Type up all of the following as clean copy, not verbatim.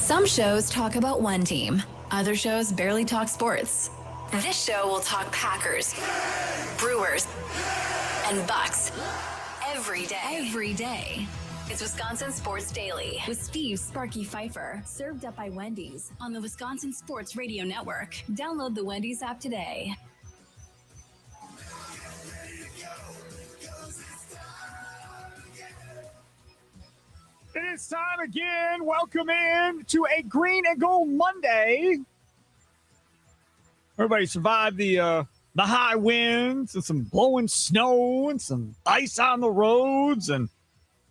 Some shows talk about one team. Other shows barely talk sports. This show will talk Packers, Brewers, and Bucks every day. It's Wisconsin Sports Daily with Steve Sparky Pfeiffer, served up by Wendy's on the Wisconsin Sports Radio Network. Download the Wendy's app today. It is time again. Welcome in to a Green and Gold Monday. Everybody survived the high winds and some blowing snow and some ice on the roads and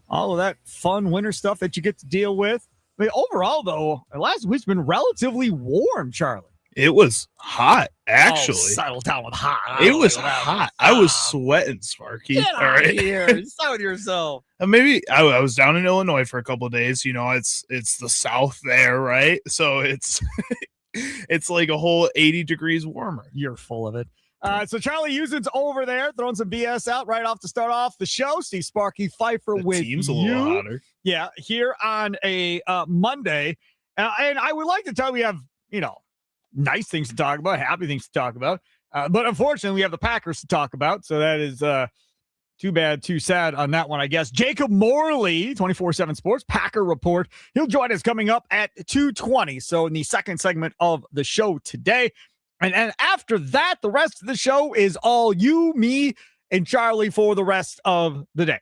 all of that fun winter stuff that you get to deal with. I mean, overall, though, last week's been relatively warm, Charlie. It was hot, actually. Settle down with hot. It was hot. I was sweating, Sparky. Get out of here. Stop with yourself. Maybe I was down in Illinois for a couple of days. You know, it's the South there, right? So it's it's like a whole 80 degrees warmer. You're full of it. So Charlie Usen's over there throwing some BS out right off to start off the show. Steve Sparky Pfeiffer with team's a you. little hotter. Yeah, here on a Monday. And I would like to tell you we have, nice things to talk about, happy things to talk about. But unfortunately, we have the Packers to talk about. So that is too bad, too sad on that one, I guess. Jacob Morley, 24/7 Sports, Packer Report. He'll join us coming up at 2:20. So in the second segment of the show today. And after that, the rest of the show is all you, me, and Charlie for the rest of the day,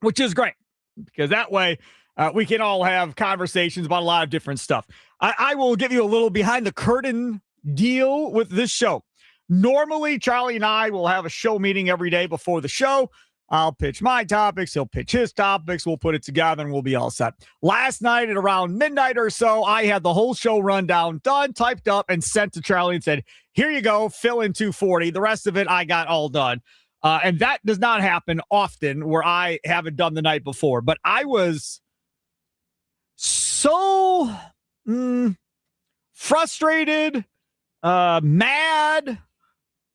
which is great because that way we can all have conversations about a lot of different stuff. I will give you a little behind the curtain deal with this show. Normally, Charlie and I will have a show meeting every day before the show. I'll pitch my topics. He'll pitch his topics. We'll put it together and we'll be all set. Last night at around midnight or so, I had the whole show rundown done, typed up, and sent to Charlie and said, here you go, fill in 240. The rest of it, I got all done. And that does not happen often where I haven't done the night before. But I was so frustrated, mad,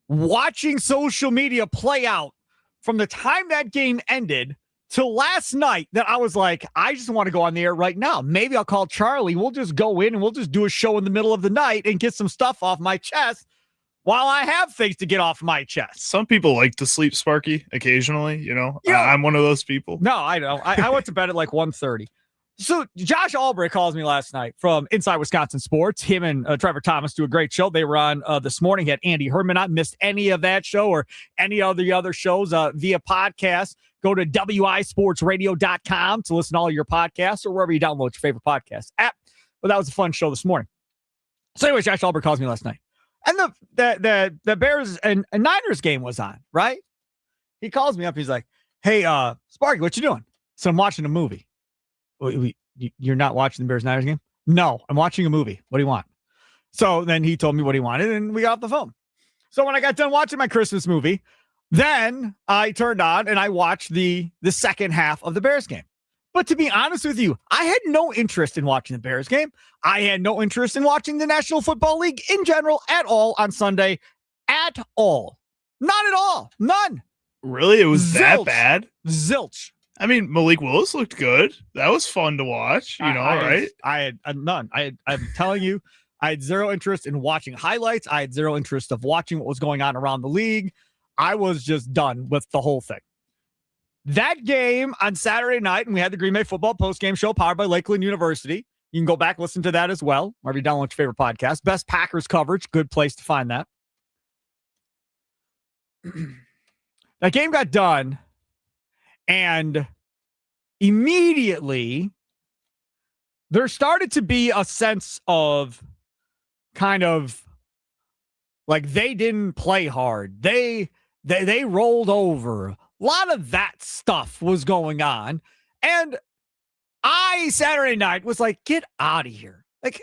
watching social media play out from the time that game ended till last night that I was like, I just want to go on the air right now. Maybe I'll call Charlie. We'll just go in and we'll just do a show in the middle of the night and get some stuff off my chest while I have things to get off my chest. Some people like to sleep, Sparky, occasionally. I'm one of those people. No, I know. I went to bed at like 1:30. So Josh Albrecht calls me last night from Inside Wisconsin Sports. Him and Trevor Thomas do a great show. They were on this morning. Had Andy Herman on. Missed any of that show or any of the other shows via podcast. Go to wisportsradio.com to listen to all your podcasts or wherever you download your favorite podcast app. But that was a fun show this morning. So anyway, Josh Albrecht calls me last night. And the Bears and Niners game was on, right? He calls me up. He's like, hey, Sparky, what you doing? So I'm watching a movie. You're not watching the Bears-Niners game? No, I'm watching a movie. What do you want? So then he told me what he wanted, and we got off the phone. So when I got done watching my Christmas movie, then I turned on and I watched the second half of the Bears game. But to be honest with you, I had no interest in watching the Bears game. I had no interest in watching the National Football League in general at all on Sunday. At all. Not at all. None. Really? It was that bad? Zilch. I mean, Malik Willis looked good. That was fun to watch, right? I had none. I'm telling you, I had zero interest in watching highlights. I had zero interest of watching what was going on around the league. I was just done with the whole thing. That game on Saturday night, and we had the Green Bay football postgame show powered by Lakeland University. You can go back, listen to that as well, wherever you download your favorite podcast. Best Packers coverage, good place to find that. That game got done. And immediately, there started to be a sense of kind of like they didn't play hard. They rolled over. A lot of that stuff was going on. And I, Saturday night, was like, get out of here. Like,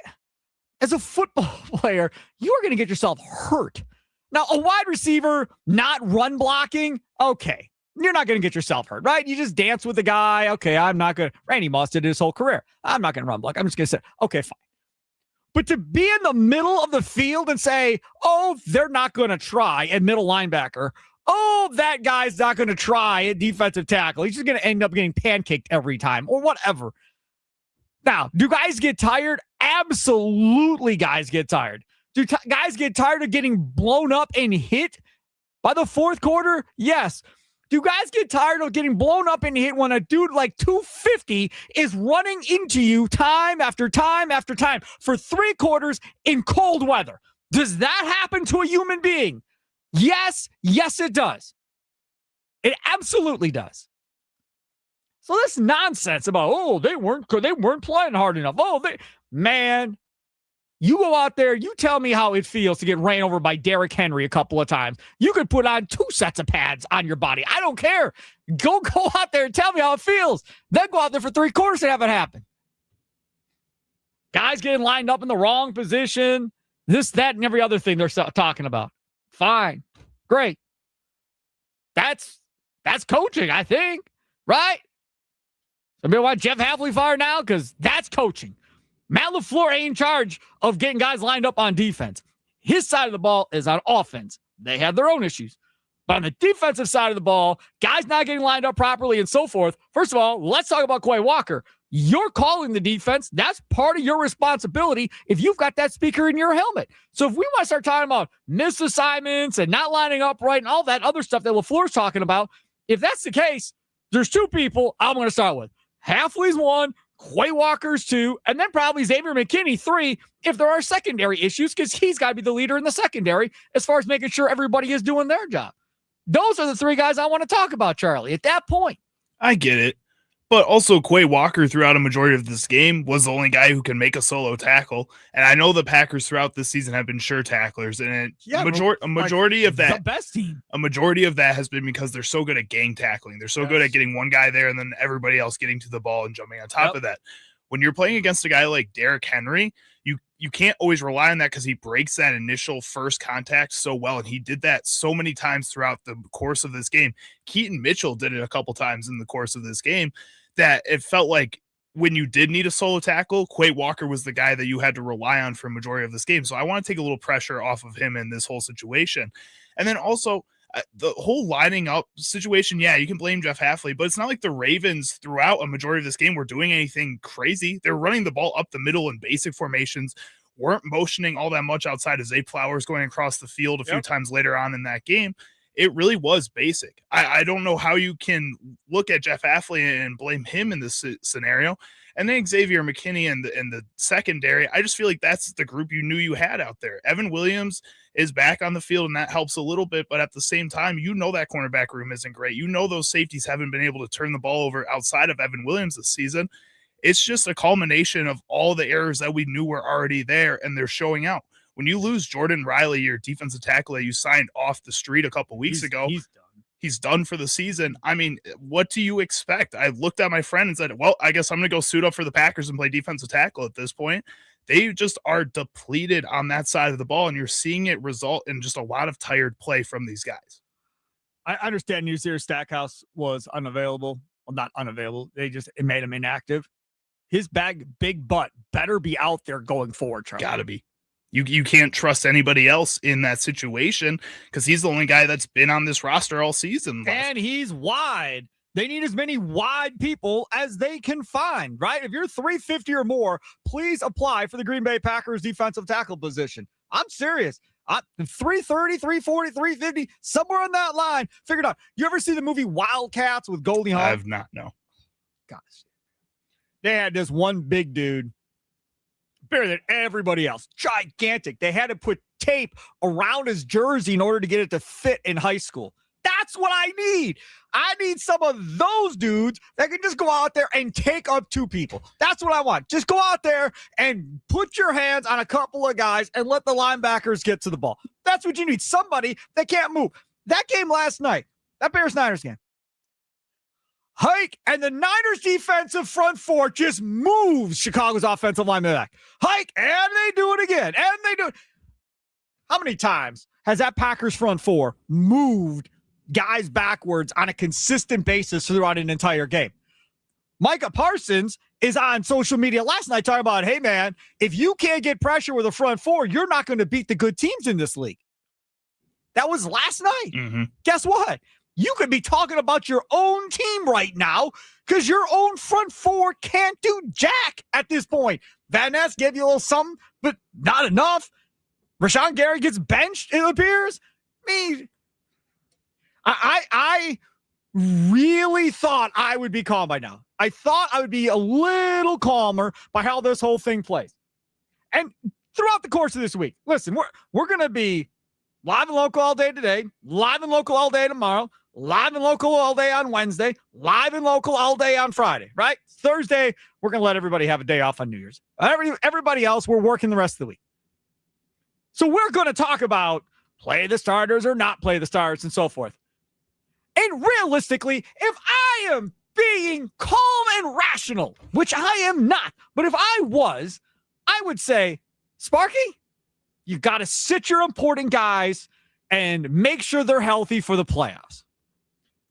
as a football player, you are going to get yourself hurt. Now, a wide receiver not run blocking, okay. You're not going to get yourself hurt, right? You just dance with the guy. Okay, I'm not going to. Randy Moss did his whole career. I'm not going to run block. I'm just going to say, okay, fine. But to be in the middle of the field and say, oh, they're not going to try at middle linebacker. Oh, that guy's not going to try at defensive tackle. He's just going to end up getting pancaked every time or whatever. Now, do guys get tired? Absolutely, guys get tired. Do guys get tired of getting blown up and hit by the fourth quarter? Yes. Do guys get tired of getting blown up and hit when a dude like 250 is running into you time after time after time for 3 quarters in cold weather? Does that happen to a human being? Yes. Yes, it does. It absolutely does. So this nonsense about, they weren't playing hard enough. Man, you go out there, you tell me how it feels to get ran over by Derrick Henry a couple of times. You could put on 2 sets of pads on your body. I don't care. Go out there and tell me how it feels. Then go out there for 3 quarters and have it happen. Guys getting lined up in the wrong position, this, that, and every other thing they're talking about. Fine. Great. That's coaching, I think. Right? Somebody want Jeff Hafley fired now? Because that's coaching. Matt LaFleur ain't in charge of getting guys lined up on defense. His side of the ball is on offense. They have their own issues. But on the defensive side of the ball, guys not getting lined up properly and so forth. First of all, let's talk about Quay Walker. You're calling the defense. That's part of your responsibility if you've got that speaker in your helmet. So if we want to start talking about missed assignments and not lining up right and all that other stuff that LaFleur's talking about, if that's the case, there's 2 people I'm going to start with. Hafley's 1, Quay Walker's 2, and then probably Xavier McKinney 3 if there are secondary issues, because he's got to be the leader in the secondary as far as making sure everybody is doing their job. Those are the 3 guys I want to talk about, Charlie, at that point. I get it. But also, Quay Walker throughout a majority of this game was the only guy who can make a solo tackle. And I know the Packers throughout this season have been sure tacklers. And a majority of that, the best team. A majority of that has been because they're so good at gang tackling. They're so good at getting one guy there and then everybody else getting to the ball and jumping on top of that. When you're playing against a guy like Derrick Henry, you can't always rely on that because he breaks that initial first contact so well. And he did that so many times throughout the course of this game. Keaton Mitchell did it a couple times in the course of this game that it felt like when you did need a solo tackle, Quay Walker was the guy that you had to rely on for a majority of this game. So I want to take a little pressure off of him in this whole situation. And then also the whole lining up situation. Yeah, you can blame Jeff Hafley, but it's not like the Ravens throughout a majority of this game were doing anything crazy. They're running the ball up the middle in basic formations, weren't motioning all that much outside of Zay Flowers going across the field a few times later on in that game. It really was basic. I don't know how you can look at Jeff Hafley and blame him in this scenario. And then Xavier McKinney and the secondary, I just feel like that's the group you knew you had out there. Evan Williams is back on the field, and that helps a little bit. But at the same time, that cornerback room isn't great. Those safeties haven't been able to turn the ball over outside of Evan Williams this season. It's just a culmination of all the errors that we knew were already there, and they're showing out. When you lose Jordan Riley, your defensive tackle that you signed off the street a couple weeks ago, he's done for the season. I mean, what do you expect? I looked at my friend and said, well, I guess I'm going to go suit up for the Packers and play defensive tackle at this point. They just are depleted on that side of the ball, and you're seeing it result in just a lot of tired play from these guys. I understand Uzir Stackhouse was unavailable. Well, not unavailable. It made him inactive. His big butt better be out there going forward, Charlie. Gotta be. You can't trust anybody else in that situation because he's the only guy that's been on this roster all season. And he's wide. They need as many wide people as they can find, right? If you're 350 or more, please apply for the Green Bay Packers defensive tackle position. I'm serious. 330, 340, 350, somewhere on that line. Figure it out. You ever see the movie Wildcats with Goldie Hawn? I have not, no. Gosh. They had this one big dude, bigger than everybody else, gigantic. They had to put tape around his jersey in order to get it to fit in high school. That's what I need. I need some of those dudes that can just go out there and take up 2 people. That's what I want. Just go out there and put your hands on a couple of guys and let the linebackers get to the ball. That's what you need. Somebody that can't move. That game last night, that Bears-Niners game, hike, and the Niners defensive front 4 just moves Chicago's offensive lineman back. Hike, and they do it again, and they do it. How many times has that Packers front 4 moved guys backwards on a consistent basis throughout an entire game? Micah Parsons is on social media last night talking about, hey, man, if you can't get pressure with a front 4, you're not going to beat the good teams in this league. That was last night. Mm-hmm. Guess what? You could be talking about your own team right now. because your own front four can't do jack at this point. Van Ness gave you a little something, but not enough. Rashawn Gary gets benched, it appears. I really thought I would be calm by now. I thought I would be a little calmer by how this whole thing plays. And throughout the course of this week, listen, we're going to be live and local all day today, live and local all day tomorrow, live and local all day on Wednesday, live and local all day on Friday, right? Thursday, we're going to let everybody have a day off on New Year's. Everybody else, we're working the rest of the week. So we're going to talk about play the starters or not play the starters and so forth. And realistically, if I am being calm and rational, which I am not, but if I was, I would say, Sparky, you got to sit your important guys and make sure they're healthy for the playoffs.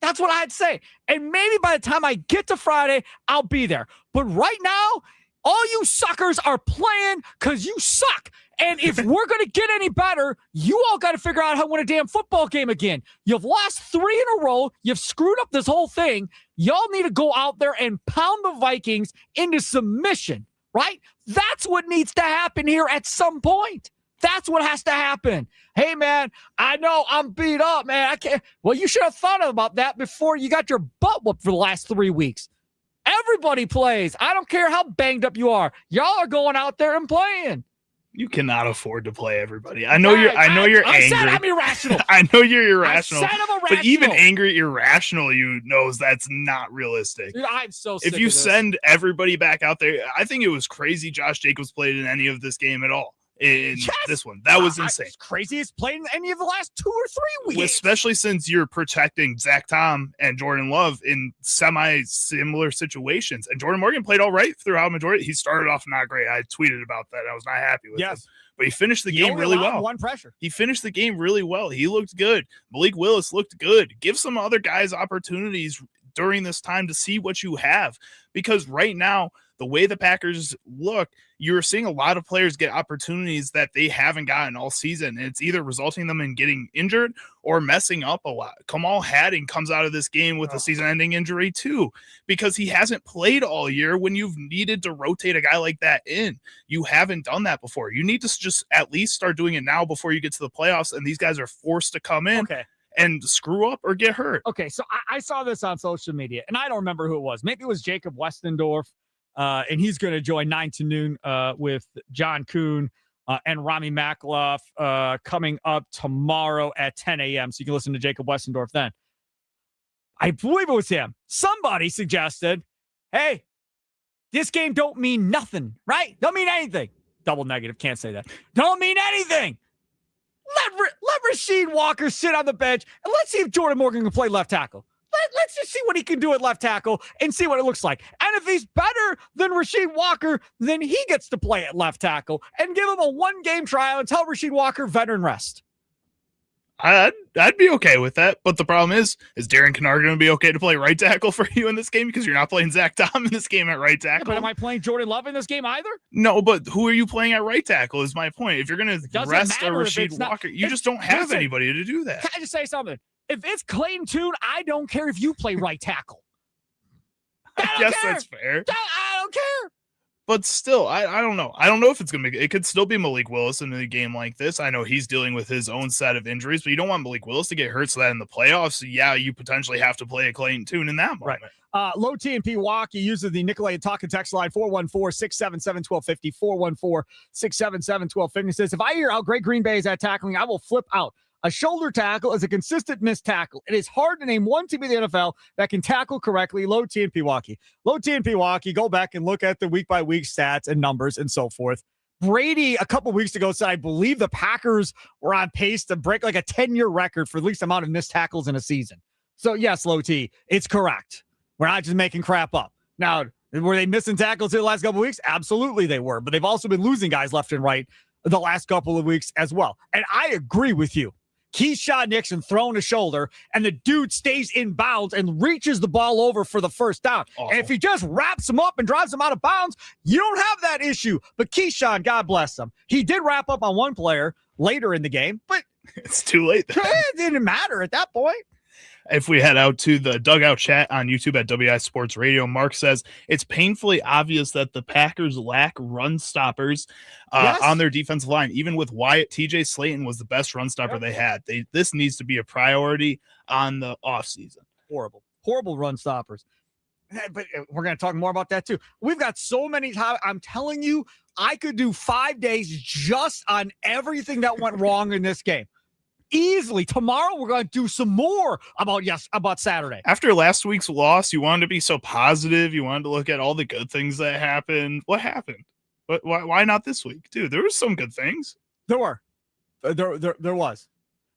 That's what I'd say. And maybe by the time I get to Friday, I'll be there. But right now, all you suckers are playing because you suck. And if we're going to get any better, you all got to figure out how to win a damn football game again. You've lost 3 in a row. You've screwed up this whole thing. Y'all need to go out there and pound the Vikings into submission, right? That's what needs to happen here at some point. That's what has to happen. Hey, man, I know I'm beat up, man. I can't. Well, you should have thought about that before you got your butt whooped for the last 3 weeks. Everybody plays. I don't care how banged up you are. Y'all are going out there and playing. You cannot afford to play everybody. I know you're angry. I said I'm irrational. I know you're irrational. I said I'm irrational. But even angry, irrational, you knows that's not realistic. Dude, I'm so sick If you of this. send everybody back out there, I think it was crazy Josh Jacobs played in any of this game at all. In this one. That was insane. It's crazy he's played in any of the last 2 or 3 weeks. Especially since you're protecting Zach Tom and Jordan Love in semi-similar situations. And Jordan Morgan played all right throughout majority. He started off not great. I tweeted about that. I was not happy with him. But he finished the game really well. One pressure. He finished the game really well. He looked good. Malik Willis looked good. Give some other guys opportunities during this time to see what you have. Because right now, the way the Packers look, you're seeing a lot of players get opportunities that they haven't gotten all season. And it's either resulting them in getting injured or messing up a lot. Kamal Hadding comes out of this game with a season-ending injury too, because he hasn't played all year when you've needed to rotate a guy like that in. You haven't done that before. You need to just at least start doing it now before you get to the playoffs, and these guys are forced to come in and screw up or get hurt. Okay, so I saw this on social media, and I don't remember who it was. Maybe it was Jacob Westendorf. And he's going to join 9 to noon with John Kuhn and Rami Makloff coming up tomorrow at 10 a.m. So you can listen to Jacob Westendorf then. I believe it was him. Somebody suggested, hey, this game don't mean nothing, right? Don't mean anything. Double negative. Can't say that. Don't mean anything. Let Rasheed Walker sit on the bench, and let's see if Jordan Morgan can play left tackle. Let's just see what he can do at left tackle and see what it looks like. And if he's better than Rasheed Walker, then he gets to play at left tackle and give him a 1-game trial and tell Rasheed Walker veteran rest. I'd be okay with that. But the problem is Darren Kennard going to be okay to play right tackle for you in this game because you're not playing Zach Tom in this game at right tackle? Yeah, but am I playing Jordan Love in this game either? No, but who are you playing at right tackle is my point. If you're going to rest a Rasheed Walker, you just don't have anybody to do that. Can I just say something? If it's Clayton Tune, I don't care if you play right tackle. I guess that's fair. I don't care. But still, I don't know. I don't know if it's going to be – it could still be Malik Willis in a game like this. I know he's dealing with his own set of injuries, but you don't want Malik Willis to get hurt so that in the playoffs, yeah, you potentially have to play a Clayton Tune in that moment. Right. Low T and P Walkie uses the Nicolay and Talking text line 414-677-1250, 414-677-1250. Says, if I hear how great Green Bay is at tackling, I will flip out. A shoulder tackle is a consistent missed tackle. It is hard to name one team in the NFL that can tackle correctly. Low T and Pewaukee. Low T and Pewaukee, go back and look at the week-by-week stats and numbers and so forth. Brady, a couple weeks ago, said, I believe the Packers were on pace to break like a 10-year record for the least amount of missed tackles in a season. So, yes, Low T, it's correct. We're not just making crap up. Now, were they missing tackles in the last couple of weeks? Absolutely they were. But they've also been losing guys left and right the last couple of weeks as well. And I agree with you. Keyshawn Nixon throwing a shoulder, and the dude stays in bounds and reaches the ball over for the first down. Awful. And if he just wraps him up and drives him out of bounds, you don't have that issue. But Keyshawn, God bless him, he did wrap up on one player later in the game, but it's too late. It didn't matter at that point. If we head out to the dugout chat on YouTube at WI Sports Radio, Mark says it's painfully obvious that the Packers lack run stoppers on their defensive line. Even with Wyatt, TJ Slayton was the best run stopper they had. This needs to be a priority on the offseason. Horrible run stoppers. But we're going to talk more about that too. We've got so many. I'm telling you, I could do 5 days just on everything that went wrong in this game. Easily. Tomorrow we're going to do some more about Saturday. After last week's loss, you wanted to be so positive. You wanted to look at all the good things that happened. What happened? But why not this week, dude? There were some good things. There were. There was.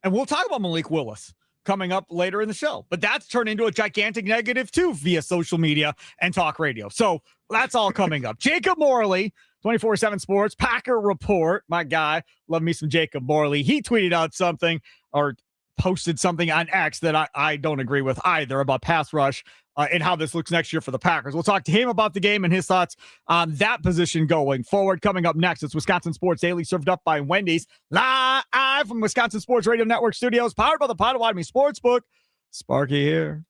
And we'll talk about Malik Willis coming up later in the show. But that's turned into a gigantic negative too via social media and talk radio. So that's all coming up. Jacob Morley, 24/7 Sports, Packer Report. My guy, love me some Jacob Morley. He tweeted out something or posted something on X that I don't agree with either about pass rush and how this looks next year for the Packers. We'll talk to him about the game and his thoughts on that position going forward. Coming up next, it's Wisconsin Sports Daily, served up by Wendy's, live from Wisconsin Sports Radio Network studios, powered by the Potawatomi Sportsbook. Sparky here.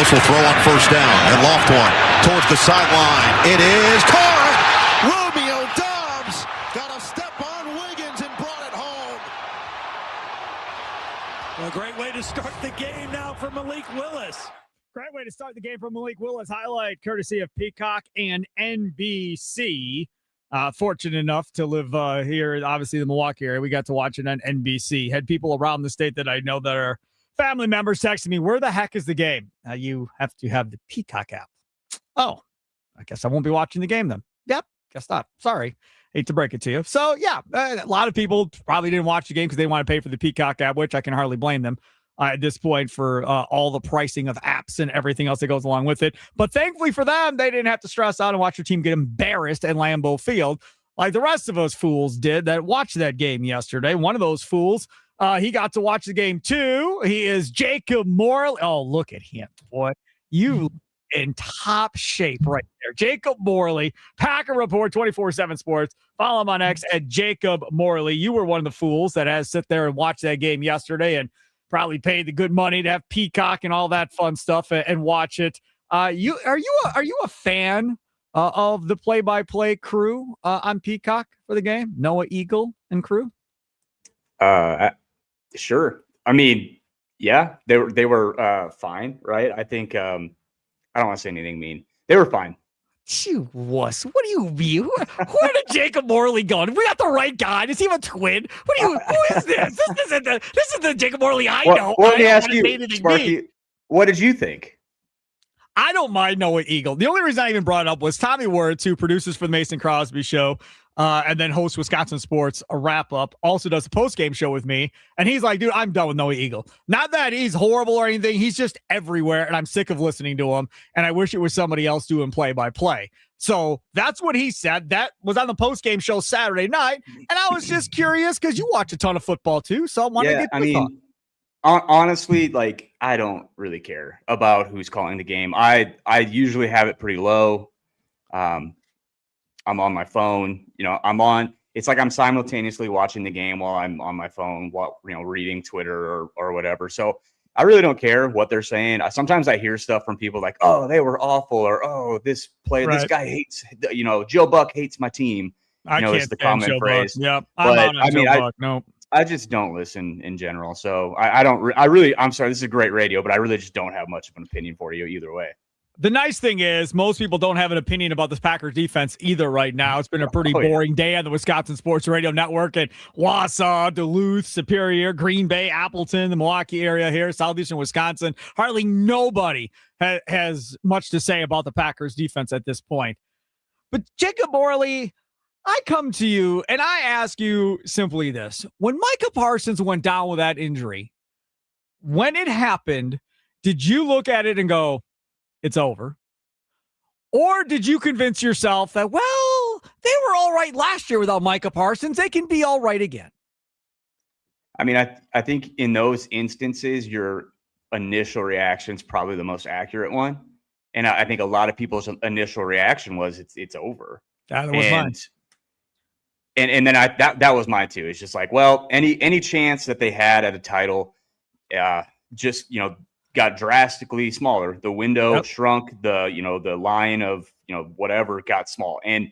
Willis will throw on first down and loft one towards the sideline. It is caught. Romeo Doubs got a step on Wiggins and brought it home. A great way to start the game now for Malik Willis. Great way to start the game from Malik Willis. Highlight courtesy of Peacock and NBC. Fortunate enough to live here, obviously the Milwaukee area. We got to watch it on NBC. Had people around the state that I know that are family members texting me, where the heck is the game? You have to have the Peacock app. Oh, I guess I won't be watching the game then. Yep, guess not. Sorry. Hate to break it to you. So, yeah, a lot of people probably didn't watch the game because they want to pay for the Peacock app, which I can hardly blame them at this point for all the pricing of apps and everything else that goes along with it. But thankfully for them, they didn't have to stress out and watch their team get embarrassed at Lambeau Field like the rest of us fools did that watched that game yesterday. One of those fools, he got to watch the game too. He is Jacob Morley. Oh, look at him, boy. You in top shape right there. Jacob Morley, Packer Report 24/7 Sports. Follow him on X at Jacob Morley. You were one of the fools that has sit there and watched that game yesterday and probably paid the good money to have Peacock and all that fun stuff and watch it. Are you a fan of the play-by-play crew on Peacock for the game? Noah Eagle and crew? Sure. I mean, yeah, they were fine, right? I think I don't want to say anything mean. They were fine. You wuss. What do you mean? Where did Jacob Morley go? We got the right guy. Does he have a twin? Who is this? This is the Jacob Morley I know. Well, let me ask you, Sparky, what did you think? I don't mind Noah Eagle. The only reason I even brought it up was Tommy Wirtz, who produces for the Mason Crosby Show, and then hosts Wisconsin Sports, a wrap-up, also does a post-game show with me, and he's like, dude, I'm done with Noah Eagle. Not that he's horrible or anything. He's just everywhere, and I'm sick of listening to him, and I wish it was somebody else doing play-by-play. So that's what he said. That was on the post-game show Saturday night, and I was just curious because you watch a ton of football, too, so I wanted to get your thought. Honestly, like, I don't really care about who's calling the game. I usually have it pretty low. I'm on my phone, it's like I'm simultaneously watching the game while I'm on my phone, while, reading Twitter or whatever. So I really don't care what they're saying. Sometimes I hear stuff from people like, oh, they were awful, or, oh, this guy hates, Joe Buck hates my team. I can't is the common Joe phrase. Buck. Yep. Buck. No. I just don't listen in general. So I'm sorry, this is a great radio, but I really just don't have much of an opinion for you either way. The nice thing is most people don't have an opinion about this Packers defense either right now. It's been a pretty boring day on the Wisconsin Sports Radio Network at Wausau, Duluth, Superior, Green Bay, Appleton, the Milwaukee area here, southeastern Wisconsin. Hardly nobody has much to say about the Packers defense at this point. But Jacob Morley, I come to you and I ask you simply this. When Micah Parsons went down with that injury, when it happened, did you look at it and go, it's over? Or did you convince yourself that, well, they were all right last year without Micah Parsons. They can be all right again. I mean, I think in those instances, your initial reaction is probably the most accurate one. And I think a lot of people's initial reaction was it's over. That was mine. And then that was mine too. It's just like, well, any chance that they had at a title, got drastically smaller. The window shrunk. The line of whatever got small. And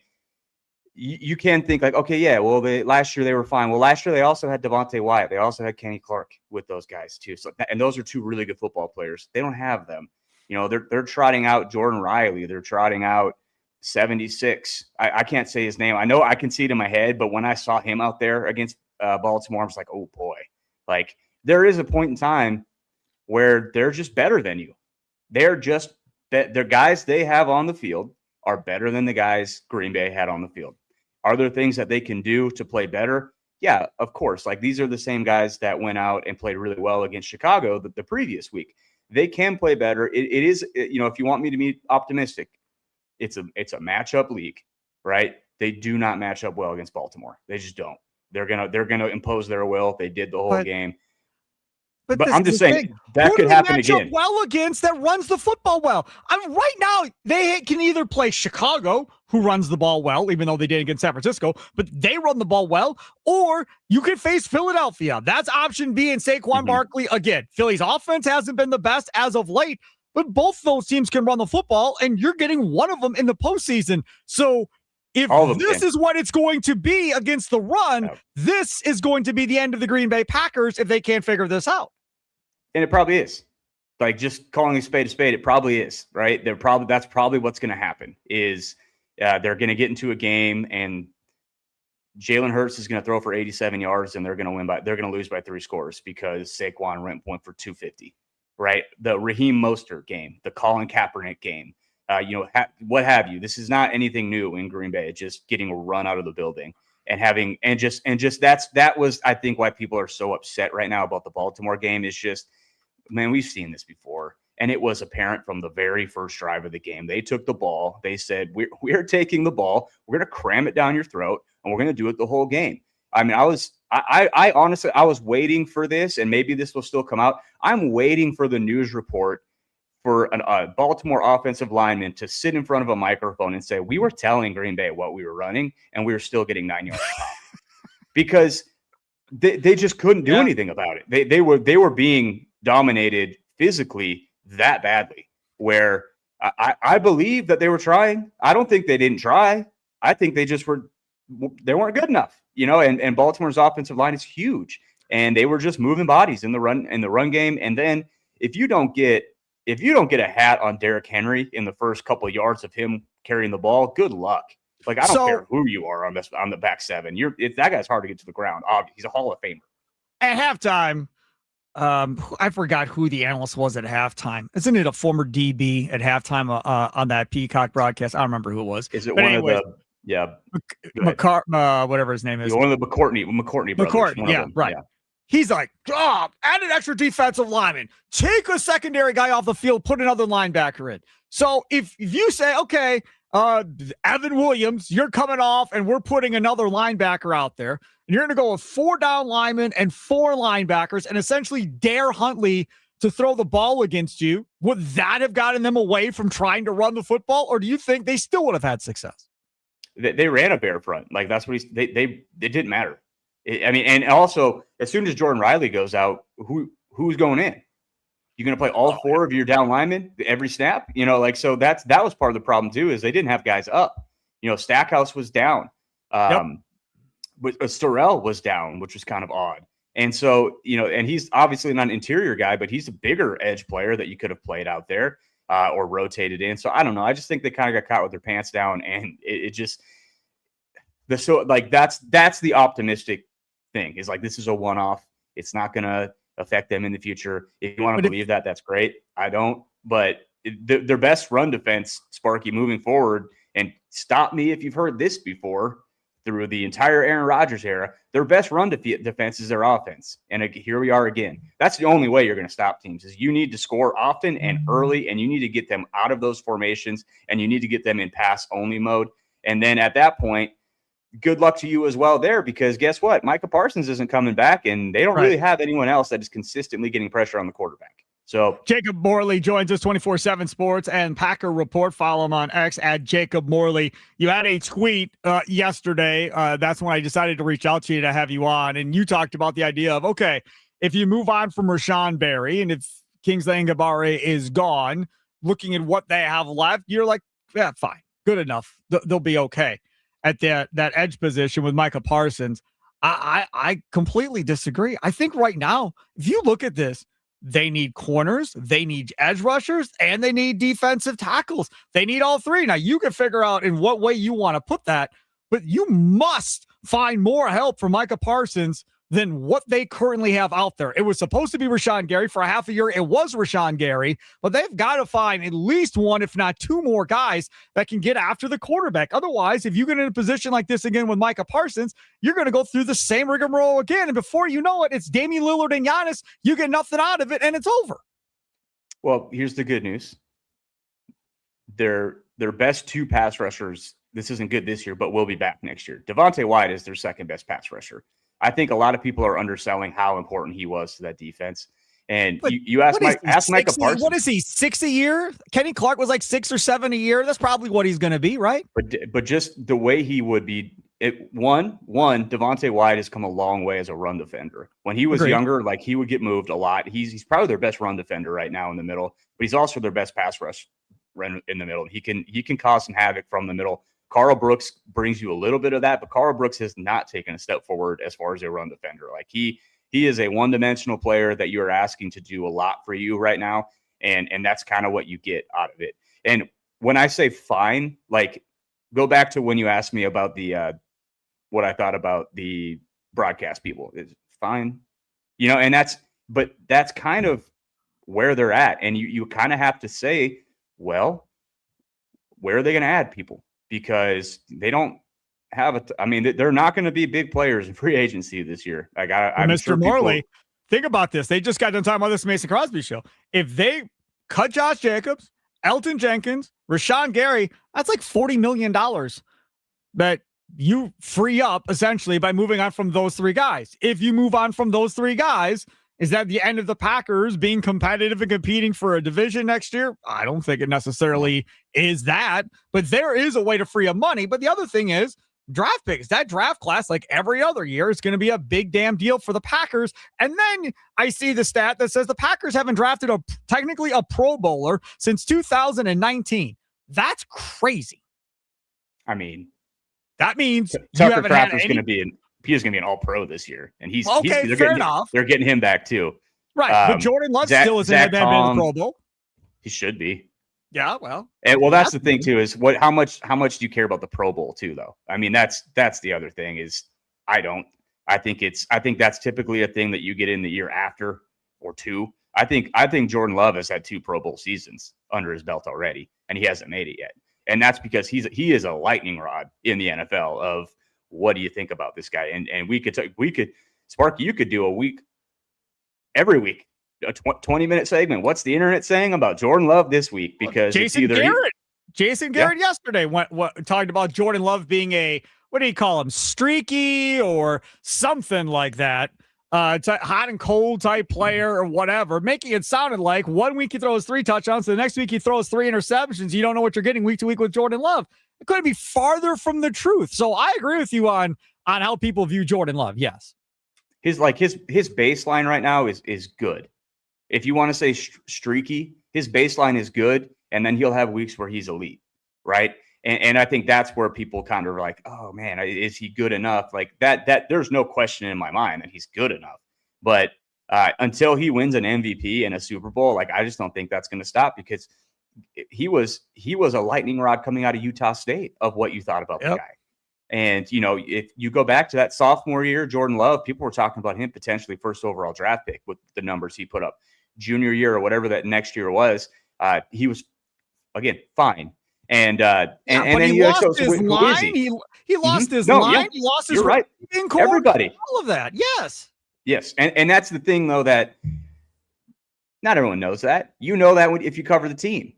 you can think like, okay, yeah, well, last year they were fine. Well, last year they also had Devontae Wyatt. They also had Kenny Clark with those guys too. So and those are two really good football players. They don't have them. They're trotting out Jordan Riley. They're trotting out 76. I can't say his name. I know I can see it in my head, but when I saw him out there against Baltimore, I was like, oh boy. Like there is a point in time where they're just better than you. The guys they have on the field are better than the guys Green Bay had on the field. Are there things that they can do to play better? Yeah, of course. Like these are the same guys that went out and played really well against Chicago the previous week. They can play better. It is, if you want me to be optimistic, it's a matchup league, right? They do not match up well against Baltimore. They just don't. They're gonna impose their will. They did the whole game. But I'm just saying that could happen again. Well, against that runs the football well. Right now they can either play Chicago, who runs the ball well, even though they did against San Francisco, but they run the ball well, or you can face Philadelphia. That's option B and Saquon Barkley again. Philly's offense hasn't been the best as of late, but both those teams can run the football, and you're getting one of them in the postseason. So if this is what it's going to be against the run, this is going to be the end of the Green Bay Packers if they can't figure this out. And it probably is. Like, just calling a spade, it probably is, right? That's probably what's going to happen is they're going to get into a game and Jalen Hurts is going to throw for 87 yards and they're going to lose by 3 scores because Saquon went for 250, right? The Raheem Mostert game, the Colin Kaepernick game, what have you. This is not anything new in Green Bay. It's just getting run out of the building that was, I think, why people are so upset right now about the Baltimore game is just, man, we've seen this before. And it was apparent from the very first drive of the game. They took the ball. They said, we're taking the ball. We're going to cram it down your throat, and we're going to do it the whole game. I mean, I honestly, I was waiting for this, and maybe this will still come out. I'm waiting for the news report for a Baltimore offensive lineman to sit in front of a microphone and say, we were telling Green Bay what we were running, and we were still getting 9 yards off. Because they just couldn't do anything about it. They were being dominated physically that badly, where I believe that they were trying. I don't think they didn't try. I think they weren't good enough, and Baltimore's offensive line is huge, and they were just moving bodies in the run game. And then if you don't get a hat on Derrick Henry in the first couple of yards of him carrying the ball, good luck. Like, I don't care who you are on the back seven. That guy's hard to get to the ground. He's a Hall of Famer. At halftime, I forgot who the analyst was at halftime. Isn't it a former DB at halftime on that Peacock broadcast? I don't remember who it was. Is it one of the whatever his name is? One of the McCourtney brothers. McCourtney, yeah, right. Yeah. He's like, add an extra defensive lineman. Take a secondary guy off the field, put another linebacker in. So if you say, okay, Evan Williams, you're coming off and we're putting another linebacker out there, and you're going to go with 4 down linemen and 4 linebackers and essentially dare Huntley to throw the ball against you, would that have gotten them away from trying to run the football, or do you think they still would have had success? They ran a bare front. Like, that's what it didn't matter. And also, as soon as Jordan Riley goes out, who's going in? You're going to play all 4 of your down linemen every snap? So that was part of the problem too, is they didn't have guys up. Stackhouse was down. But Sorrell was down, which was kind of odd. And so, and he's obviously not an interior guy, but he's a bigger edge player that you could have played out there or rotated in. So I don't know. I just think they kind of got caught with their pants down, and that's the optimistic thing, is like, this is a one-off. It's not going to affect them in the future. If you want to believe that, that's great. I don't, but their best run defense, Sparky, moving forward, and stop me if you've heard this before, through the entire Aaron Rodgers era, their best run defense is their offense. And here we are again. That's the only way you're going to stop teams, is you need to score often and early, and you need to get them out of those formations, and you need to get them in pass-only mode. And then at that point, good luck to you as well there, because guess what? Micah Parsons isn't coming back, and they don't really have anyone else that is consistently getting pressure on the quarterback. So Jacob Morley joins us, 24/7 Sports and Packer Report. Follow him on X at Jacob Morley. You had a tweet yesterday. That's when I decided to reach out to you to have you on. And you talked about the idea of, okay, if you move on from Rashawn Berry and if Kingsley Ngabare is gone, looking at what they have left, you're like, yeah, fine, good enough. They'll be okay at that edge position with Micah Parsons. I completely disagree. I think right now, if you look at this, they need corners, they need edge rushers, and they need defensive tackles. They need all 3. Now, you can figure out in what way you want to put that, but you must find more help for Micah Parsons than what they currently have out there. It was supposed to be Rashawn Gary for a half a year. It was Rashawn Gary, but they've got to find at least 1, if not 2 more guys that can get after the quarterback. Otherwise, if you get in a position like this again with Micah Parsons, you're going to go through the same rigmarole again. And before you know it, it's Damian Lillard and Giannis. You get nothing out of it, and it's over. Well, here's the good news. Their best 2 pass rushers, this isn't good this year, but will be back next year. Devontae Wyatt is their second best pass rusher. I think a lot of people are underselling how important he was to that defense. And you ask Micah Parsons. What is he, 6 a year? Kenny Clark was like 6 or 7 a year. That's probably what he's going to be, right? But just the way he would be Devontae White has come a long way as a run defender. When he was Agreed. younger, like he would get moved a lot. He's probably their best run defender right now in the middle, but he's also their best pass rush run in the middle. He can cause some havoc from the middle. Carl Brooks brings you a little bit of that, but Carl Brooks has not taken a step forward as far as a run defender. Like he is a one-dimensional player that you're asking to do a lot for you right now, and that's kind of what you get out of it. And when I say fine, like go back to when you asked me about the what I thought about the broadcast people. It's fine, and that's kind of where they're at. And you kind of have to say, well, where are they going to add people? Because they don't have they're not going to be big players in free agency this year. Like I'm Mr. sure Morley, think about this. They just got done talking about this Mason Crosby show. If they cut Josh Jacobs, Elton Jenkins, Rashawn Gary, that's like $40 million that you free up essentially by moving on from those three guys. If you move on from those three guys, is that the end of the Packers being competitive and competing for a division next year? I don't think it necessarily is that, but there is a way to free up money. But the other thing is draft picks. That draft class, like every other year, is going to be a big damn deal for the Packers. And then I see the stat that says the Packers haven't drafted technically a Pro Bowler since 2019. That's crazy. I mean, that means Tucker Kraft is going to be he's going to be an All-Pro this year, and fair enough. They're getting him back too, right? But Jordan Love still isn't in the Pro Bowl. He should be. Yeah, well, that's the thing too. Is how much do you care about the Pro Bowl too, though? I mean, that's the other thing. Is I think that's typically a thing that you get in the year after or two. I think Jordan Love has had 2 Pro Bowl seasons under his belt already, and he hasn't made it yet. And that's because he is a lightning rod in the NFL of what do you think about this guy? And we could Sparky, you could do a week every week, a 20-minute segment. What's the internet saying about Jordan Love this week? Because Jason Garrett yesterday talked about Jordan Love being a, what do you call him? Streaky or something like that. Hot and cold type player or whatever, making it sounded like 1 week he throws 3 touchdowns, the next week he throws 3 interceptions. You don't know what you're getting week to week with Jordan Love. It couldn't be farther from the truth. So I agree with you on how people view Jordan Love. Yes. His baseline right now is good. If you want to say streaky, his baseline is good. And then he'll have weeks where he's elite. Right. And I think that's where people kind of are like, oh man, is he good enough? Like that there's no question in my mind that he's good enough. But until he wins an MVP and a Super Bowl, like I just don't think that's going to stop, because he was a lightning rod coming out of Utah State of what you thought about the guy. And if you go back to that sophomore year, Jordan Love, people were talking about him potentially first overall draft pick with the numbers he put up. Junior year or whatever that next year was, he was again fine. And then he lost his line. He lost his line. He lost his right. Everybody, all of that. Yes. And that's the thing though, that not everyone knows that. You know that if you cover the team,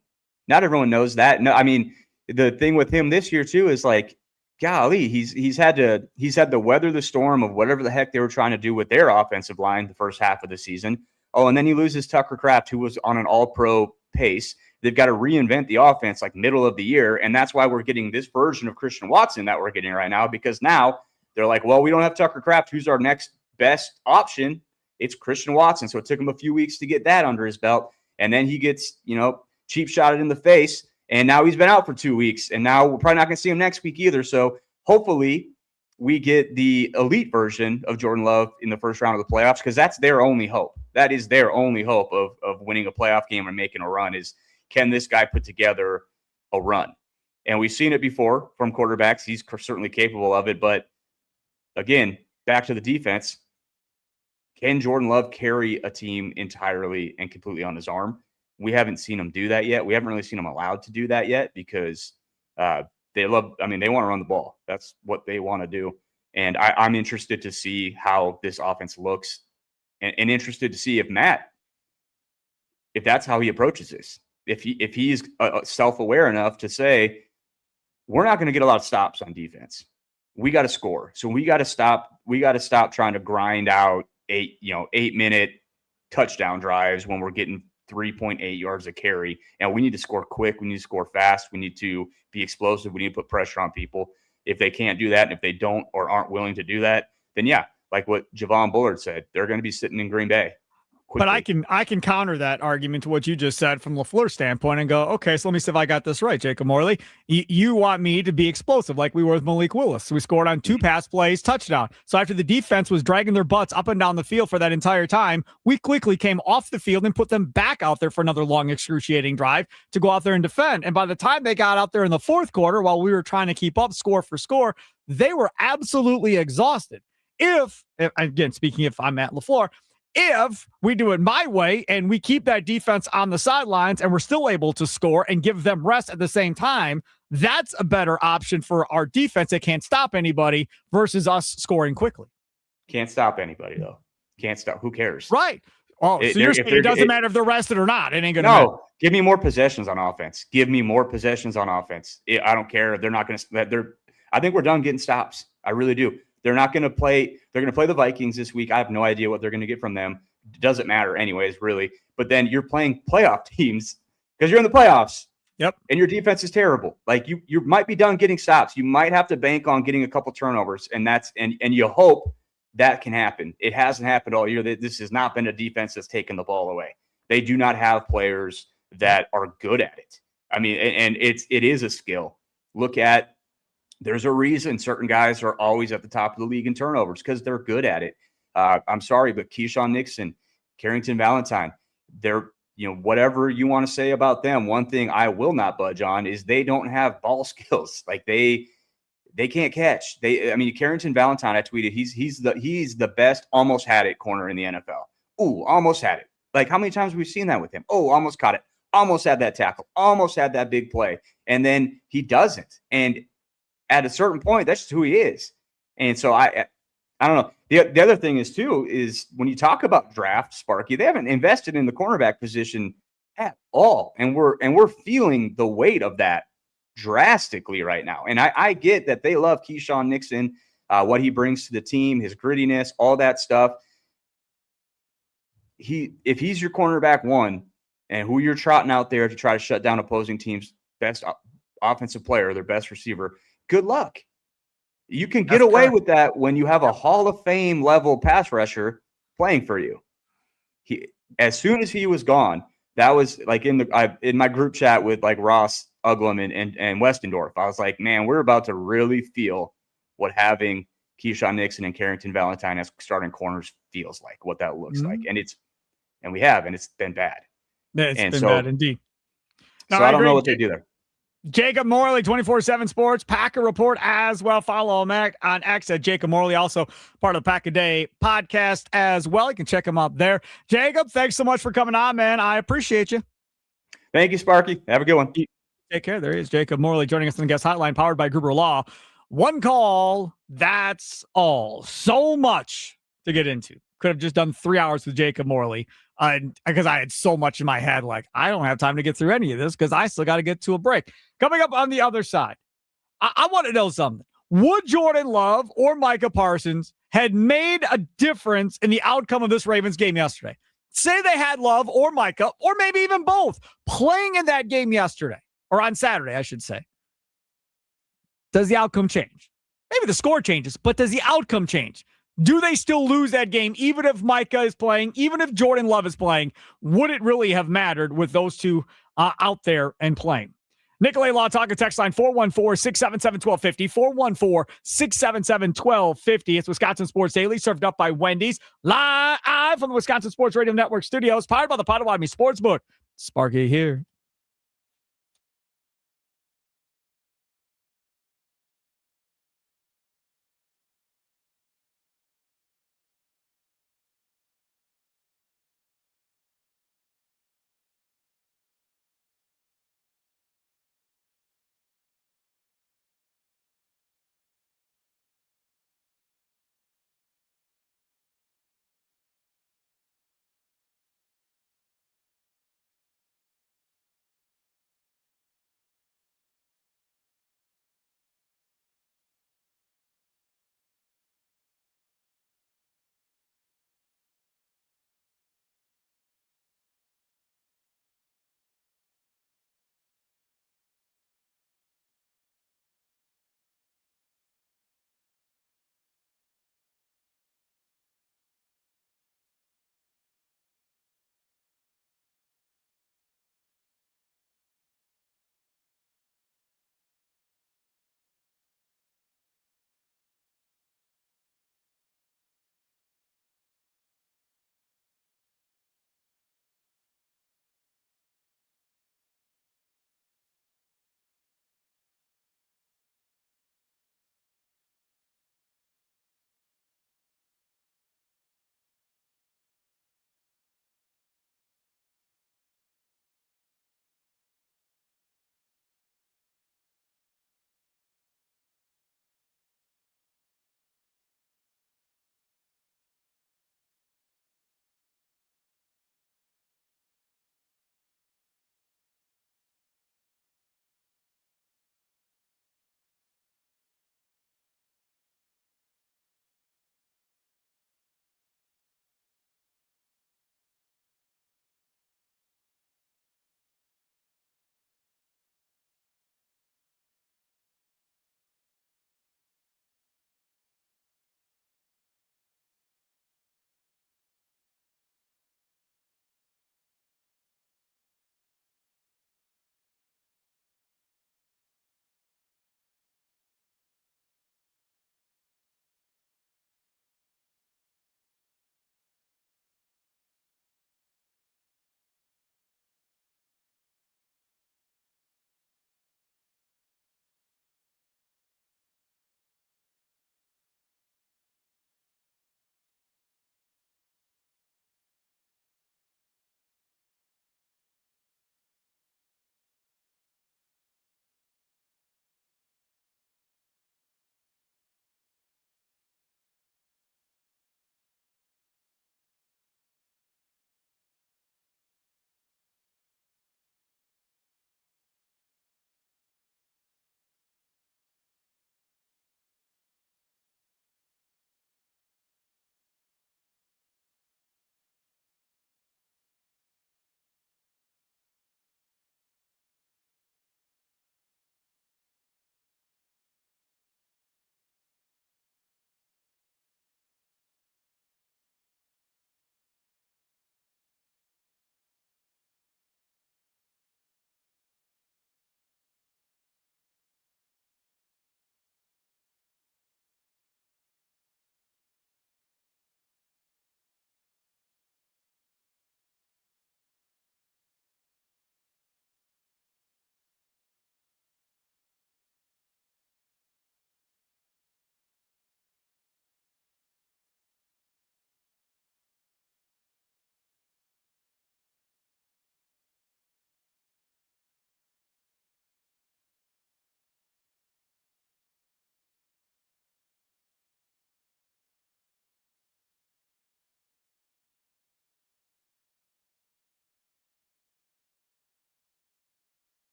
not everyone knows that. No, I mean the thing with him this year too is like, golly, he's had to weather the storm of whatever the heck they were trying to do with their offensive line the first half of the season. Oh, and then he loses Tucker Kraft, who was on an All-Pro pace. They've got to reinvent the offense like middle of the year. And that's why we're getting this version of Christian Watson that we're getting right now, because now they're like, well, we don't have Tucker Kraft. Who's our next best option? It's Christian Watson. So it took him a few weeks to get that under his belt. And then he gets, cheap shotted in the face. And now he's been out for 2 weeks. And now we're probably not going to see him next week either. So hopefully we get the elite version of Jordan Love in the first round of the playoffs, because that's their only hope. That is their only hope of winning a playoff game and making a run is, can this guy put together a run? And we've seen it before from quarterbacks. He's certainly capable of it. But again, back to the defense, can Jordan Love carry a team entirely and completely on his arm? We haven't seen him do that yet. We haven't really seen him allowed to do that yet, because they want to run the ball. That's what they want to do. And I'm interested to see how this offense looks, and interested to see if that's how he approaches this. If he's self-aware enough to say, we're not going to get a lot of stops on defense. We got to score. So we got to stop. We got to stop trying to grind out 8-minute touchdown drives when we're getting 3.8 yards a carry. And we need to score quick. We need to score fast. We need to be explosive. We need to put pressure on people. if they can't do that, and if they don't or aren't willing to do that, then yeah, like what Javon Bullard said, they're going to be sitting in Green Bay. Quickly. But I can counter that argument to what you just said from LaFleur's standpoint and go, okay, so let me see if I got this right, Jacob Morley. You want me to be explosive like we were with Malik Willis. We scored on 2 pass plays, touchdown. So after the defense was dragging their butts up and down the field for that entire time, we quickly came off the field and put them back out there for another long, excruciating drive to go out there and defend. And by the time they got out there in the fourth quarter, while we were trying to keep up score for score, they were absolutely exhausted. If again, speaking if I'm Matt LaFleur, if we do it my way and we keep that defense on the sidelines and we're still able to score and give them rest at the same time, that's a better option for our defense that can't stop anybody versus us scoring quickly. Can't stop anybody, though. Can't stop. Who cares? Right. Oh, so you're saying it doesn't matter if they're rested or not. It ain't going to matter. No, give me more possessions on offense. Give me more possessions on offense. I don't care. They're not going to – I think we're done getting stops. I really do. They're not going to play. They're going to play the Vikings this week. I have no idea what they're going to get from them. It doesn't matter anyways, really. But then you're playing playoff teams because you're in the playoffs. Yep. And your defense is terrible. Like you might be done getting stops. You might have to bank on getting a couple turnovers, and you hope that can happen. It hasn't happened all year. This has not been a defense that's taken the ball away. They do not have players that are good at it. I mean, and it is a skill. Look at. There's a reason certain guys are always at the top of the league in turnovers because they're good at it. I'm sorry, but Keyshawn Nixon, Carrington Valentine, they're, whatever you want to say about them, one thing I will not budge on is they don't have ball skills. Like they can't catch. Carrington Valentine, I tweeted, he's the best almost had it corner in the NFL. Ooh, almost had it. Like how many times have we seen that with him? Oh, almost caught it. Almost had that tackle. Almost had that big play. And then he doesn't. And at a certain point, that's just who he is. And so I don't know. The other thing is when you talk about draft, Sparky, they haven't invested in the cornerback position at all. And we're feeling the weight of that drastically right now. And I get that they love Keyshawn Nixon, what he brings to the team, his grittiness, all that stuff. If he's your cornerback one and who you're trotting out there to try to shut down opposing teams' best offensive player, their best receiver, good luck. You can get away with that when you have a Hall of Fame level pass rusher playing for you. As soon as he was gone, that was like in my group chat with like Ross Uglum and Westendorf. I was like, man, we're about to really feel what having Keyshawn Nixon and Carrington Valentine as starting corners feels like, what that looks like. And it's been bad. Yeah, it's been bad indeed. No, so I don't know what they do there. Jacob Morley, 24/7 Sports, Packer Report as well. Follow him on X at Jacob Morley, also part of the Pack a Day podcast as well. You can check him out there. Jacob, thanks so much for coming on, man. I appreciate you. Thank you, Sparky. Have a good one. Take care. There he is, Jacob Morley, joining us on the guest hotline, powered by Gruber Law. One call, that's all. So much to get into. Could have just done 3 hours with Jacob Morley. Because I had so much in my head, like, I don't have time to get through any of this because I still got to get to a break. Coming up on the other side, I want to know something. Would Jordan Love or Micah Parsons had made a difference in the outcome of this Ravens game yesterday? Say they had Love or Micah, or maybe even both, playing in that game yesterday, or on Saturday, I should say. Does the outcome change? Maybe the score changes, but does the outcome change? Do they still lose that game, even if Micah is playing, even if Jordan Love is playing? Would it really have mattered with those two out there and playing? Nicolay Law Talk, text line 414-677-1250, 414-677-1250. It's Wisconsin Sports Daily, served up by Wendy's, live from the Wisconsin Sports Radio Network studios, powered by the Potawatomi Sportsbook. Sparky here.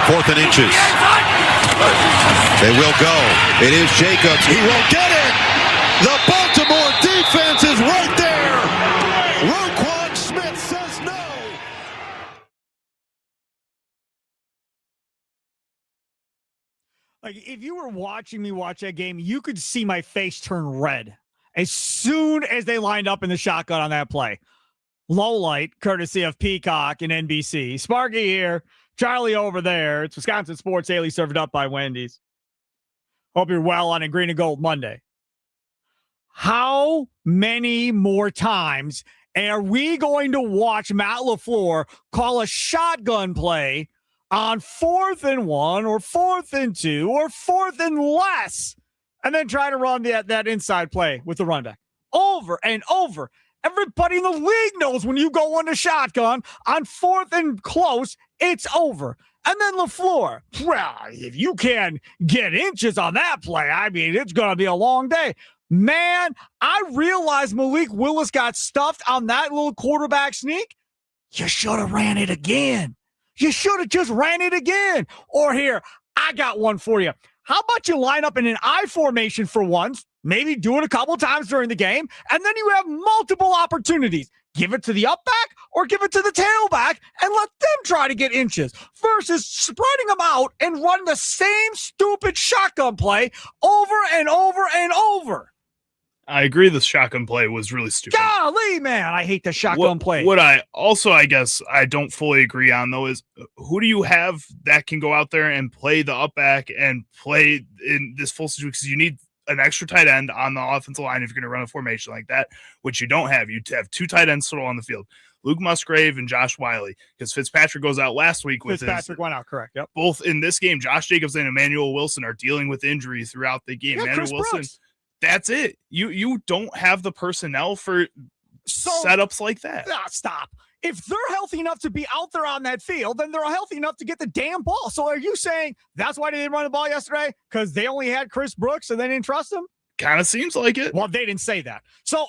4th and inches. They will go. It is Jacobs. He will get it. The Baltimore defense is right there. Roquan Smith says no. Like, if you were watching me watch that game, you could see my face turn red as soon as they lined up in the shotgun on that play. Low light, courtesy of Peacock and NBC. Sparky here, Charlie over there. It's Wisconsin Sports Daily, served up by Wendy's. Hope you're well on a Green and Gold Monday. How many more times are we going to watch Matt LaFleur call a shotgun play on 4th and 1 or 4th and 2 or 4th and less, and then try to run that inside play with the run back over and over? Everybody in the league knows when you go on the shotgun on 4th and close, it's over. And then LaFleur, well, if you can get inches on that play, I mean, it's going to be a long day. Man, I realized Malik Willis got stuffed on that little quarterback sneak. You should have ran it again. You should have just ran it again. Or here, I got one for you. How about you line up in an I formation for once, maybe do it a couple times during the game, and then you have multiple opportunities. Give it to the up back or give it to the tailback and let them try to get inches versus spreading them out and run the same stupid shotgun play over and over and over. I agree the shotgun play was really stupid. Golly, man, I hate the shotgun play. What I also, I guess, I don't fully agree on, though, is who do you have that can go out there and play the up back and play in this full situation? Because you need an extra tight end on the offensive line if you're going to run a formation like that, which you don't have. You have 2 tight ends total on the field, Luke Musgrave and Josh Wiley, because Fitzpatrick goes out last week with Fitzpatrick went out, correct. Yep. Both in this game, Josh Jacobs and Emmanuel Wilson are dealing with injury throughout the game. Yeah, Emmanuel Chris Wilson, Brooks. that's it. You don't have the personnel for setups like that. Stop. If they're healthy enough to be out there on that field, then they're healthy enough to get the damn ball. So are you saying that's why they didn't run the ball yesterday? Because they only had Chris Brooks and they didn't trust him? Kind of seems like it. Well, they didn't say that. So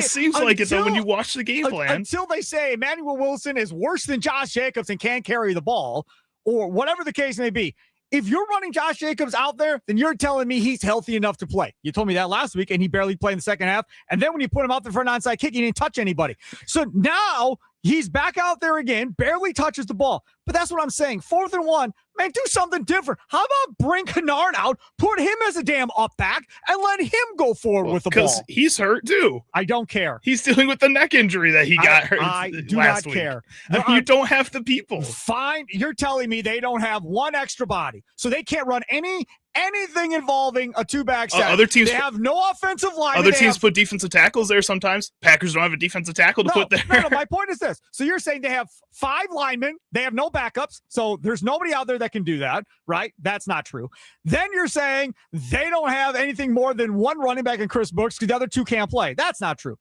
seems like it though when you watch the game plan. Until they say Emmanuel Wilson is worse than Josh Jacobs and can't carry the ball, or whatever the case may be. If you're running Josh Jacobs out there, then you're telling me he's healthy enough to play. You told me that last week, and he barely played in the second half. And then when you put him out there for an onside kick, he didn't touch anybody. So now he's back out there again, barely touches the ball. But that's what I'm saying. 4th and 1, man, do something different. How about bring Kennard out, put him as a damn up back, and let him go forward with the ball? Because he's hurt too. I don't care. He's dealing with the neck injury that he got hurt I do last not week. care. You don't have the people. Fine. You're telling me they don't have one extra body, so they can't run anything involving a 2-back set. Other teams they have no offensive line. Other teams put defensive tackles there sometimes. Packers don't have a defensive tackle to put there. No, my point is this. So you're saying they have 5 linemen. They have no backups. So there's nobody out there that can do that, right? That's not true. Then you're saying they don't have anything more than 1 running back in Chris Brooks because the other 2 can't play. That's not true.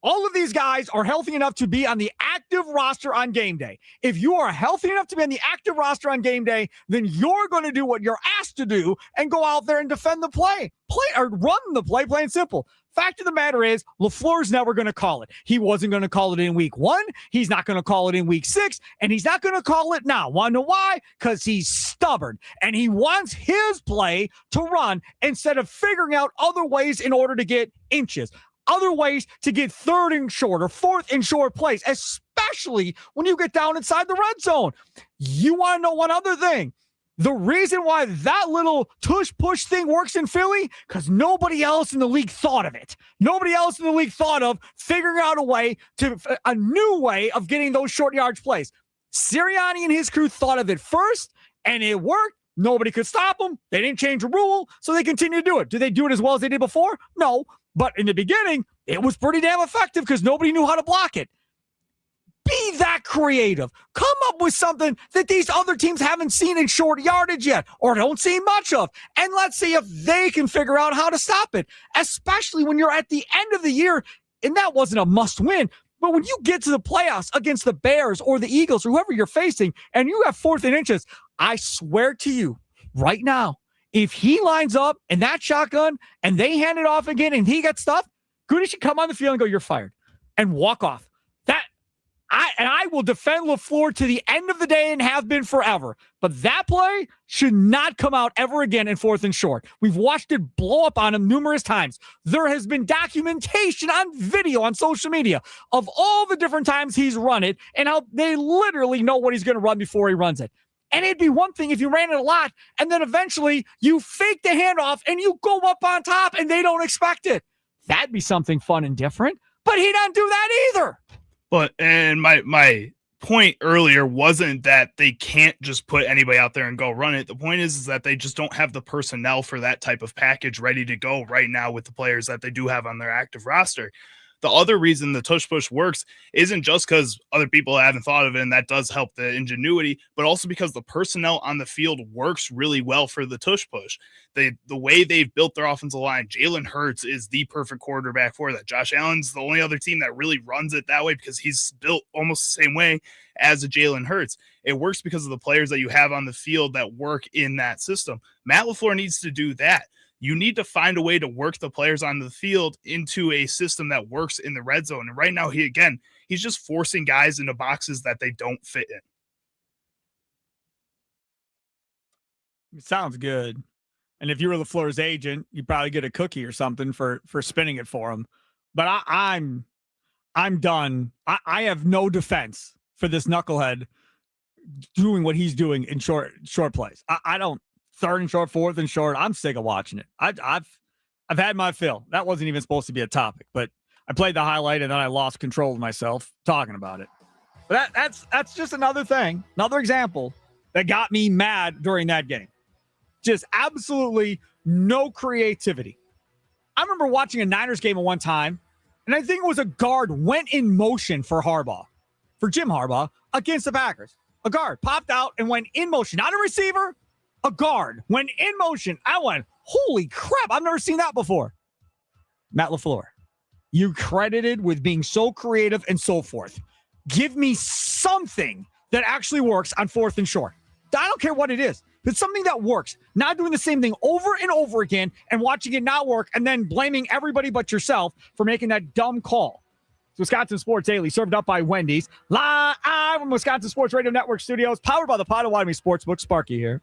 All of these guys are healthy enough to be on the active roster on game day. If you are healthy enough to be on the active roster on game day, then you're going to do what you're asked to do and go out there and defend the play or run the play, plain and simple. Fact of the matter is, LaFleur's never going to call it. He wasn't going to call it in week 1. He's not going to call it in week 6. And he's not going to call it now. Want to know why? Because he's stubborn. And he wants his play to run instead of figuring out other ways in order to get inches. Other ways to get 3rd and short or 4th and short plays, especially when you get down inside the red zone. You want to know one other thing? The reason why that little tush-push thing works in Philly, because nobody else in the league thought of it. Nobody else in the league thought of figuring out a new way of getting those short yards plays. Sirianni and his crew thought of it first, and it worked. Nobody could stop them. They didn't change the rule, so they continue to do it. Do they do it as well as they did before? No. But in the beginning, it was pretty damn effective because nobody knew how to block it. Be that creative. Come up with something that these other teams haven't seen in short yardage yet or don't see much of. And let's see if they can figure out how to stop it, especially when you're at the end of the year. And that wasn't a must win. But when you get to the playoffs against the Bears or the Eagles or whoever you're facing and you have 4th and inches, I swear to you right now, if he lines up in that shotgun and they hand it off again and he gets stuffed, Goody should come on the field and go, "You're fired," and walk off. And I will defend LaFleur to the end of the day and have been forever. But that play should not come out ever again in 4th and short. We've watched it blow up on him numerous times. There has been documentation on video on social media of all the different times he's run it and how they literally know what he's going to run before he runs it. And it'd be one thing if you ran it a lot and then eventually you fake the handoff and you go up on top and they don't expect it. That'd be something fun and different. But he doesn't do that either. But and my point earlier wasn't that they can't just put anybody out there and go run it. The point is that they just don't have the personnel for that type of package ready to go right now with the players that they do have on their active roster. The other reason the tush push works isn't just because other people haven't thought of it, and that does help the ingenuity, but also because the personnel on the field works really well for the tush push. The way they've built their offensive line, Jalen Hurts is the perfect quarterback for that. Josh Allen's the only other team that really runs it that way because he's built almost the same way as a Jalen Hurts. It works because of the players that you have on the field that work in that system. Matt LaFleur needs to do that. You need to find a way to work the players on the field into a system that works in the red zone. And right now, he's just forcing guys into boxes that they don't fit in. It sounds good. And if you were LaFleur's agent, you'd probably get a cookie or something for spinning it for him. But I'm done. I have no defense for this knucklehead doing what he's doing in short plays. I don't. 3rd and short, 4th and short. I'm sick of watching it. I've had my fill. That wasn't even supposed to be a topic, but I played the highlight and then I lost control of myself talking about it. But that's just another thing, another example that got me mad during that game. Just absolutely no creativity. I remember watching a Niners game at one time, and I think it was a guard went in motion for Jim Harbaugh against the Packers. A guard popped out and went in motion, not a receiver. A guard went in motion. I went, holy crap, I've never seen that before. Matt LaFleur, you credited with being so creative and so forth. Give me something that actually works on 4th and short. I don't care what it is. It's something that works. Not doing the same thing over and over again and watching it not work and then blaming everybody but yourself for making that dumb call. It's Wisconsin Sports Daily, served up by Wendy's. Live from Wisconsin Sports Radio Network studios, powered by the Potawatomi Sportsbook. Sparky here.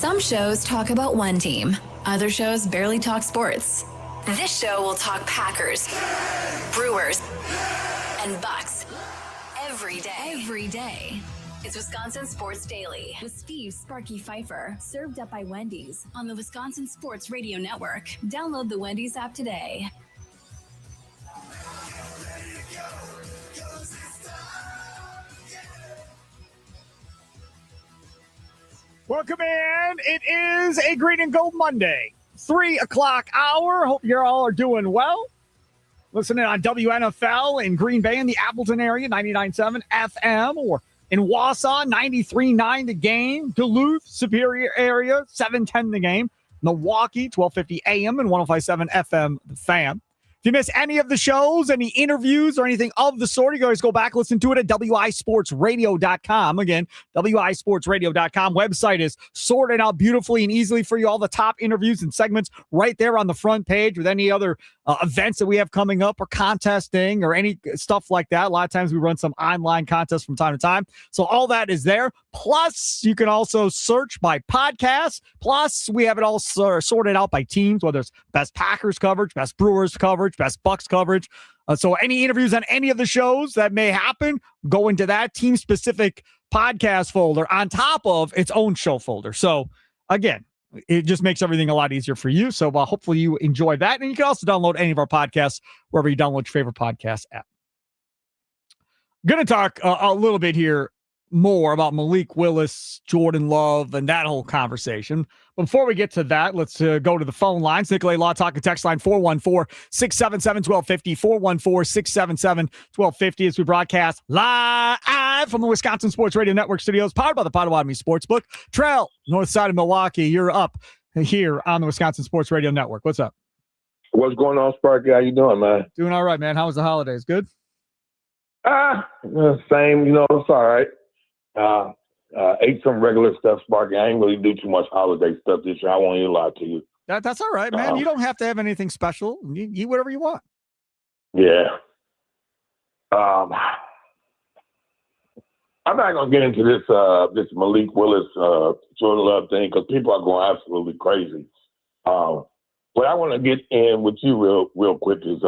Some shows talk about one team. Other shows barely talk sports. This show will talk Packers, Brewers, and Bucks every day. Every day. It's Wisconsin Sports Daily with Steve Sparky Pfeiffer, served up by Wendy's on the Wisconsin Sports Radio Network. Download the Wendy's app today. Welcome in. It is a Green and Gold Monday, 3 o'clock hour. Hope you all are doing well. Listening on WNFL in Green Bay in the Appleton area, 99.7 FM, or in Wausau, 93.9 The Game. Duluth, Superior area, 710 The Game. Milwaukee, 1250 AM and 105.7 FM, The Fan. If you miss any of the shows, any interviews, or anything of the sort, you can always go back, listen to it at wisportsradio.com. Again, wisportsradio.com. Website is sorted out beautifully and easily for you. All the top interviews and segments right there on the front page with any other events that we have coming up or contesting or any stuff like that. A lot of times we run some online contests from time to time. So all that is there. Plus, you can also search by podcast. Plus, we have it all sorted out by teams, whether it's best Packers coverage, best Brewers coverage, best Bucks coverage. So any interviews on any of the shows that may happen, go into that team-specific podcast folder on top of its own show folder. So again, it just makes everything a lot easier for you. So hopefully you enjoy that. And you can also download any of our podcasts wherever you download your favorite podcast app. Going to talk a little bit here more about Malik Willis, Jordan Love, and that whole conversation. Before we get to that, let's go to the phone lines. Nicolay Law Talk and text line 414-677-1250, 414-677-1250 as we broadcast live from the Wisconsin Sports Radio Network studios, powered by the Potawatomi Sportsbook. Trail, north side of Milwaukee, you're up here on the Wisconsin Sports Radio Network. What's up? What's going on, Sparky? How you doing, man? Doing all right, man. How was the holidays? Good? Same. It's all right. Ate some regular stuff, Sparky. I ain't really do too much holiday stuff this year. I won't even lie to you. That's all right, man. You don't have to have anything special. You eat whatever you want. Yeah. I'm not gonna get into this Malik Willis Jordan Love thing because people are going absolutely crazy. What I want to get in with you real quick is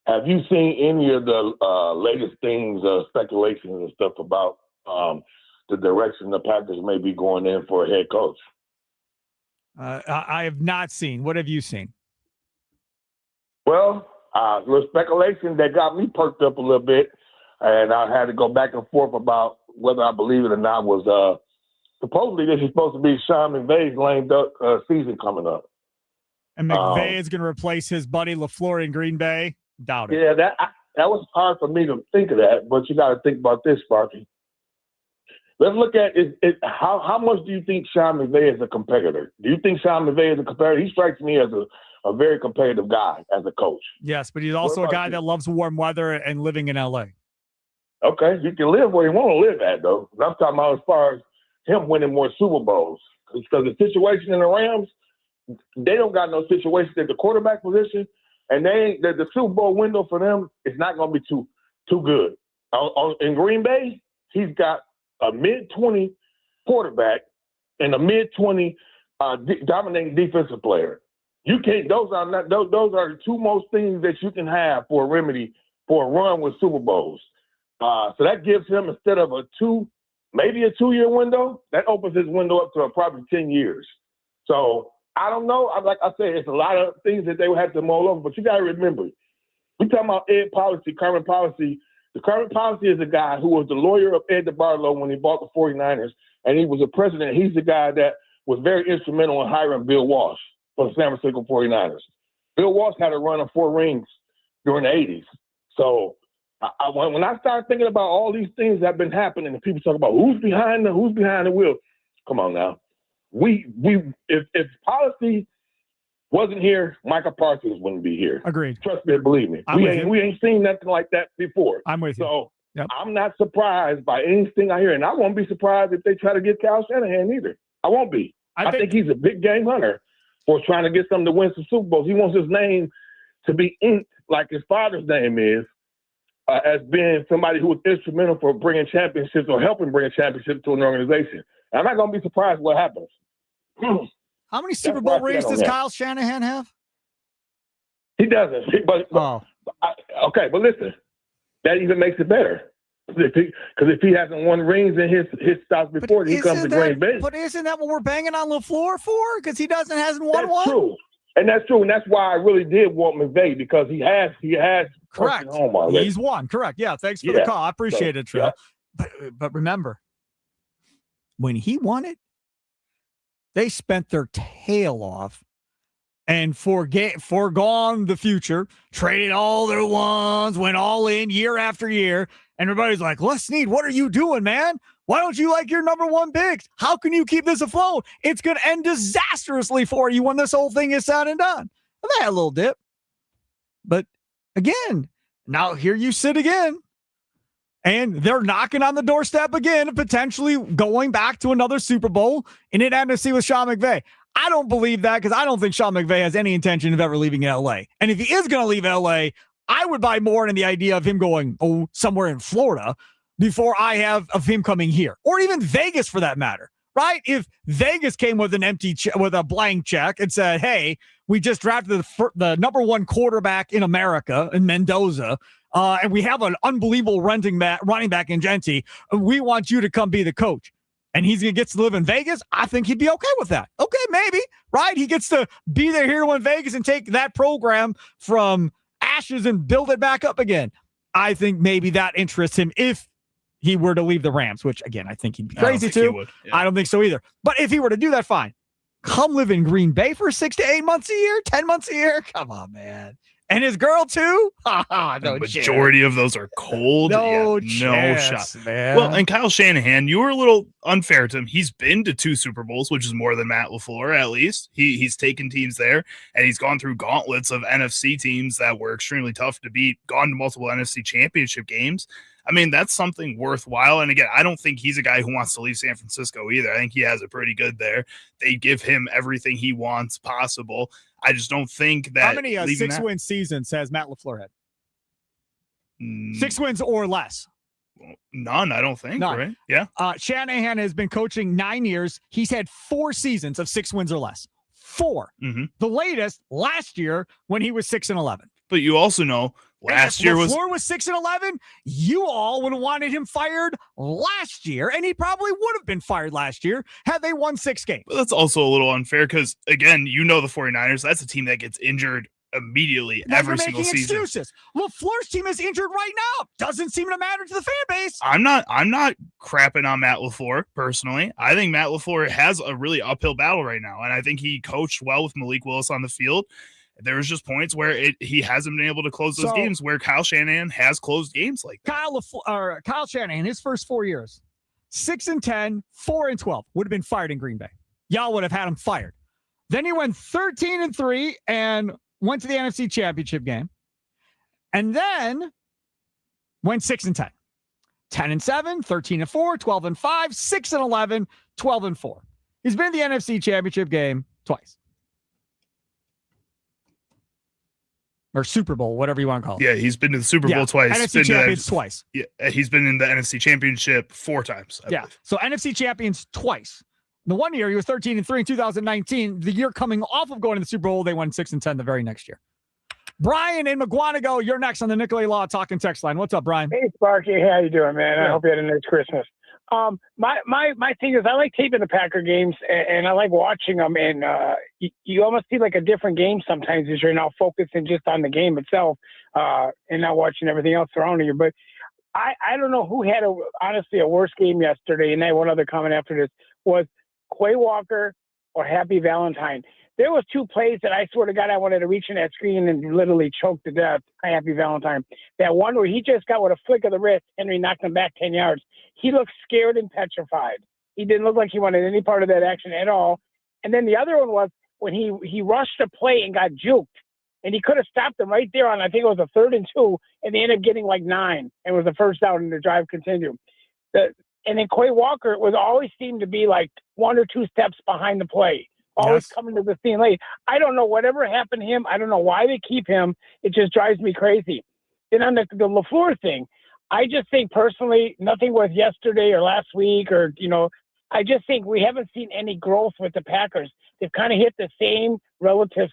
have you seen any of the latest things, speculations and stuff about the direction the Packers may be going in for a head coach? I have not seen. What have you seen? Well, the speculation that got me perked up a little bit, and I had to go back and forth about whether I believe it or not, was supposedly this is supposed to be Sean McVay's lame duck season coming up. And McVay is going to replace his buddy LaFleur in Green Bay? Doubt it. Yeah, that was hard for me to think of that, but you got to think about this, Sparky. Let's look at how much do you think Sean McVay is a competitor? Do you think Sean McVay is a competitor? He strikes me as a very competitive guy as a coach. Yes, but he's also a guy that loves warm weather and living in LA. Okay, you can live where you want to live at, though. I'm talking about as far as him winning more Super Bowls. Because the situation in the Rams, they don't got no situation at the quarterback position. And the Super Bowl window for them is not going to be too good. In Green Bay, he's got a mid-20 quarterback and a mid-20 dominating defensive player. You can't. Those are the two most things that you can have for a remedy for a run with Super Bowls. So that gives him, instead of maybe a 2-year window, that opens his window up to probably 10 years. So I don't know. Like I said, it's a lot of things that they would have to mull over. But you got to remember, we're talking about current policy. The current policy is a guy who was the lawyer of Ed DeBartolo when he bought the 49ers, and he was a president. He's the guy that was very instrumental in hiring Bill Walsh for the San Francisco 49ers. Bill Walsh had a run of 4 rings during the 80s. So when I start thinking about all these things that have been happening, and people talk about who's behind the wheel, come on now. If policy wasn't here, Micah Parsons wouldn't be here. Agreed. Trust me, believe me. We ain't seen nothing like that before. I'm with you. So I'm not surprised by anything I hear, and I won't be surprised if they try to get Kyle Shanahan either. I won't be. I think he's a big game hunter for trying to get something to win some Super Bowls. He wants his name to be inked like his father's name is, as being somebody who was instrumental for bringing championships or helping bring a championship to an organization. I'm not going to be surprised what happens. How many Super Bowl rings does Kyle Shanahan have? He doesn't. Okay, but listen, that even makes it better. Because if he hasn't won rings in his stops before, he comes to Green Bay. But isn't that what we're banging on LaFleur for? Because he hasn't won one. True. And that's true, and that's why I really did want McVay, because he has correct. Home already. He's won. Correct. Yeah. Thanks for the call. I appreciate it, Trey. Yeah. But remember, when he won it, they spent their tail off and foregone the future, traded all their ones, went all in year after year. And everybody's like, Les Snead, what are you doing, man? Why don't you like your number one picks? How can you keep this afloat? It's going to end disastrously for you when this whole thing is said and done. And they had a little dip. But again, now here you sit again. And they're knocking on the doorstep again, potentially going back to another Super Bowl in an NFC with Sean McVay. I don't believe that, because I don't think Sean McVay has any intention of ever leaving LA. And if he is going to leave LA, I would buy more in the idea of him going somewhere in Florida before I have of him coming here, or even Vegas for that matter. Right? If Vegas came with an with a blank check and said, "Hey, we just drafted the number one quarterback in America in Mendoza, and we have an unbelievable running back in Genti. We want you to come be the coach," and he gets to live in Vegas, I think he'd be okay with that. Okay, maybe, right? He gets to be their hero in Vegas and take that program from ashes and build it back up again. I think maybe that interests him if he were to leave the Rams, which, again, I think he'd be crazy too. Yeah. I don't think so either. But if he were to do that, fine. Come live in Green Bay for 6 to 8 months a year, 10 months a year. Come on, man. And his girl, too? No, the majority of those are cold. No chance, man. Well, and Kyle Shanahan, you were a little unfair to him. He's been to 2 Super Bowls, which is more than Matt LaFleur, at least. He's taken teams there, and he's gone through gauntlets of NFC teams that were extremely tough to beat, gone to multiple NFC championship games. I mean, that's something worthwhile. And again, I don't think he's a guy who wants to leave San Francisco either. I think he has it pretty good there. They give him everything he wants possible. I just don't think that. How many 6-win seasons has Matt LaFleur had? 6 wins or less? None, I don't think. None. Right? Yeah. Shanahan has been coaching 9 years. He's had 4 seasons of 6 wins or less. 4. Mm-hmm. The latest last year when he was 6-11. But you also know last year LaFleur was 6-11. You all would have wanted him fired last year, and he probably would have been fired last year had they won 6 games. But that's also a little unfair because, again, you know the 49ers, that's a team that gets injured immediately every single season. Excuses. LaFleur's team is injured right now. Doesn't seem to matter to the fan base. I'm not crapping on Matt LaFleur personally. I think Matt LaFleur has a really uphill battle right now, and I think he coached well with Malik Willis on the field. There was just points where he hasn't been able to close those games where Kyle Shanahan has closed games like that. Kyle Shanahan, his first 4 years, 6-10, 4-12, would have been fired in Green Bay. Y'all would have had him fired. Then he went 13-3 and went to the NFC Championship game. And then went 6-10. 10-7, 13-4, 12-5, 6-11, 12-4. He's been in the NFC Championship game twice. Or Super Bowl, whatever you want to call it. Yeah, he's been to the Super Bowl twice. NFC champions twice. Yeah, he's been in the NFC Championship 4 times. I believe. So NFC champions twice. The one year he was 13-3 in 2019. The year coming off of going to the Super Bowl, they won 6-10 the very next year. Brian in McGuanago, you're next on the Nicolay Law Talking Text Line. What's up, Brian? Hey, Sparky. How you doing, man? I hope you had a nice Christmas. My thing is I like taping the Packer games and I like watching them, and you almost see like a different game sometimes as you're now focusing just on the game itself and not watching everything else surrounding you. But I don't know who had honestly a worse game yesterday, and I had one other comment after this, was Quay Walker or Happy Valentine. There was 2 plays that I swear to God I wanted to reach in that screen and literally choke to death. Happy Valentine. That one where he just got with a flick of the wrist, Henry knocked him back 10 yards. He looked scared and petrified. He didn't look like he wanted any part of that action at all. And then the other one was when he rushed a play and got juked. And he could have stopped him right there on, I think it was a 3rd and 2, and they ended up getting like 9. And it was the first down and the drive continued. And then Quay Walker was always seemed to be like 1 or 2 steps behind the play. Always coming to the scene late. I don't know whatever happened to him. I don't know why they keep him. It just drives me crazy. Then on the LaFleur thing, I just think personally, nothing was yesterday or last week or, I just think we haven't seen any growth with the Packers. They've kind of hit the same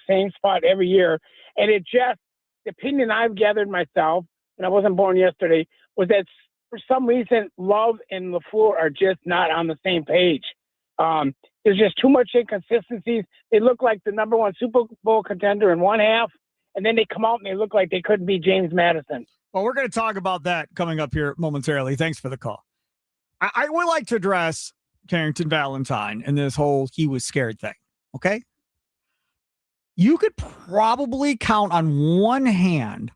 same spot every year. And the opinion I've gathered myself, and I wasn't born yesterday, was that for some reason, Love and LaFleur are just not on the same page. There's just too much inconsistencies. They look like the number one Super Bowl contender in one half, and then they come out and they look like they couldn't be James Madison. Well, we're going to talk about that coming up here momentarily. Thanks for the call. I would like to address Carrington Valentine and this whole he was scared thing, okay? You could probably count on one hand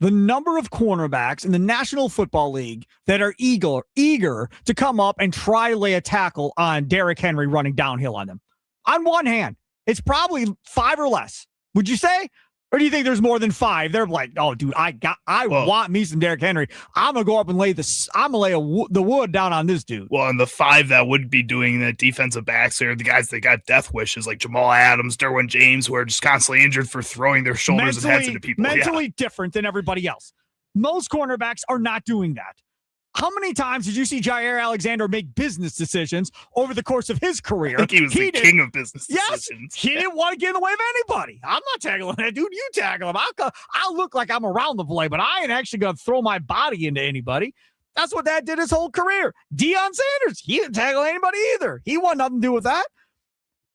the number of cornerbacks in the National Football League that are eager to come up and try lay a tackle on Derrick Henry running downhill on them. On one hand, it's probably 5 or less. Would you say? Or do you think there's more than 5? They're like, oh, dude, I want me some Derrick Henry. I'm gonna go up and lay the wood down on this dude. Well, and the 5 that would be doing the defensive backs are the guys that got death wishes, like Jamal Adams, Derwin James, who are just constantly injured for throwing their shoulders and heads into people. Mentally different than everybody else. Most cornerbacks are not doing that. How many times did you see Jair Alexander make business decisions over the course of his career? I think he was the king of business decisions. He didn't want to get in the way of anybody. I'm not tackling that dude. You tackle him. I'll look like I'm around the play, but I ain't actually going to throw my body into anybody. That's what that did his whole career. Deion Sanders, he didn't tackle anybody either. He wanted nothing to do with that.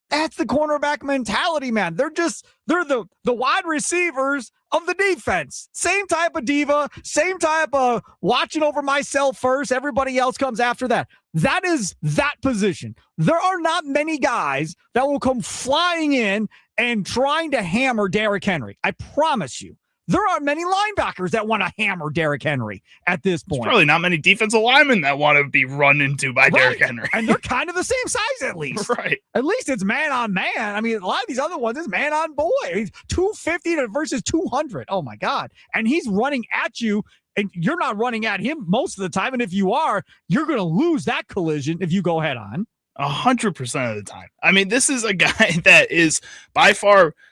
That's the cornerback mentality, man. They're the wide receivers of the defense. Same type of diva, same type of watching over myself first. Everybody else comes after that. That is that position. There are not many guys that will come flying in and trying to hammer Derrick Henry. I promise you. There aren't many linebackers that want to hammer Derrick Henry at this point. There's probably not many defensive linemen that want to be run into by Derrick Henry. And they're kind of the same size at least. Right. At least it's man on man. I mean, a lot of these other ones is man on boy. He's 250 versus 200. Oh, my God. And he's running at you, and you're not running at him most of the time. And if you are, you're going to lose that collision if you go head on. 100% of the time. I mean, this is a guy that is by far –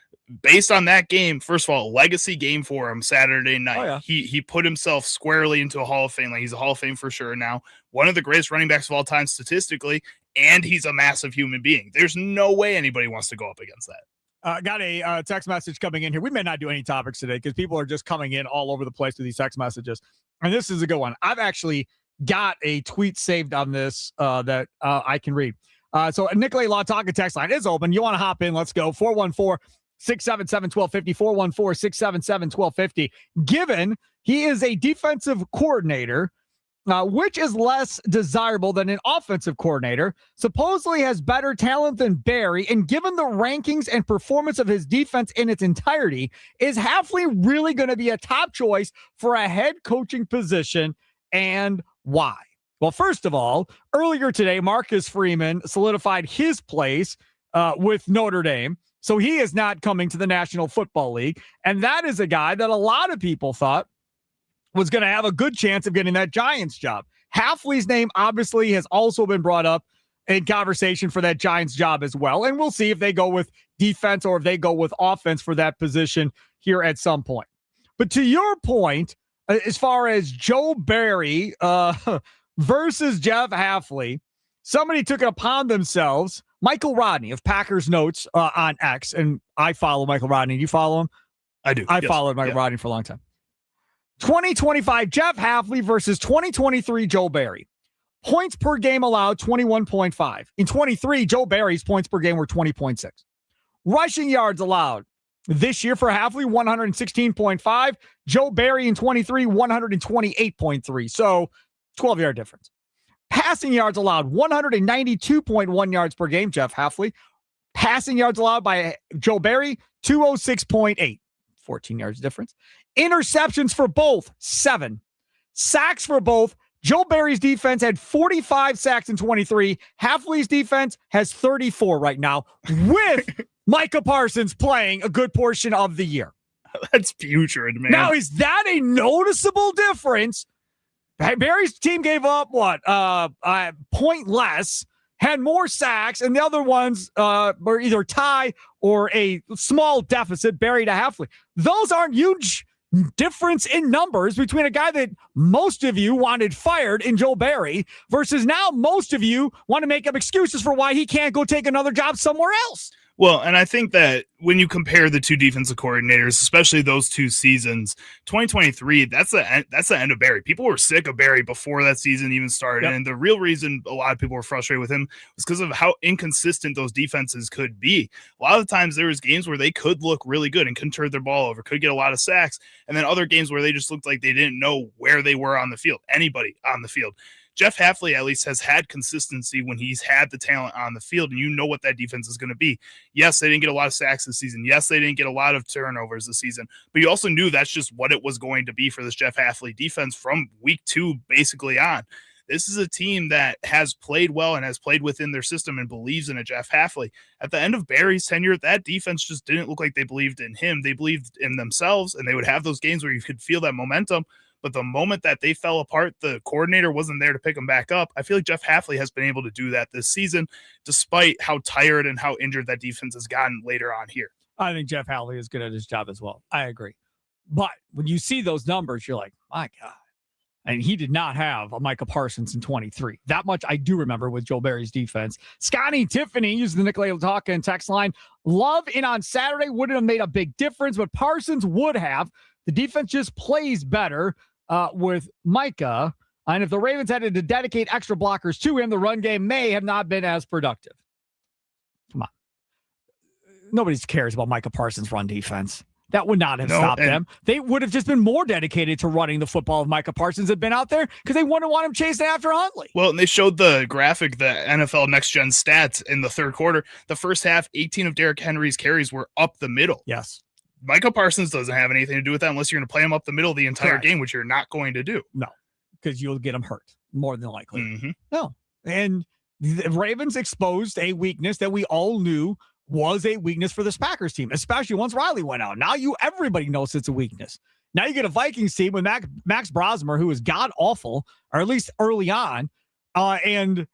based on that game, first of all, a legacy game for him Saturday night. Oh, yeah. He put himself squarely into a Hall of Fame. Like, he's a Hall of Fame for sure now. One of the greatest running backs of all time statistically, and he's a massive human being. There's no way anybody wants to go up against that. Got a text message coming in here. We may not do any topics today because people are just coming in all over the place with these text messages. And this is a good one. I've actually got a tweet saved on this that I can read. So Nicolay Law Talking text line is open. You want to hop in? Let's go. 414-677-1250, 414-677-1250. Given he is a defensive coordinator, which is less desirable than an offensive coordinator, supposedly has better talent than Barry, and given the rankings and performance of his defense in its entirety, is Hafley really going to be a top choice for a head coaching position, and why? Well, first of all, earlier today, Marcus Freeman solidified his place with Notre Dame. So he is not coming to the National Football League. And that is a guy that a lot of people thought was going to have a good chance of getting that Giants job. Hafley's name obviously has also been brought up in conversation for that Giants job as well. And we'll see if they go with defense or if they go with offense for that position here at some point. But to your point, as far as Joe Barry versus Jeff Hafley, somebody took it upon themselves. Michael Rodney of Packers Notes on X, and I follow Michael Rodney. Do you follow him? I do. I followed Michael Rodney for a long time. 2025 Jeff Hafley versus 2023 Joe Barry. Points per game allowed, 21.5. In 23, Joe Barry's points per game were 20.6. Rushing yards allowed this year for Hafley, 116.5. Joe Barry in 23, 128.3. So 12-yard difference. Passing yards allowed, 192.1 yards per game, Jeff Hafley. Passing yards allowed by Joe Barry, 206.8. 14 yards difference. Interceptions for both, 7. Sacks for both. Joe Barry's defense had 45 sacks in 23. Hafley's defense has 34 right now, with Micah Parsons playing a good portion of the year. That's putrid, man. Now, is that a noticeable difference? Barry's team gave up point less, had more sacks, and the other ones were either tie or a small deficit. Barry to Hafley. Those aren't huge difference in numbers between a guy that most of you wanted fired in Joe Barry versus now most of you want to make up excuses for why he can't go take another job somewhere else. Well, and I think that when you compare the two defensive coordinators, especially those two seasons, 2023, that's the end of Barry. People were sick of Barry before that season even started. Yep. And the real reason a lot of people were frustrated with him was because of how inconsistent those defenses could be. A lot of the times there was games where they could look really good and couldn't turn their ball over, could get a lot of sacks. And then other games where they just looked like they didn't know where they were on the field, anybody on the field. Jeff Hafley at least has had consistency when he's had the talent on the field, and you know what that defense is going to be. Yes, they didn't get a lot of sacks this season. Yes, they didn't get a lot of turnovers this season, but you also knew that's just what it was going to be for this Jeff Hafley defense from week 2 basically on. This is a team that has played well and has played within their system and believes in a Jeff Hafley. At the end of Barry's tenure, that defense just didn't look like they believed in him. They believed in themselves, and they would have those games where you could feel that momentum. But the moment that they fell apart, the coordinator wasn't there to pick them back up. I feel like Jeff Hafley has been able to do that this season, despite how tired and how injured that defense has gotten later on here. I think Jeff Hafley is good at his job as well. I agree. But when you see those numbers, you're like, my God. And he did not have a Micah Parsons in 23. That much I do remember with Joe Barry's defense. Scotty Tiffany using the Nicolay Talk and text line. Love in on Saturday wouldn't have made a big difference, but Parsons would have. The defense just plays better with Micah. And if the Ravens had to dedicate extra blockers to him, the run game may have not been as productive. Come on. Nobody cares about Micah Parsons' run defense. That would not have stopped them. They would have just been more dedicated to running the football if Micah Parsons had been out there because they wouldn't want him chasing after Huntley. Well, and they showed the graphic, the NFL Next Gen stats in the third quarter. The first half, 18 of Derrick Henry's carries were up the middle. Yes. Micah Parsons doesn't have anything to do with that unless you're going to play him up the middle the entire game, which you're not going to do. No, because you'll get him hurt more than likely. Mm-hmm. No. And the Ravens exposed a weakness that we all knew was a weakness for this Packers team, especially once Riley went out. Now everybody knows it's a weakness. Now you get a Vikings team with Max Brosmer, who is god-awful, or at least early on. And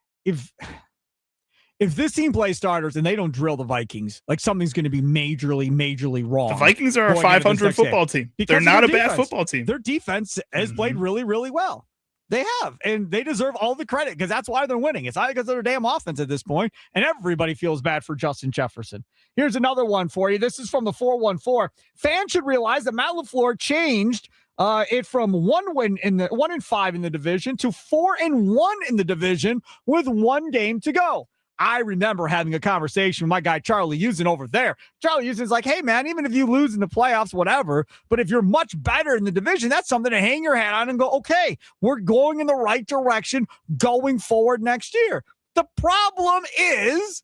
if this team plays starters and they don't drill the Vikings, like something's going to be majorly wrong. The Vikings are a 500 football team. They're not a bad football team. Their defense has played really, really well. They have, and they deserve all the credit because that's why they're winning. It's not because of their damn offense at this point, and everybody feels bad for Justin Jefferson. Here's another one for you. This is from the 414. Fans should realize that Matt LaFleur changed it from 1-5 in the division to 4-1 in the division with one game to go. I remember having a conversation with my guy, Charlie Usen over there. Charlie Usen's like, hey, man, even if you lose in the playoffs, whatever, but if you're much better in the division, that's something to hang your hat on and go, okay, we're going in the right direction going forward next year. The problem is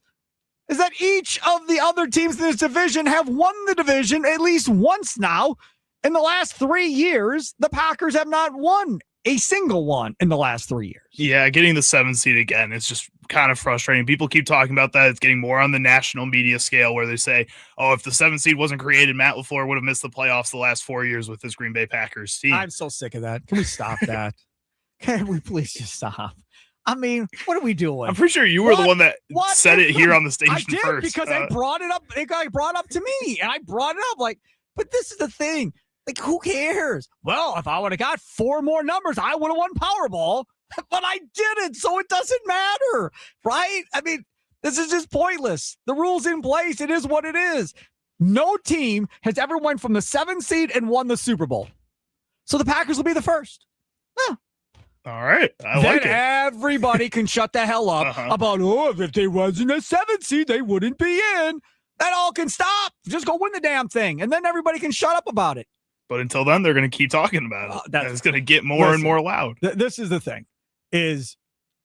that each of the other teams in this division have won the division at least once now. In the last 3 years, the Packers have not won a single one in the last 3 years. Yeah, getting the 7th seed again, it's just kind of frustrating. People keep talking about that. It's getting more on the national media scale where they say, oh, if the 7th seed wasn't created, Matt LaFleur would have missed the playoffs the last 4 years with this Green Bay Packers team. I'm so sick of that. Can we stop that? Can we please just stop? I mean, what are we doing? I'm pretty sure you were the one that said it here on the station I did, first. Because I brought it up. It got brought up to me, and I brought it up like, but this is the thing. Like, who cares? Well, if I would have got 4 more numbers, I would have won Powerball, but I didn't, so it doesn't matter, right? I mean, this is just pointless. The rule's in place. It is what it is. No team has ever went from the 7th seed and won the Super Bowl. So the Packers will be the first. Yeah. All right. I then like it. Everybody can shut the hell up about, if they wasn't a 7th seed, they wouldn't be in. That all can stop. Just go win the damn thing, and then everybody can shut up about it. But until then, they're going to keep talking about it. It's going to get more and more loud. This is the thing, is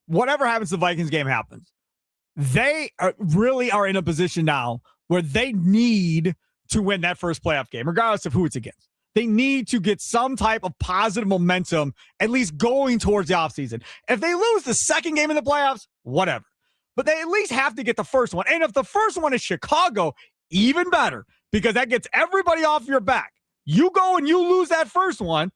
whatever happens to the Vikings game happens. They really are in a position now where they need to win that first playoff game, regardless of who it's against. They need to get some type of positive momentum, at least going towards the offseason. If they lose the second game in the playoffs, whatever. But they at least have to get the first one. And if the first one is Chicago, even better, because that gets everybody off your back. You go and you lose that first one,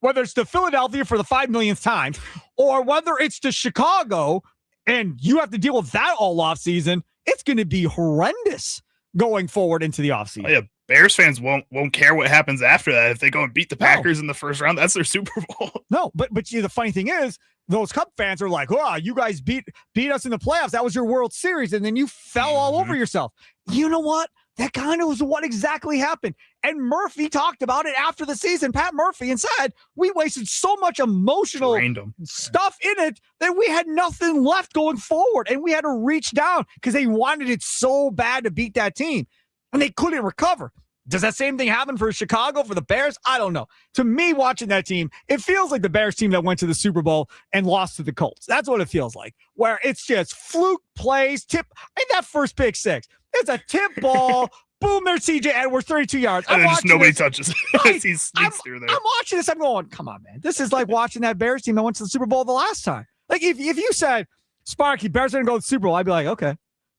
whether it's to Philadelphia for the 5 millionth time, or whether it's to Chicago, and you have to deal with that all offseason, it's going to be horrendous going forward into the offseason. Oh, yeah. Bears fans won't care what happens after that. If they go and beat the Packers in the first round, that's their Super Bowl. No, but the funny thing is, those Cup fans are like, "Oh, you guys beat us in the playoffs. That was your World Series, and then you fell all over yourself." You know what? That kind of was what exactly happened. And Murphy talked about it after the season, Pat Murphy, and said, we wasted so much emotional stuff in it that we had nothing left going forward. And we had to reach down because they wanted it so bad to beat that team. And they couldn't recover. Does that same thing happen for Chicago, for the Bears? I don't know. To me, watching that team, it feels like the Bears team that went to the Super Bowl and lost to the Colts. That's what it feels like, where it's just fluke plays, tip. And that first pick six, it's a tip ball. Boom, there's CJ Edwards, 32 yards. And just nobody touches it. Right? He sneaks through there. I'm watching this. I'm going, come on, man. This is like watching that Bears team that went to the Super Bowl the last time. Like, if you said, Sparky, Bears are going to go to the Super Bowl, I'd be like, okay.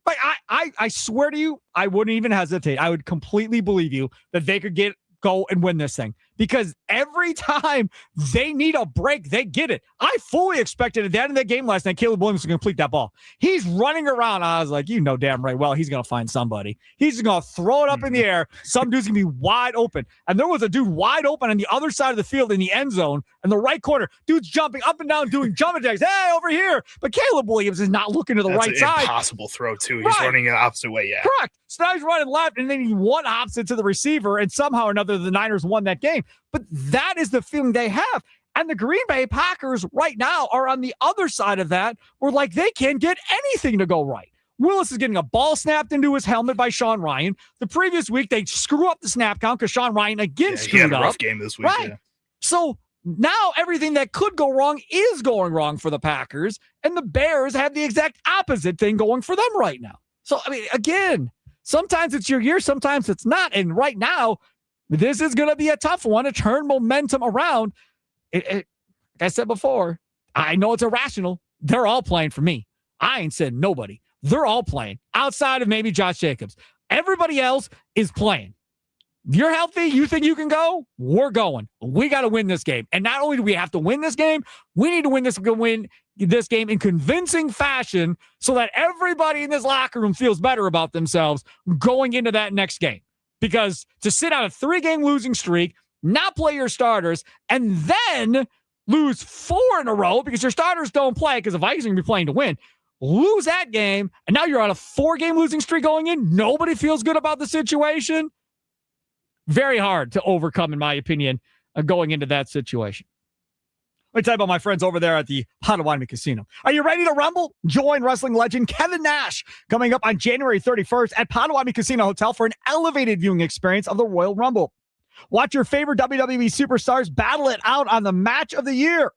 Like, I swear to you, I wouldn't even hesitate. I would completely believe you that they could go and win this thing, because every time they need a break, they get it. I fully expected at the end of that game last night, Caleb Williams to complete that ball. He's running around. I was like, you know damn right well he's going to find somebody. He's going to throw it up in the air. Some dude's going to be wide open. And there was a dude wide open on the other side of the field in the end zone in the right corner. Dude's jumping up and down, doing jumping jacks. Hey, over here. But Caleb Williams is not looking to the right side. Impossible throw, too. He's running the opposite way, yeah. Correct. So now he's running left, and then he won opposite to the receiver, and somehow or another the Niners won that game. But that is the feeling they have. And the Green Bay Packers right now are on the other side of that, where like they can't get anything to go right. Willis is getting a ball snapped into his helmet by Sean Ryan. The previous week, they screw up the snap count because Sean Ryan again screwed up. He had a rough game this week. Right. Yeah. So now everything that could go wrong is going wrong for the Packers, and the Bears have the exact opposite thing going for them right now. So, I mean, again, sometimes it's your year, sometimes it's not. And right now, this is going to be a tough one to turn momentum around. Like I said before, I know it's irrational. They're all playing for me. I ain't said nobody. They're all playing outside of maybe Josh Jacobs. Everybody else is playing. If you're healthy, you think you can go? We're going. We got to win this game. And not only do we have to win this game, we need to win this game in convincing fashion so that everybody in this locker room feels better about themselves going into that next game. Because to sit on a 3-game losing streak, not play your starters, and then lose 4 in a row because your starters don't play because the Vikings are going to be playing to win, lose that game, and now you're on a 4-game losing streak going in. Nobody feels good about the situation. Very hard to overcome, in my opinion, going into that situation. Let me tell you about my friends over there at the Potawatomi Casino. Are you ready to rumble? Join wrestling legend Kevin Nash coming up on January 31st at Potawatomi Casino Hotel for an elevated viewing experience of the Royal Rumble. Watch your favorite WWE superstars battle it out on the match of the year.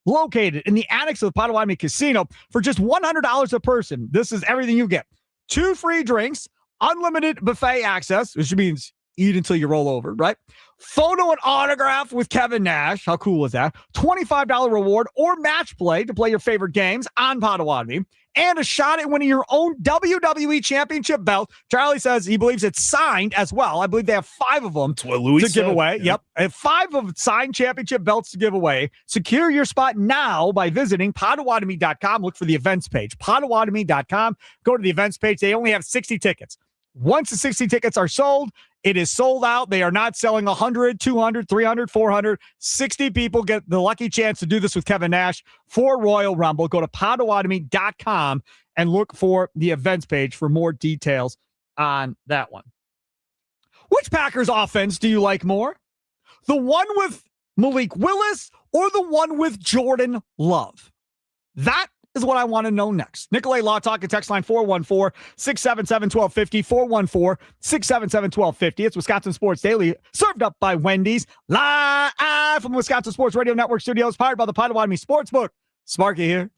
Located in the annex of the Potawatomi Casino for just $100 a person. This is everything you get. 2 free drinks, unlimited buffet access, which means eat until you roll over, right? Photo and autograph with Kevin Nash. How cool is that? $25 reward or match play to play your favorite games on Potawatomi. And a shot at winning your own WWE Championship belt. Charlie says he believes it's signed as well. I believe they have 5 of them to give away. Yeah. Yep. And 5 of signed championship belts to give away. Secure your spot now by visiting Potawatomi.com. Look for the events page. Potawatomi.com. Go to the events page. They only have 60 tickets. Once the 60 tickets are sold, it is sold out. They are not selling 100, 200, 300, 400. 60 people get the lucky chance to do this with Kevin Nash for Royal Rumble. Go to Potawatomi.com and look for the events page for more details on that one. Which Packers offense do you like more? The one with Malik Willis or the one with Jordan Love? That is what I want to know next. Nicolay Law Talk at text line 414-677-1250, 414-677-1250. It's Wisconsin Sports Daily, served up by Wendy's, live from Wisconsin Sports Radio Network studios, powered by the Potawatomi Sportsbook. Sparky here.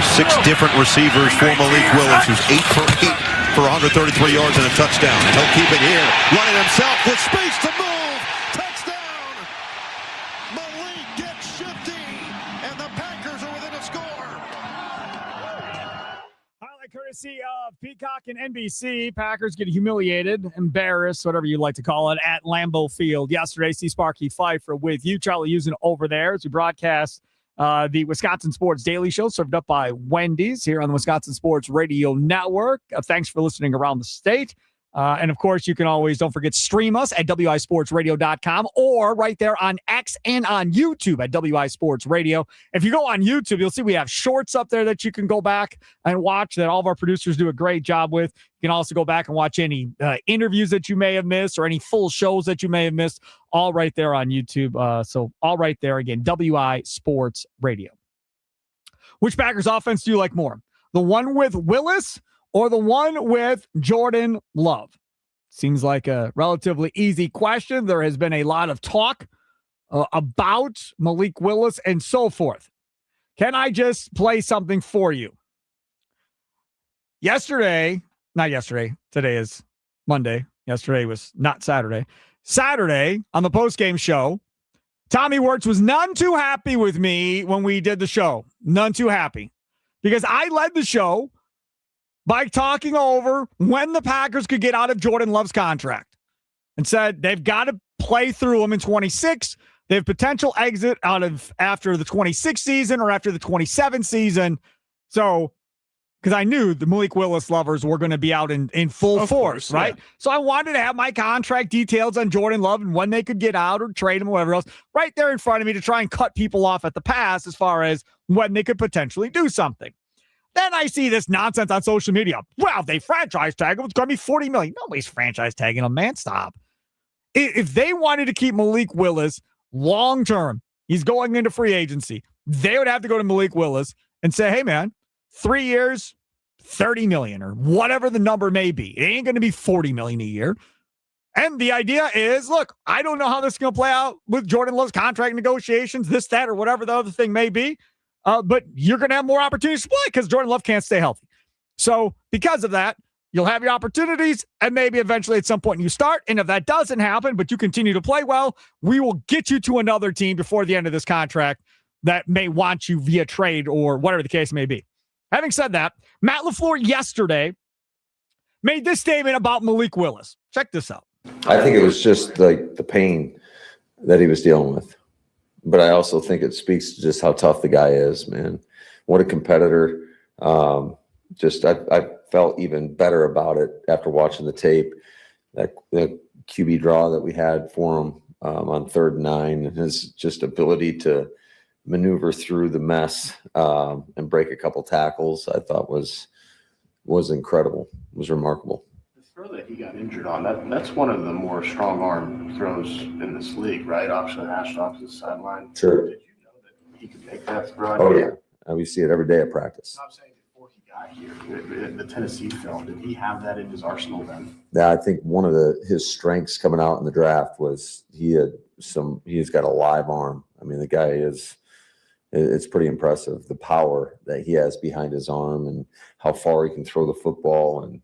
yesterday. 6 different receivers for Malik Willis, who's 8 for 8 for 133 yards and a touchdown. He'll keep it here, running himself with space to move. Touchdown! Malik gets shifty, and the Packers are within a score. Highlight courtesy of Peacock and NBC. Packers get humiliated, embarrassed, whatever you like to call it, at Lambeau Field yesterday. See Sparky Pfeiffer with you, Charlie Usen over there as we broadcast the Wisconsin Sports Daily Show, served up by Wendy's here on the Wisconsin Sports Radio Network. Thanks for listening around the state. And of course, you can always, don't forget, stream us at wisportsradio.com or right there on X and on YouTube at WI Sports Radio. If you go on YouTube, you'll see we have shorts up there that you can go back and watch that all of our producers do a great job with. You can also go back and watch any interviews that you may have missed or any full shows that you may have missed, all right there on YouTube. So all right there again, WI Sports Radio. Which Packers offense do you like more? The one with Willis or the one with Jordan Love? Seems like a relatively easy question. There has been a lot of talk about Malik Willis and so forth. Can I just play something for you? Today is Monday. Yesterday was not Saturday. Saturday on the postgame show, Tommy Wirtz was none too happy with me when we did the show. None too happy. Because I led the show by talking over when the Packers could get out of Jordan Love's contract and said they've got to play through him in 26. They have potential exit out of after the 26 season or after the 27 season. So, because I knew the Malik Willis lovers were going to be out in full force, right? Yeah. So I wanted to have my contract details on Jordan Love and when they could get out or trade him or whatever else right there in front of me to try and cut people off at the pass as far as when they could potentially do something. Then I see this nonsense on social media. Well, they franchise tag him. It's going to be $40 million. Nobody's franchise tagging him, man. Stop. If they wanted to keep Malik Willis long-term, he's going into free agency, they would have to go to Malik Willis and say, hey, man, 3 years, $30 million or whatever the number may be. It ain't going to be $40 million a year. And the idea is, look, I don't know how this is going to play out with Jordan Love's contract negotiations, this, that, or whatever the other thing may be. But you're going to have more opportunities to play because Jordan Love can't stay healthy. So because of that, you'll have your opportunities and maybe eventually at some point you start. And if that doesn't happen, but you continue to play well, we will get you to another team before the end of this contract that may want you via trade or whatever the case may be. Having said that, Matt LaFleur yesterday made this statement about Malik Willis. Check this out. I think it was just like the pain that he was dealing with. But I also think it speaks to just how tough the guy is, man. What a competitor. I felt even better about it after watching the tape. That QB draw that we had for him on 3rd and 9, and his just ability to maneuver through the mess and break a couple tackles, I thought was incredible. It was remarkable. The throw that he got injured on, that's one of the more strong arm throws in this league, right? Option hash off the sideline. Sure. Did you know that he could make that throw? Oh, yeah. And we see it every day at practice. I'm saying before he got here, the Tennessee film, did he have that in his arsenal then? Yeah, I think one of his strengths coming out in the draft was he's got a live arm. I mean, the guy it's pretty impressive, the power that he has behind his arm and how far he can throw the football. And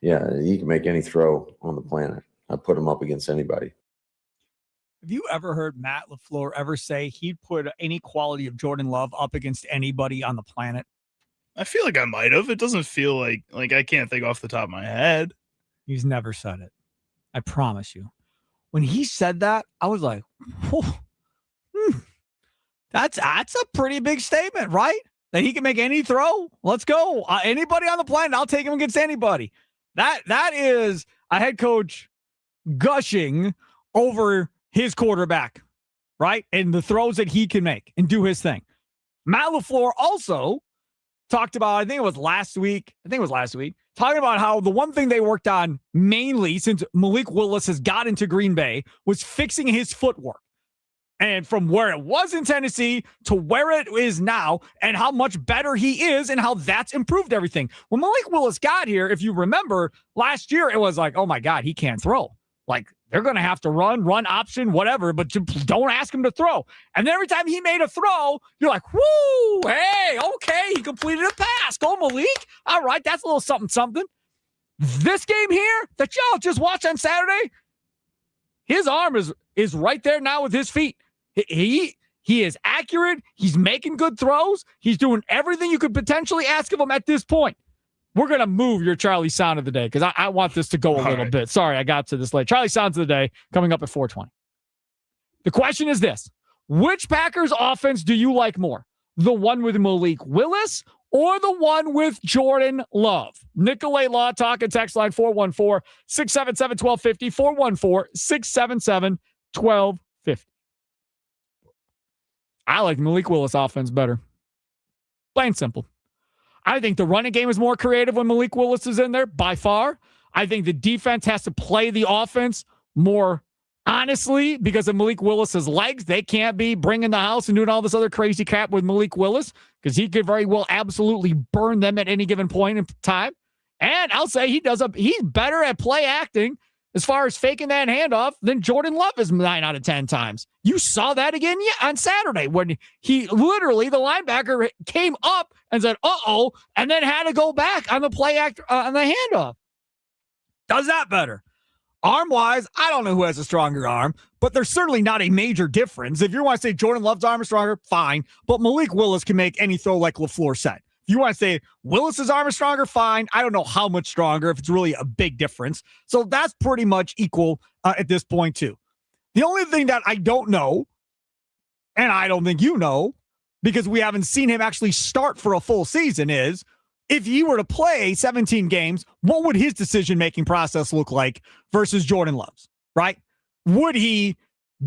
yeah, he can make any throw on the planet. I put him up against anybody. Have you ever heard Matt LaFleur ever say he'd put any quality of Jordan Love up against anybody on the planet? I feel like I might have. It doesn't feel like I can't think off the top of my head. He's never said it. I promise you. When he said that, I was like, that's a pretty big statement, right? That he can make any throw. Let's go. Anybody on the planet, I'll take him against anybody. That is a head coach gushing over his quarterback, right? And the throws that he can make and do his thing. Matt LaFleur also talked about, I think it was last week, talking about how the one thing they worked on mainly since Malik Willis has got into Green Bay was fixing his footwork. And from where it was in Tennessee to where it is now and how much better he is and how that's improved everything. When Malik Willis got here, if you remember, last year it was like, oh my God, he can't throw. Like they're going to have to run option, whatever, but don't ask him to throw. And then every time he made a throw, you're like, whoo, hey, okay, he completed a pass. Go, Malik. All right, that's a little something. This game here that y'all just watched on Saturday, his arm is right there now with his feet. He is accurate. He's making good throws. He's doing everything you could potentially ask of him at this point. We're going to move your Charlie Sound of the day because I want this to go a little bit. Sorry, I got to this late. Charlie Sounds of the day coming up at 4:20. The question is this. Which Packers offense do you like more? The one with Malik Willis or the one with Jordan Love? Nicolay Law Talk and text line 414-677-1250, 414-677-1250. I like Malik Willis offense better. Plain simple. I think the running game is more creative when Malik Willis is in there, by far. I think the defense has to play the offense more honestly because of Malik Willis's legs. They can't be bringing the house and doing all this other crazy crap with Malik Willis because he could very well absolutely burn them at any given point in time. And I'll say he's better at play acting as far as faking that handoff than Jordan Love is 9 out of 10 times. You saw that again on Saturday when he literally, the linebacker came up and said, uh-oh, and then had to go back on the play act on the handoff. Does that better. Arm-wise, I don't know who has a stronger arm, but there's certainly not a major difference. If you want to say Jordan Love's arm is stronger, fine, but Malik Willis can make any throw like LaFleur said. You want to say Willis's arm is stronger? Fine. I don't know how much stronger, if it's really a big difference. So that's pretty much equal at this point, too. The only thing that I don't know, and I don't think you know, because we haven't seen him actually start for a full season, is if he were to play 17 games, what would his decision-making process look like versus Jordan Love's, right? Would he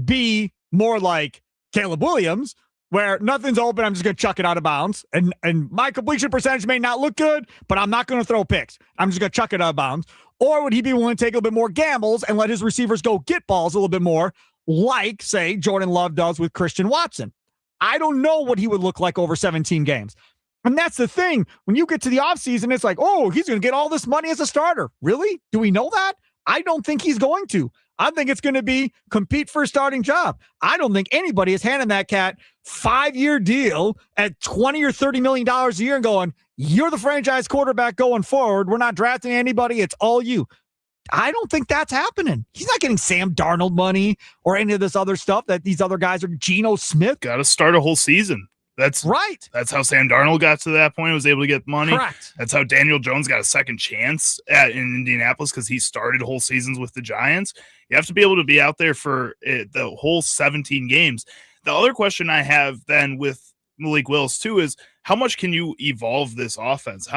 be more like Caleb Williams, where nothing's open, I'm just going to chuck it out of bounds. And my completion percentage may not look good, but I'm not going to throw picks. I'm just going to chuck it out of bounds. Or would he be willing to take a little bit more gambles and let his receivers go get balls a little bit more, like, say, Jordan Love does with Christian Watson? I don't know what he would look like over 17 games. And that's the thing. When you get to the offseason, it's like, oh, he's going to get all this money as a starter. Really? Do we know that? I don't think he's going to. I think it's going to be compete for a starting job. I don't think anybody is handing that cat 5-year deal at $20 or $30 million a year and going, you're the franchise quarterback going forward. We're not drafting anybody. It's all you. I don't think that's happening. He's not getting Sam Darnold money or any of this other stuff that these other guys are. Geno Smith. Got to start a whole season. That's right. That's how Sam Darnold got to that point. Was able to get money. Correct. That's how Daniel Jones got a second chance in Indianapolis because he started whole seasons with the Giants. You have to be able to be out there for the whole 17 games. The other question I have then with Malik Willis too is how much can you evolve this offense?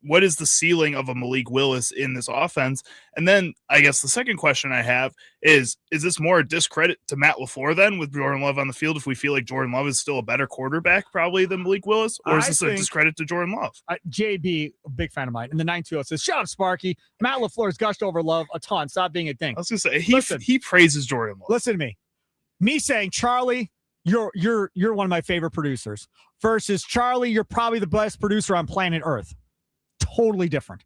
What is the ceiling of a Malik Willis in this offense? And then I guess the second question I have is this more a discredit to Matt LaFleur then with Jordan Love on the field if we feel like Jordan Love is still a better quarterback probably than Malik Willis? Or is this a discredit to Jordan Love? JB, a big fan of mine, in the 920 says, shut up, Sparky. Matt LaFleur's gushed over Love a ton. Stop being a thing. I was going to say, he praises Jordan Love. Listen to me. Me saying, Charlie, you're one of my favorite producers versus Charlie, you're probably the best producer on planet Earth. Totally different.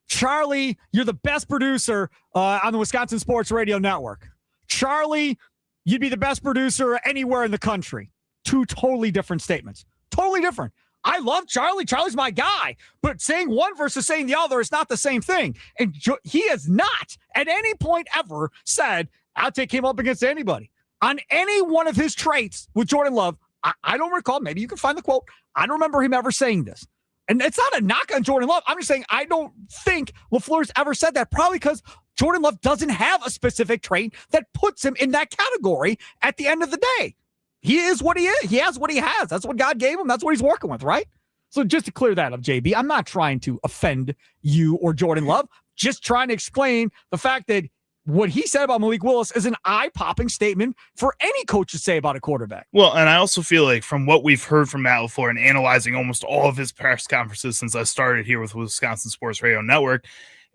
Charlie, you're the best producer on the Wisconsin Sports Radio Network. Charlie, you'd be the best producer anywhere in the country. Two totally different statements. Totally different. I love Charlie. Charlie's my guy. But saying one versus saying the other is not the same thing. And he has not at any point ever said, I'll take him up against anybody. On any one of his traits with Jordan Love, I don't recall. Maybe you can find the quote. I don't remember him ever saying this. And it's not a knock on Jordan Love. I'm just saying I don't think LaFleur's ever said that, probably because Jordan Love doesn't have a specific trait that puts him in that category at the end of the day. He is what he is. He has what he has. That's what God gave him. That's what he's working with, right? So just to clear that up, JB, I'm not trying to offend you or Jordan Love. Just trying to explain the fact that what he said about Malik Willis is an eye-popping statement for any coach to say about a quarterback. Well, and I also feel like from what we've heard from Matt LaFleur and analyzing almost all of his press conferences since I started here with Wisconsin Sports Radio Network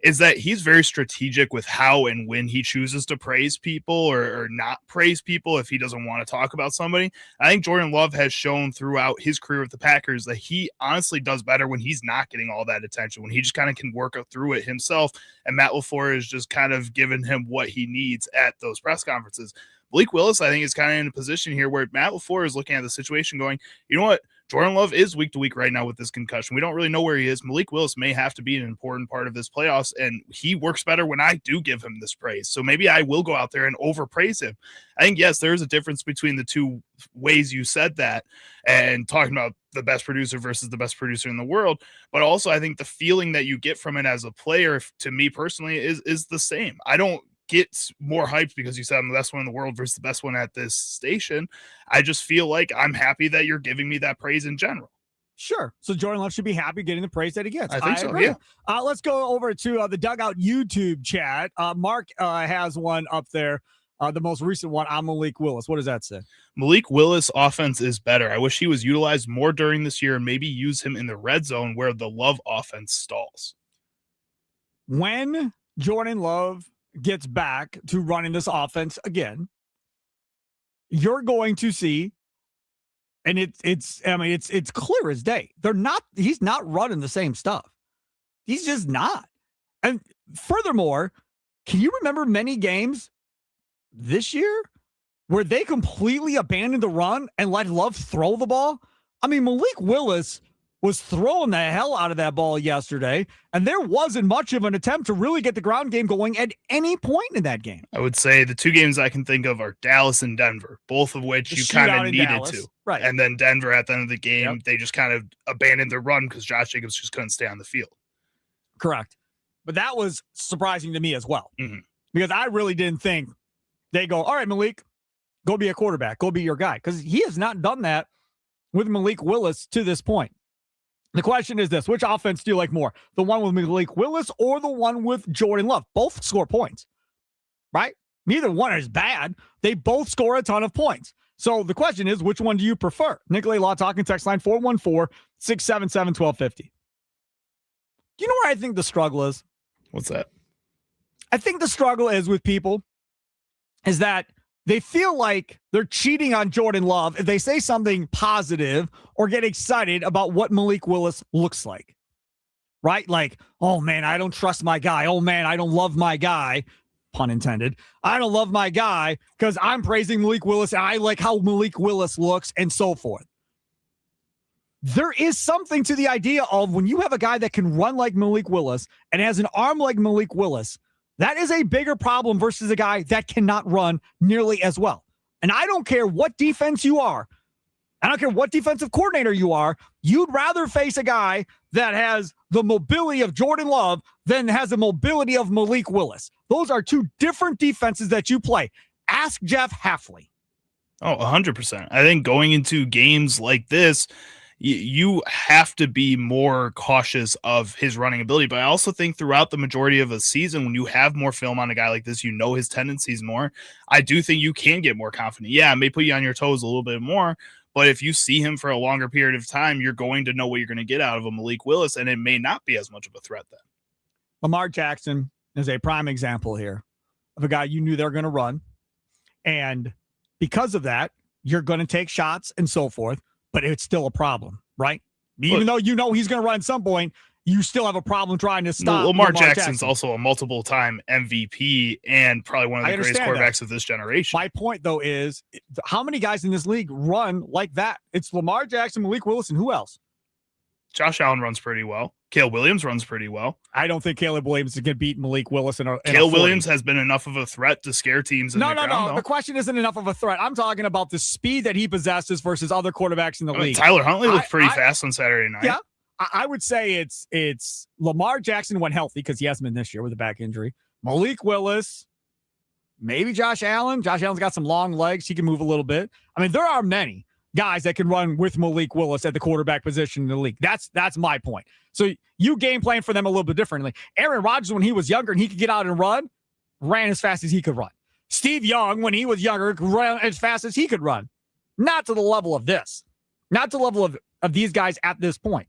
is that he's very strategic with how and when he chooses to praise people or not praise people if he doesn't want to talk about somebody. I think Jordan Love has shown throughout his career with the Packers that he honestly does better when he's not getting all that attention, when he just kind of can work through it himself, and Matt LaFleur is just kind of giving him what he needs at those press conferences. Malik Willis, I think, is kind of in a position here where Matt LaFleur is looking at the situation going, you know what? Jordan Love is week to week right now with this concussion. We don't really know where he is. Malik Willis may have to be an important part of this playoffs, and he works better when I do give him this praise. So maybe I will go out there and overpraise him. I think, yes, there is a difference between the two ways you said that and talking about the best producer versus the best producer in the world. But also, I think the feeling that you get from it as a player, to me personally, is the same. I don't get more hyped because you said I'm the best one in the world versus the best one at this station. I just feel like I'm happy that you're giving me that praise in general. Sure. So Jordan Love should be happy getting the praise that he gets. I think so, agree. yeah. Let's go over to the Dugout YouTube chat. Mark has one up there, the most recent one on Malik Willis. What does that say? Malik Willis' offense is better. I wish he was utilized more during this year and maybe use him in the red zone where the Love offense stalls. When Jordan Love gets back to running this offense again, you're going to see, and it's clear as day. He's not running the same stuff. He's just not. And furthermore, can you remember many games this year where they completely abandoned the run and let Love throw the ball? I mean, Malik Willis was throwing the hell out of that ball yesterday, and there wasn't much of an attempt to really get the ground game going at any point in that game. I would say the two games I can think of are Dallas and Denver, both of which you kind of needed Dallas. to. Right. And then Denver at the end of the game, Yep. they just kind of abandoned the run because Josh Jacobs just couldn't stay on the field. Correct. But that was surprising to me as well, Mhm. because I really didn't think they go, all right, Malik, go be a quarterback, go be your guy, because he has not done that with Malik Willis to this point. The question is this: which offense do you like more? The one with Malik Willis or the one with Jordan Love? Both score points, right? Neither one is bad. They both score a ton of points. So the question is, which one do you prefer? Nicolay Law talking text line 414-677-1250. You know where I think the struggle is? What's that? I think the struggle is with people is that they feel like they're cheating on Jordan Love if they say something positive or get excited about what Malik Willis looks like, right? Like, oh man, I don't trust my guy. Oh man, I don't love my guy. Pun intended. I don't love my guy because I'm praising Malik Willis and I like how Malik Willis looks and so forth. There is something to the idea of when you have a guy that can run like Malik Willis and has an arm like Malik Willis, that is a bigger problem versus a guy that cannot run nearly as well. And I don't care what defense you are. I don't care what defensive coordinator you are. You'd rather face a guy that has the mobility of Jordan Love than has the mobility of Malik Willis. Those are two different defenses that you play. Ask Jeff Hafley. Oh, 100%. I think going into games like this, you have to be more cautious of his running ability. But I also think throughout the majority of a season, when you have more film on a guy like this, you know his tendencies more. I do think you can get more confident. Yeah, it may put you on your toes a little bit more, but if you see him for a longer period of time, you're going to know what you're going to get out of a Malik Willis, and it may not be as much of a threat then. Lamar Jackson is a prime example here of a guy you knew they're going to run. And because of that, you're going to take shots and so forth. But it's still a problem, right? Even though you know he's going to run at some point, you still have a problem trying to stop Lamar Jackson's also a multiple-time MVP and probably one of the greatest quarterbacks of this generation. My point, though, is how many guys in this league run like that? It's Lamar Jackson, Malik Willis, and who else? Josh Allen runs pretty well. Caleb Williams runs pretty well. I don't think Caleb Williams is going to beat Malik Willis. Caleb Williams has been enough of a threat to scare teams in the ground, No. The question isn't enough of a threat. I'm talking about the speed that he possesses versus other quarterbacks in the league. Tyler Huntley looked pretty fast on Saturday night. Yeah, I would say it's Lamar Jackson when healthy because he hasn't been this year with a back injury. Malik Willis, maybe Josh Allen. Josh Allen's got some long legs. He can move a little bit. I mean, there are many guys that can run with Malik Willis at the quarterback position in the league. That's my point. So you game plan for them a little bit differently. Aaron Rodgers, when he was younger and he could get out and run, ran as fast as he could run. Steve Young, when he was younger, ran as fast as he could run. Not to the level of this. Not to the level of these guys at this point.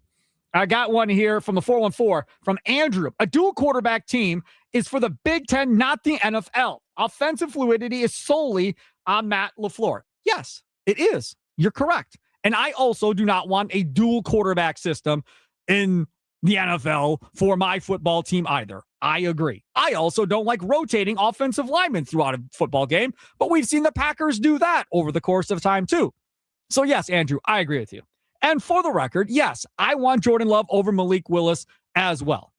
I got one here from the 414 from Andrew. A dual quarterback team is for the Big Ten, not the NFL. Offensive fluidity is solely on Matt LaFleur. Yes, it is. You're correct. And I also do not want a dual quarterback system in the NFL for my football team either. I agree. I also don't like rotating offensive linemen throughout a football game, but we've seen the Packers do that over the course of time too. So yes, Andrew, I agree with you. And for the record, yes, I want Jordan Love over Malik Willis as well.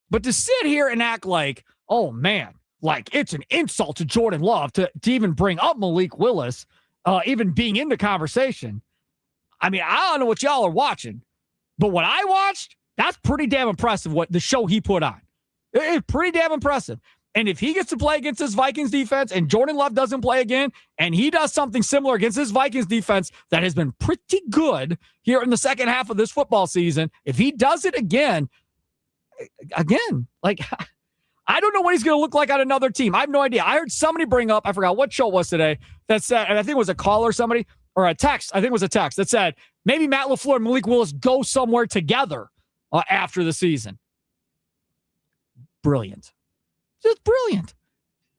But to sit here and act like, oh man, like it's an insult to Jordan Love to even bring up Malik Willis, even being in the conversation. I mean, I don't know what y'all are watching, but what I watched, that's pretty damn impressive what the show he put on. It's pretty damn impressive. And if he gets to play against this Vikings defense and Jordan Love doesn't play again, and he does something similar against this Vikings defense that has been pretty good here in the second half of this football season, if he does it again, like, I don't know what he's going to look like on another team. I have no idea. I heard somebody bring up, I forgot what show it was today, that said, and I think it was a call or somebody, or a text, I think it was a text that said, maybe Matt LaFleur and Malik Willis go somewhere together after the season. Brilliant. Just brilliant.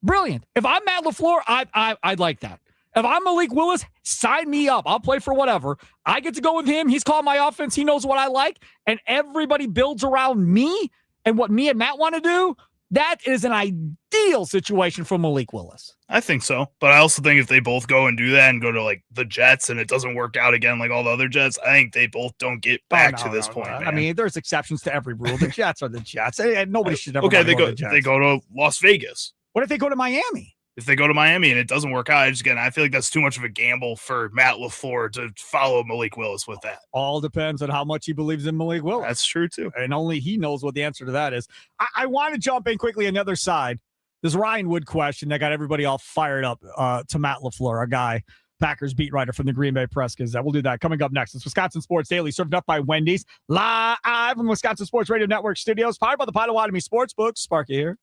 Brilliant. If I'm Matt LaFleur, I'd like that. If I'm Malik Willis, sign me up. I'll play for whatever. I get to go with him. He's called my offense. He knows what I like. And everybody builds around me and what me and Matt want to do. That is an ideal situation for Malik Willis. I think so. But I also think if they both go and do that and go to like the Jets and it doesn't work out again like all the other Jets, I think they both don't get back to this point. Man. I mean, there's exceptions to every rule. The Jets are the Jets. And nobody should ever they go to Las Vegas. What if they go to Miami? If they go to Miami and it doesn't work out, I feel like that's too much of a gamble for Matt LaFleur to follow Malik Willis with that. All depends on how much he believes in Malik Willis. That's true, too. And only he knows what the answer to that is. I want to jump in quickly on the other side. This Ryan Wood question that got everybody all fired up to Matt LaFleur, a guy, Packers beat writer from the Green Bay Press-Gazette. We'll do that coming up next. It's Wisconsin Sports Daily, served up by Wendy's, live from Wisconsin Sports Radio Network studios, powered by the Potawatomi Sportsbook. Sparky here.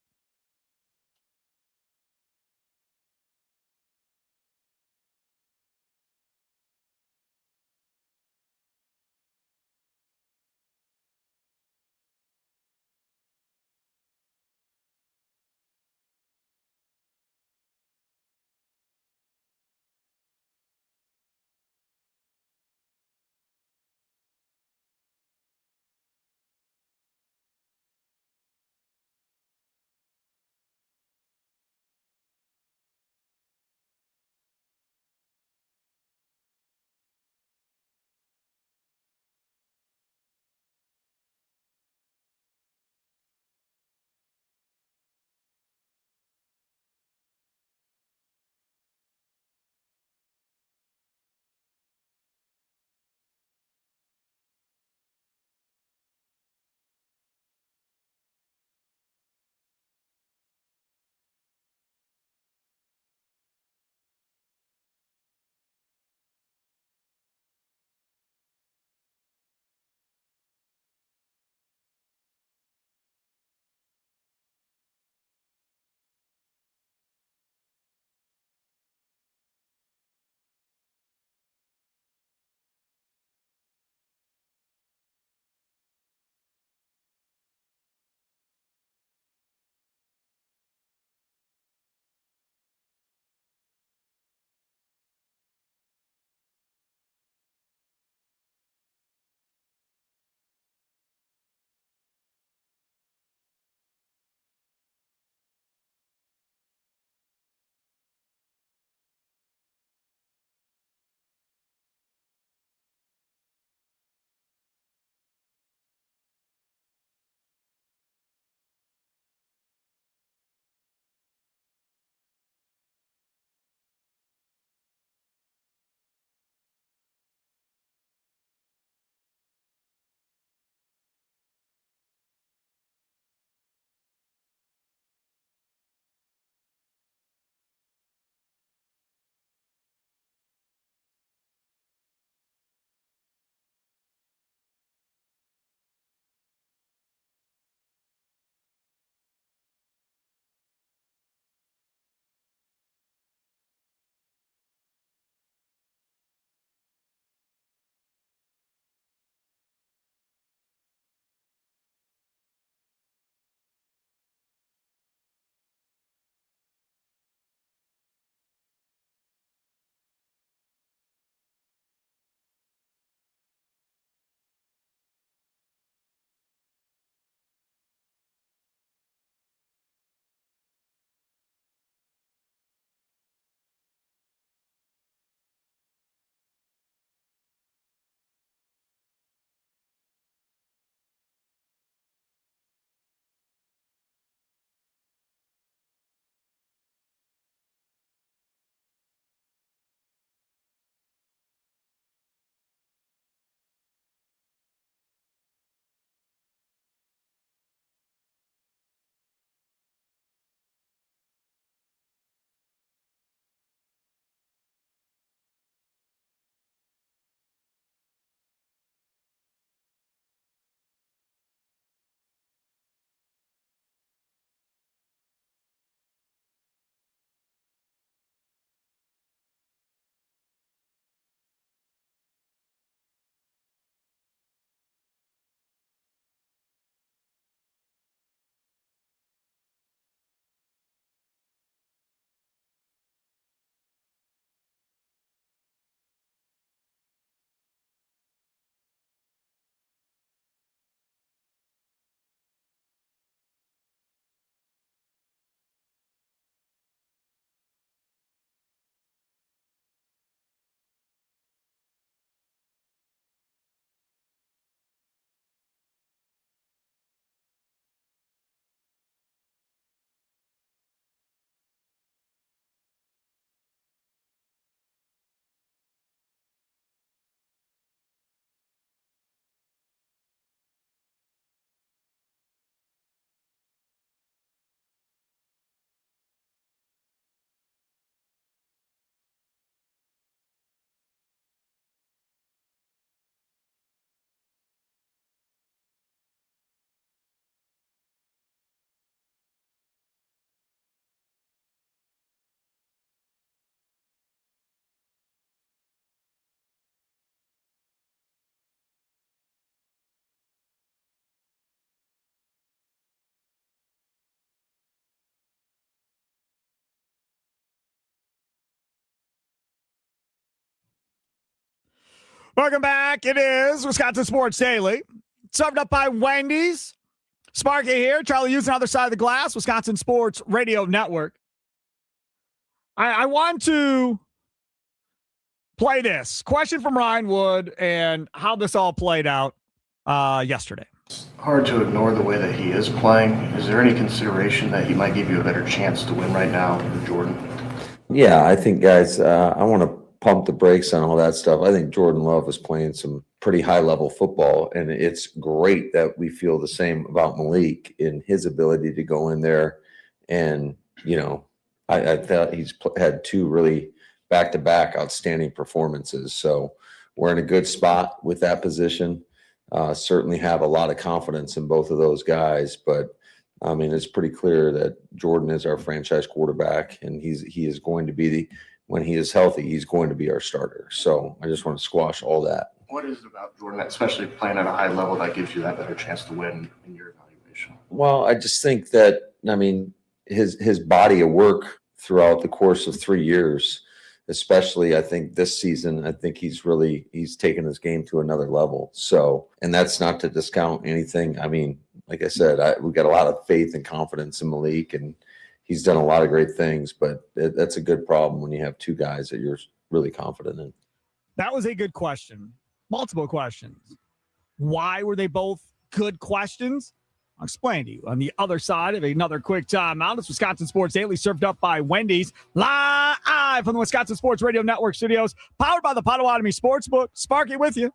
Welcome back. It is Wisconsin Sports Daily. Served up by Wendy's. Sparky here. Charlie Hughes on the other side of the glass. Wisconsin Sports Radio Network. I want to play this question from Ryan Wood and how this all played out yesterday. It's hard to ignore the way that he is playing. Is there any consideration that he might give you a better chance to win right now with Jordan? Yeah, I think, guys, I want to pump the brakes on all that stuff. I think Jordan Love is playing some pretty high-level football, and it's great that we feel the same about Malik in his ability to go in there. And, I thought he's had two really back-to-back outstanding performances. So we're in a good spot with that position. Certainly have a lot of confidence in both of those guys, but I mean, it's pretty clear that Jordan is our franchise quarterback, and he is going to be when he is healthy, he's going to be our starter. So I just want to squash all that. What is it about Jordan, especially playing at a high level, that gives you that better chance to win in your evaluation? Well, I just think that, I mean, his body of work throughout the course of 3 years, especially I think this season, I think he's taken his game to another level. So, and that's not to discount anything. I mean, like I said, we've got a lot of faith and confidence in Malik, and he's done a lot of great things, but that's a good problem when you have two guys that you're really confident in. That was a good question. Multiple questions. Why were they both good questions? I'll explain to you on the other side of another quick timeout. It's Wisconsin Sports Daily, served up by Wendy's, live from the Wisconsin Sports Radio Network studios, powered by the Potawatomi Sportsbook. Sparky with you.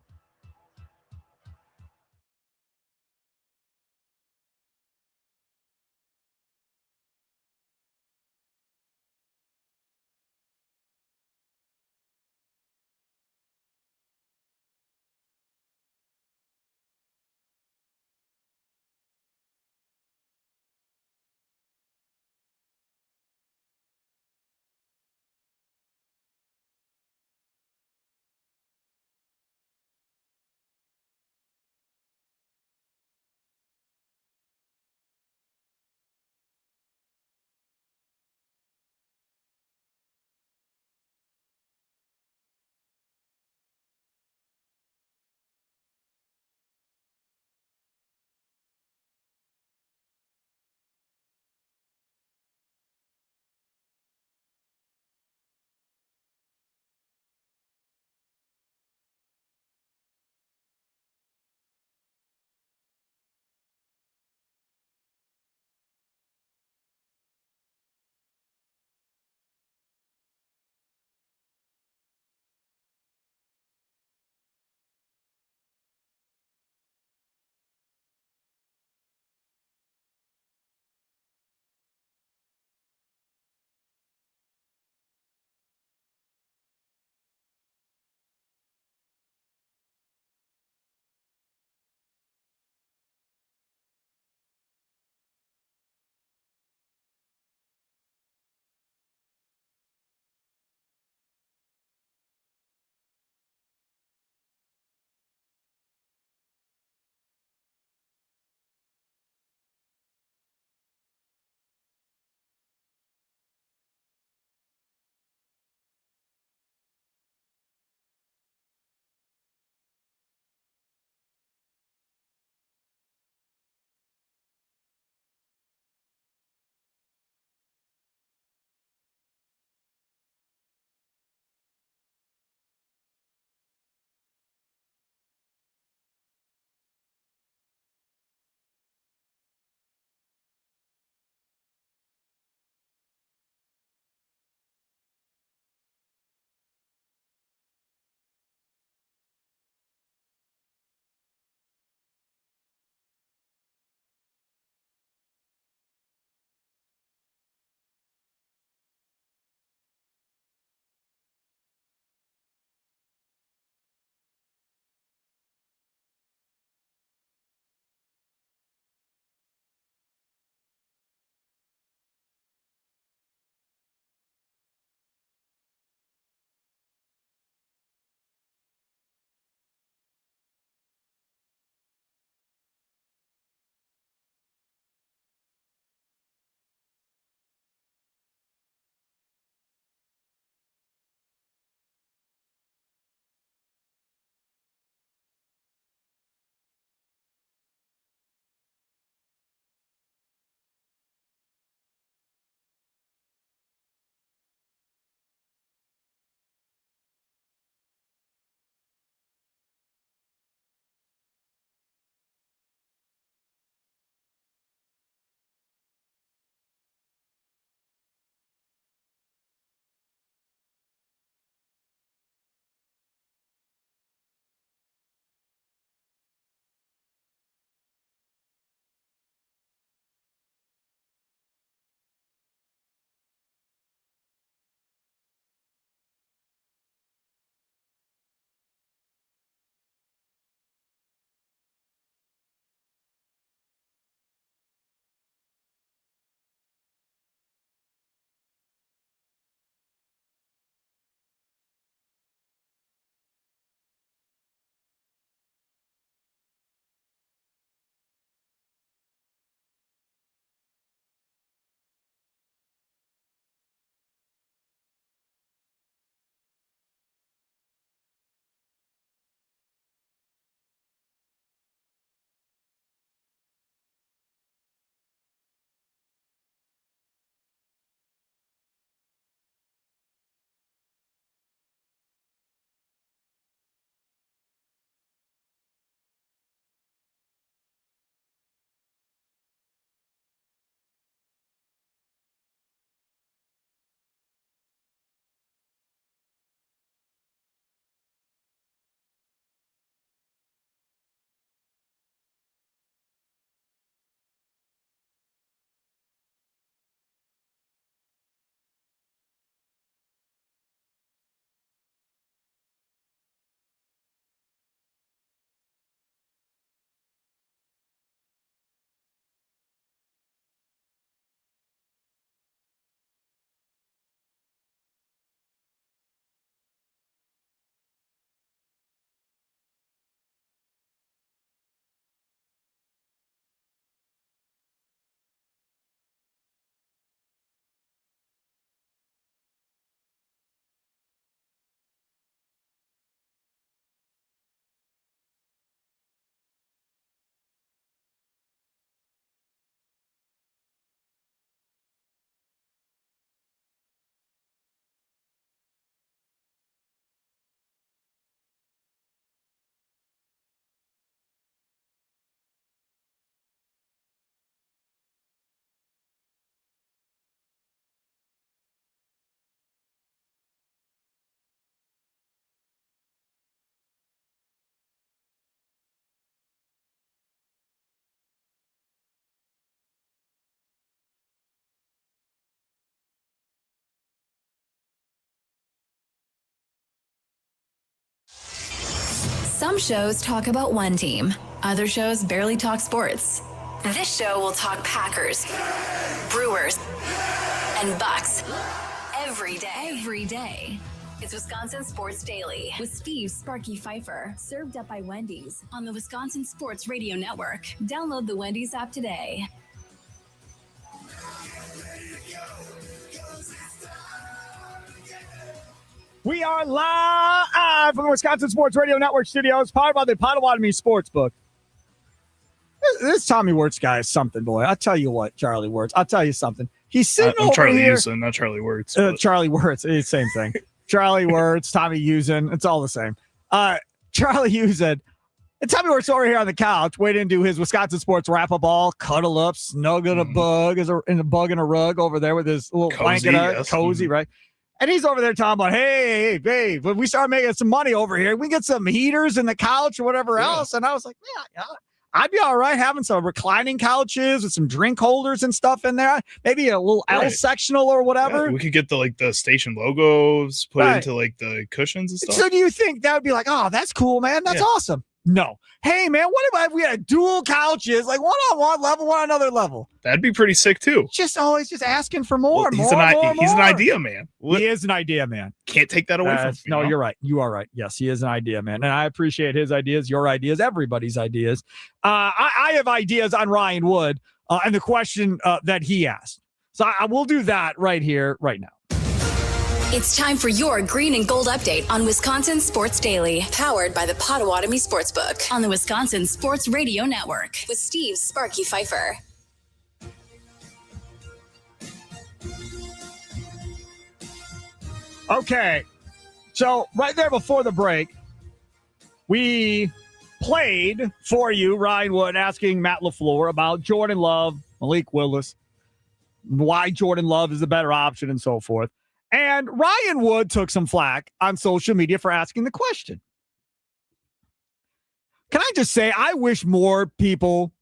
Some shows talk about one team. Other shows barely talk sports. This show will talk Packers, Brewers, and Bucks every day. It's Wisconsin Sports Daily with Steve Sparky Pfeiffer, served up by Wendy's on the Wisconsin Sports Radio Network. Download the Wendy's app today. We are live from the Wisconsin Sports Radio Network studios, powered by the Potawatomi Sportsbook. This Tommy Wirtz guy is something, boy. I'll tell you what, Charlie Wirtz. I'll tell you something. He's sitting I'm over Charlie here. Usen, not Charlie Wirtz. Charlie Wirtz, it's the same thing. Charlie Wirtz, Tommy Usen, it's all the same. Charlie Usen and Tommy Wirtz over here on the couch, waiting to do his Wisconsin Sports wrap-up all, cuddle up, snuggle in a bug, in a bug in a rug over there with his little Cozy, blanket, yes. cozy, right? And he's over there talking about, hey, babe, when we start making some money over here, we get some heaters in the couch or whatever else. And I was like, yeah, I'd be all right having some reclining couches with some drink holders and stuff in there. Maybe a little L sectional or whatever. Yeah, we could get the station logos put into the cushions and stuff. So do you think that would be like, oh, that's cool, man. That's awesome. No. Hey, man, what if we had dual couches, like one on one level, one on another level? That'd be pretty sick, too. Just always just asking for more, He's more. an idea man. He is an idea man. Can't take that away from him. No, you're right. You are right. Yes, he is an idea man. And I appreciate his ideas, your ideas, everybody's ideas. I have ideas on Ryan Wood and the question that he asked. So I will do that right here, right now. It's time for your green and gold update on Wisconsin Sports Daily, powered by the Potawatomi Sportsbook on the Wisconsin Sports Radio Network with Steve Sparky Pfeiffer. Okay, so right there before the break, we played for you Ryan Wood asking Matt LaFleur about Jordan Love, Malik Willis, why Jordan Love is the better option and so forth. And Ryan Wood took some flack on social media for asking the question. Can I just say, I wish more people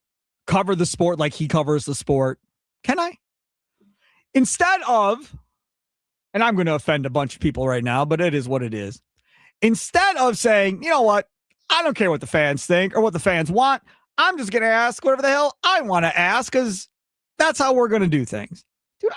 cover the sport like he covers the sport. Can I? Instead of, and I'm going to offend a bunch of people right now, but it is what it is. Instead of saying, you know what, I don't care what the fans think or what the fans want. I'm just going to ask whatever the hell I want to ask because that's how we're going to do things. Dude,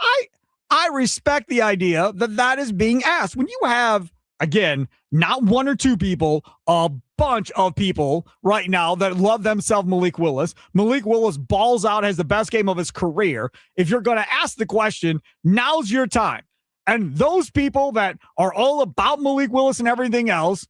I respect the idea that is being asked. When you have, again, not one or two people, a bunch of people right now that love themselves Malik Willis. Malik Willis balls out, has the best game of his career. If you're going to ask the question, now's your time. And those people that are all about Malik Willis and everything else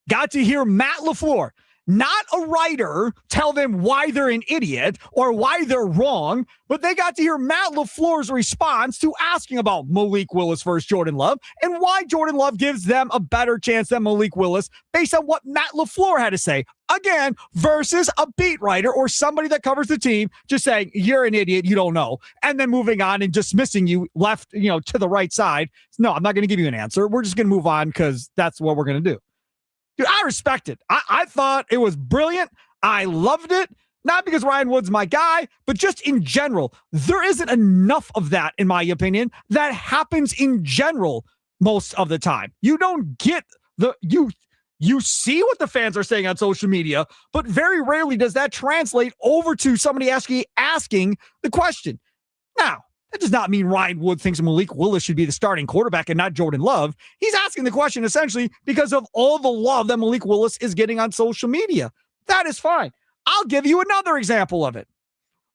got to hear Matt LaFleur, not a writer, tell them why they're an idiot or why they're wrong, but they got to hear Matt LaFleur's response to asking about Malik Willis versus Jordan Love and why Jordan Love gives them a better chance than Malik Willis based on what Matt LaFleur had to say. Again, versus a beat writer or somebody that covers the team just saying, you're an idiot, you don't know, and then moving on and dismissing you left, to the right side. No, I'm not going to give you an answer. We're just going to move on because that's what we're going to do. Dude, I respect it. I thought it was brilliant. I loved it. Not because Ryan Wood's my guy, but just in general. There isn't enough of that, in my opinion, that happens in general most of the time. You don't get you see what the fans are saying on social media, but very rarely does that translate over to somebody asking the question. Now, that does not mean Ryan Wood thinks Malik Willis should be the starting quarterback and not Jordan Love. He's asking the question essentially because of all the love that Malik Willis is getting on social media. That is fine. I'll give you another example of it.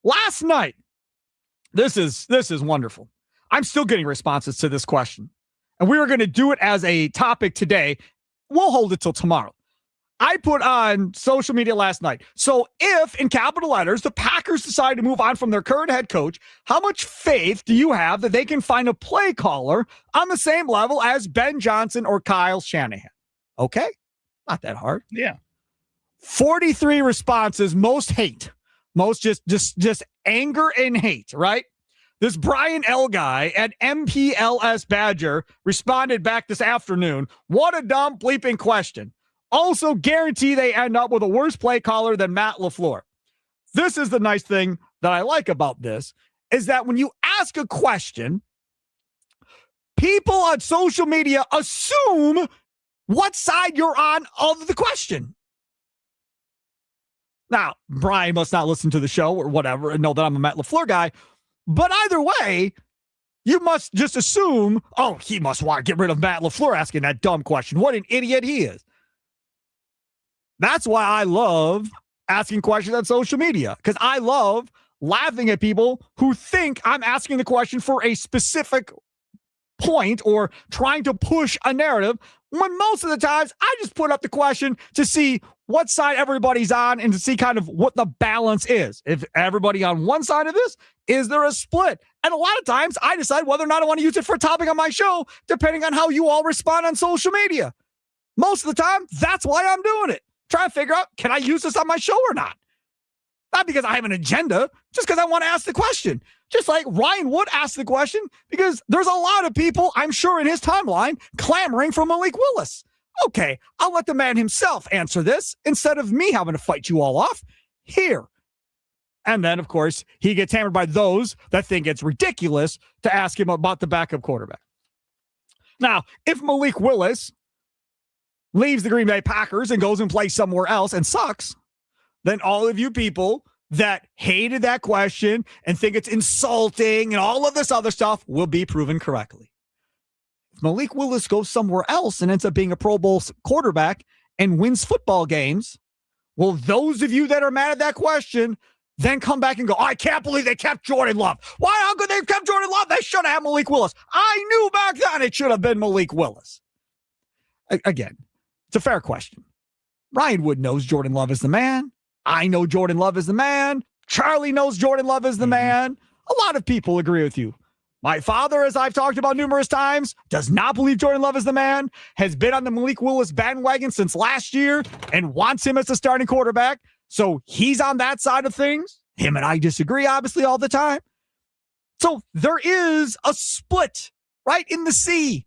Last night, this is wonderful. I'm still getting responses to this question. And we are going to do it as a topic today. We'll hold it till tomorrow. I put on social media last night. So if, in capital letters, the Packers decide to move on from their current head coach, how much faith do you have that they can find a play caller on the same level as Ben Johnson or Kyle Shanahan? Okay. Not that hard. Yeah. 43 responses, most hate. Most just anger and hate, right? This Brian L. guy at MPLS Badger responded back this afternoon. What a dumb bleeping question. Also guarantee they end up with a worse play caller than Matt LaFleur. This is the nice thing that I like about this, is that when you ask a question, people on social media assume what side you're on of the question. Now, Brian must not listen to the show or whatever and know that I'm a Matt LaFleur guy. But either way, you must just assume, oh, he must want to get rid of Matt LaFleur asking that dumb question. What an idiot he is. That's why I love asking questions on social media, because I love laughing at people who think I'm asking the question for a specific point or trying to push a narrative, when most of the times I just put up the question to see what side everybody's on and to see kind of what the balance is. If everybody on one side of this, is there a split? And a lot of times I decide whether or not I want to use it for a topic on my show, depending on how you all respond on social media. Most of the time, that's why I'm doing it. Try to figure out, can I use this on my show or not? Not because I have an agenda, just because I want to ask the question. Just like Ryan Wood asked the question, because there's a lot of people, I'm sure, in his timeline clamoring for Malik Willis. Okay, I'll let the man himself answer this instead of me having to fight you all off here. And then, of course, he gets hammered by those that think it's ridiculous to ask him about the backup quarterback. Now, if Malik Willis leaves the Green Bay Packers and goes and plays somewhere else and sucks, then all of you people that hated that question and think it's insulting and all of this other stuff will be proven correctly. If Malik Willis goes somewhere else and ends up being a Pro Bowl quarterback and wins football games, well, those of you that are mad at that question then come back and go, I can't believe they kept Jordan Love. Why? How could they have kept Jordan Love? They should have had Malik Willis. I knew back then it should have been Malik Willis. Again, it's a fair question. Ryan Wood knows Jordan Love is the man. I know Jordan Love is the man. Charlie knows Jordan Love is the man. A lot of people agree with you. My father, as I've talked about numerous times, does not believe Jordan Love is the man, has been on the Malik Willis bandwagon since last year and wants him as the starting quarterback. So he's on that side of things. Him and I disagree, obviously, all the time. So there is a split right in the sea.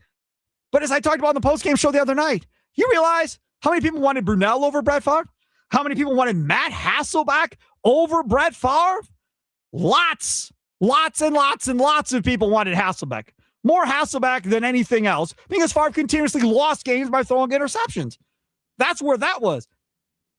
But as I talked about on the postgame show the other night, you realize how many people wanted Brunell over Brett Favre? How many people wanted Matt Hasselbeck over Brett Favre? Lots and lots of people wanted Hasselbeck. More Hasselbeck than anything else because Favre continuously lost games by throwing interceptions. That's where that was.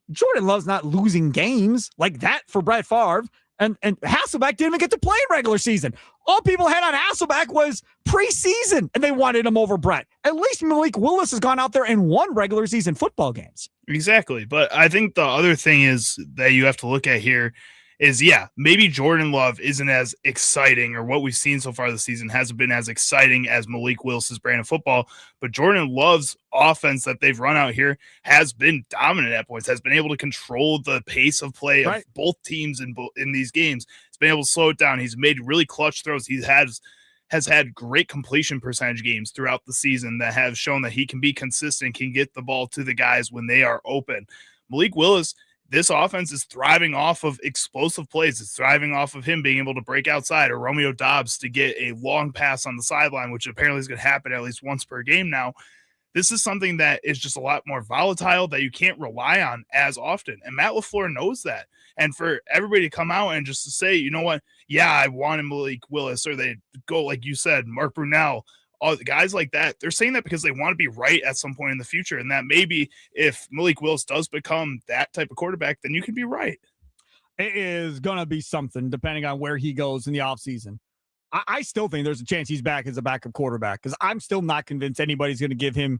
Jordan Love's not losing games like that for Brett Favre. And Hasselbeck didn't even get to play in regular season. All people had on Hasselbeck was preseason, and they wanted him over Brett. At least Malik Willis has gone out there and won regular season football games. Exactly. But I think the other thing is that you have to look at here is, maybe Jordan Love isn't as exciting, or what we've seen so far this season hasn't been as exciting as Malik Willis's brand of football, but Jordan Love's offense that they've run out here has been dominant at points, has been able to control the pace of play of both teams in these games. He's been able to slow it down. He's made really clutch throws. He has had great completion percentage games throughout the season that have shown that he can be consistent, can get the ball to the guys when they are open. Malik Willis, this offense is thriving off of explosive plays. It's thriving off of him being able to break outside, or Romeo Doubs to get a long pass on the sideline, which apparently is going to happen at least once per game now. This is something that is just a lot more volatile that you can't rely on as often. And Matt LaFleur knows that. And for everybody to come out and just to say, you know what? Yeah, I wanted Malik Willis, or they go, like you said, Mark Brunell, all the guys like that. They're saying that because they want to be right at some point in the future. And that maybe if Malik Willis does become that type of quarterback, then you can be right. It is going to be something depending on where he goes in the offseason. I still think there's a chance he's back as a backup quarterback, because I'm still not convinced anybody's going to give him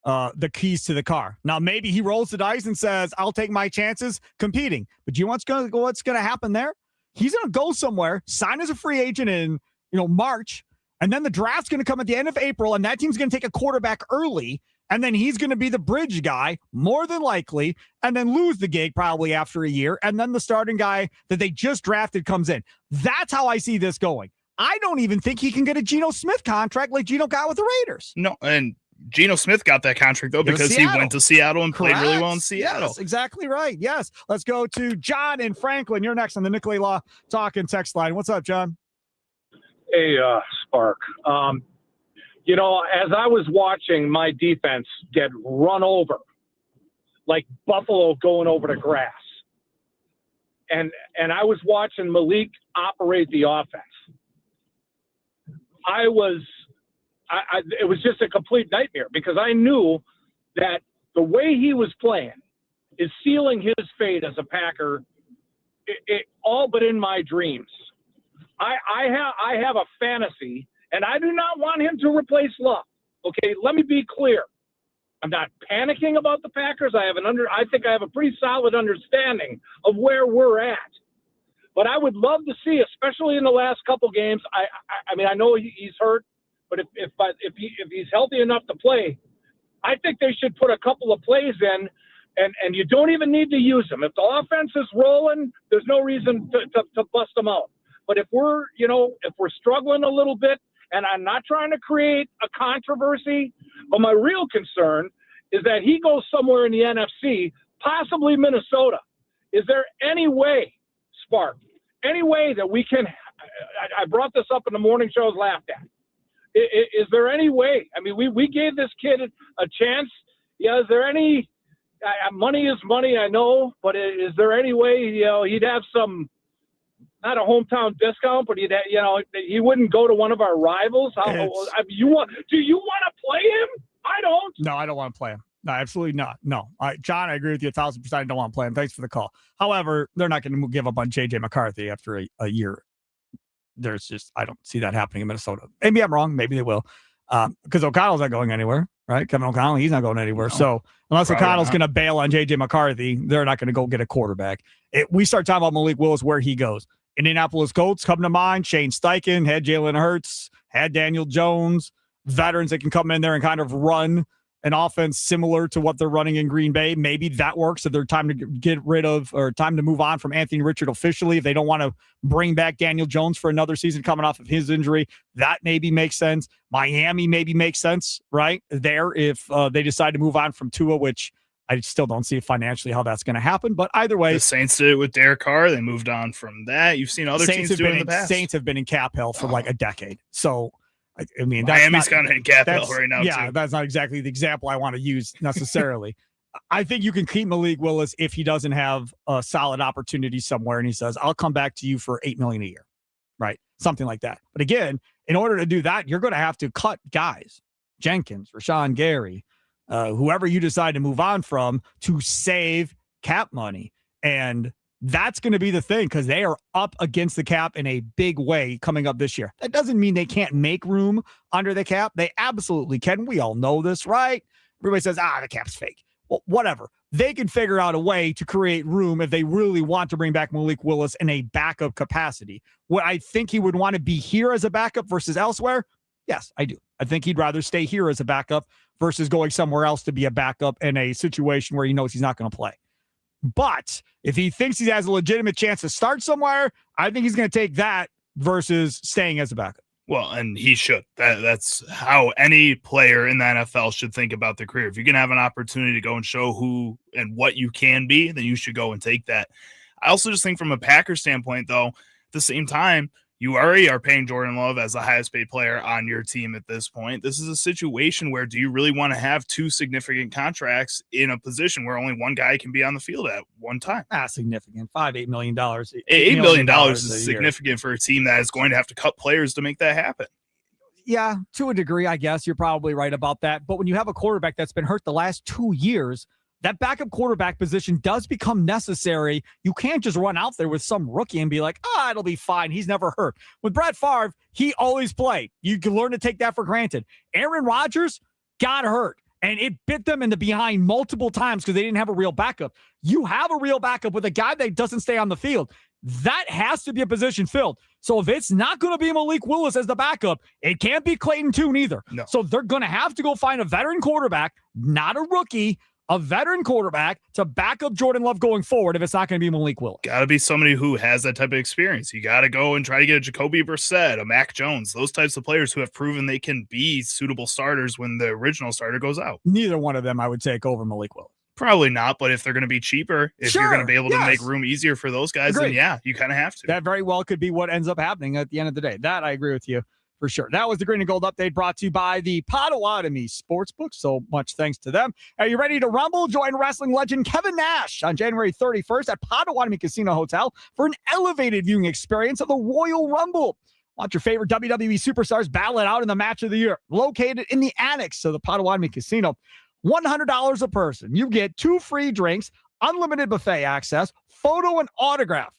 the keys to the car. Now, maybe he rolls the dice and says, I'll take my chances competing. But you know what's going to happen there? He's going to go somewhere, sign as a free agent in March, and then the draft's going to come at the end of April, and that team's going to take a quarterback early, and then he's going to be the bridge guy, more than likely, and then lose the gig probably after a year, and then the starting guy that they just drafted comes in. That's how I see this going. I don't even think he can get a Geno Smith contract like Geno got with the Raiders. No, and Geno Smith got that contract, though, because he went to Seattle and played really well in Seattle. Yes, exactly right. Yes. Let's go to John in Franklin. You're next on the Nicolay Law Talk and Text line. What's up, John? Hey, Spark. As I was watching my defense get run over, like Buffalo going over the grass, and I was watching Malik operate the offense, it was just a complete nightmare, because I knew that the way he was playing, is sealing his fate as a Packer, all but in my dreams. I have a fantasy, and I do not want him to replace Love. Okay, let me be clear. I'm not panicking about the Packers. I think I have a pretty solid understanding of where we're at. But I would love to see, especially in the last couple games. I mean, I know he's hurt, but if he's healthy enough to play, I think they should put a couple of plays in, and you don't even need to use them. If the offense is rolling, there's no reason to bust them out. But if we're struggling a little bit, and I'm not trying to create a controversy, but my real concern is that he goes somewhere in the NFC, possibly Minnesota. Is there any way, Spark, any way that we can – I brought this up in the morning shows, laughed at. Is there any way? I mean, we gave this kid a chance. Yeah, is there any money is money, I know, but is there any way, he'd have some – not a hometown discount, but he wouldn't go to one of our rivals. Do you want to play him? I don't. No, I don't want to play him. No, absolutely not. No, John, I agree with you 1,000%. I don't want to play him. Thanks for the call. However, they're not going to give up on JJ McCarthy after a year. I don't see that happening in Minnesota. Maybe I'm wrong. Maybe they will, because O'Connell's not going anywhere, right? Kevin O'Connell, he's not going anywhere. No, so unless O'Connell's going to bail on JJ McCarthy, they're not going to go get a quarterback. We start talking about Malik Willis, where he goes. Indianapolis Colts come to mind. Shane Steichen had Jalen Hurts, had Daniel Jones, veterans that can come in there and kind of run an offense similar to what they're running in Green Bay. Maybe that works if they're time to get rid of or time to move on from Anthony Richard officially. If they don't want to bring back Daniel Jones for another season coming off of his injury, that maybe makes sense. Miami maybe makes sense right there if they decide to move on from Tua, which I still don't see financially how that's going to happen. But either way, the Saints did it with Derek Carr. They moved on from that. You've seen other teams do it in the past. Saints have been in cap hell for like a decade. So, I mean, Miami's kind of in cap hell right now. Yeah, too. That's not exactly the example I want to use necessarily. I think you can keep Malik Willis if he doesn't have a solid opportunity somewhere and he says, I'll come back to you for $8 million a year, right? Something like that. But again, in order to do that, you're going to have to cut guys, Jenkins, Rashawn Gary, whoever you decide to move on from to save cap money. And that's going to be the thing because they are up against the cap in a big way coming up this year. That doesn't mean they can't make room under the cap. They absolutely can. We all know this, right? Everybody says, the cap's fake. Well, whatever. They can figure out a way to create room if they really want to bring back Malik Willis in a backup capacity. What I think he would want to be here as a backup versus elsewhere? Yes, I do. I think he'd rather stay here as a backup versus going somewhere else to be a backup in a situation where he knows he's not going to play. But if he thinks he has a legitimate chance to start somewhere, I think he's going to take that versus staying as a backup. Well, and he should. That's how any player in the NFL should think about their career. If you can have an opportunity to go and show who and what you can be, then you should go and take that. I also just think from a Packers standpoint, though, at the same time, you already are paying Jordan Love as the highest paid player on your team at this point. This is a situation where do you really want to have two significant contracts in a position where only one guy can be on the field at one time? Significant. $8 million. $8 million is significant for a team that is going to have to cut players to make that happen. Yeah, to a degree, I guess. You're probably right about that. But when you have a quarterback that's been hurt the last 2 years, that backup quarterback position does become necessary. You can't just run out there with some rookie and be like, it'll be fine. He's never hurt. With Brett Favre, he always played. You can learn to take that for granted. Aaron Rodgers got hurt, and it bit them in the behind multiple times because they didn't have a real backup. You have a real backup with a guy that doesn't stay on the field. That has to be a position filled. So if it's not going to be Malik Willis as the backup, it can't be Clayton Tune either. No. So they're going to have to go find a veteran quarterback, not a rookie, a veteran quarterback to back up Jordan Love going forward if it's not going to be Malik Willis. Got to be somebody who has that type of experience. You got to go and try to get a Jacoby Brissett, a Mac Jones, those types of players who have proven they can be suitable starters when the original starter goes out. Neither one of them I would take over Malik Willis. Probably not, but if they're going to be cheaper, if you're going to be able to make room easier for those guys, then yeah, you kind of have to. That very well could be what ends up happening at the end of the day. That I agree with you. For sure. That was the Green and Gold update brought to you by the Potawatomi Sportsbook. So much thanks to them. Are you ready to rumble? Join wrestling legend Kevin Nash on January 31st at Potawatomi Casino Hotel for an elevated viewing experience of the Royal Rumble. Watch your favorite WWE superstars battle it out in the match of the year. Located in the annex of the Potawatomi Casino. $100 a person. You get 2 free drinks, unlimited buffet access, photo and autograph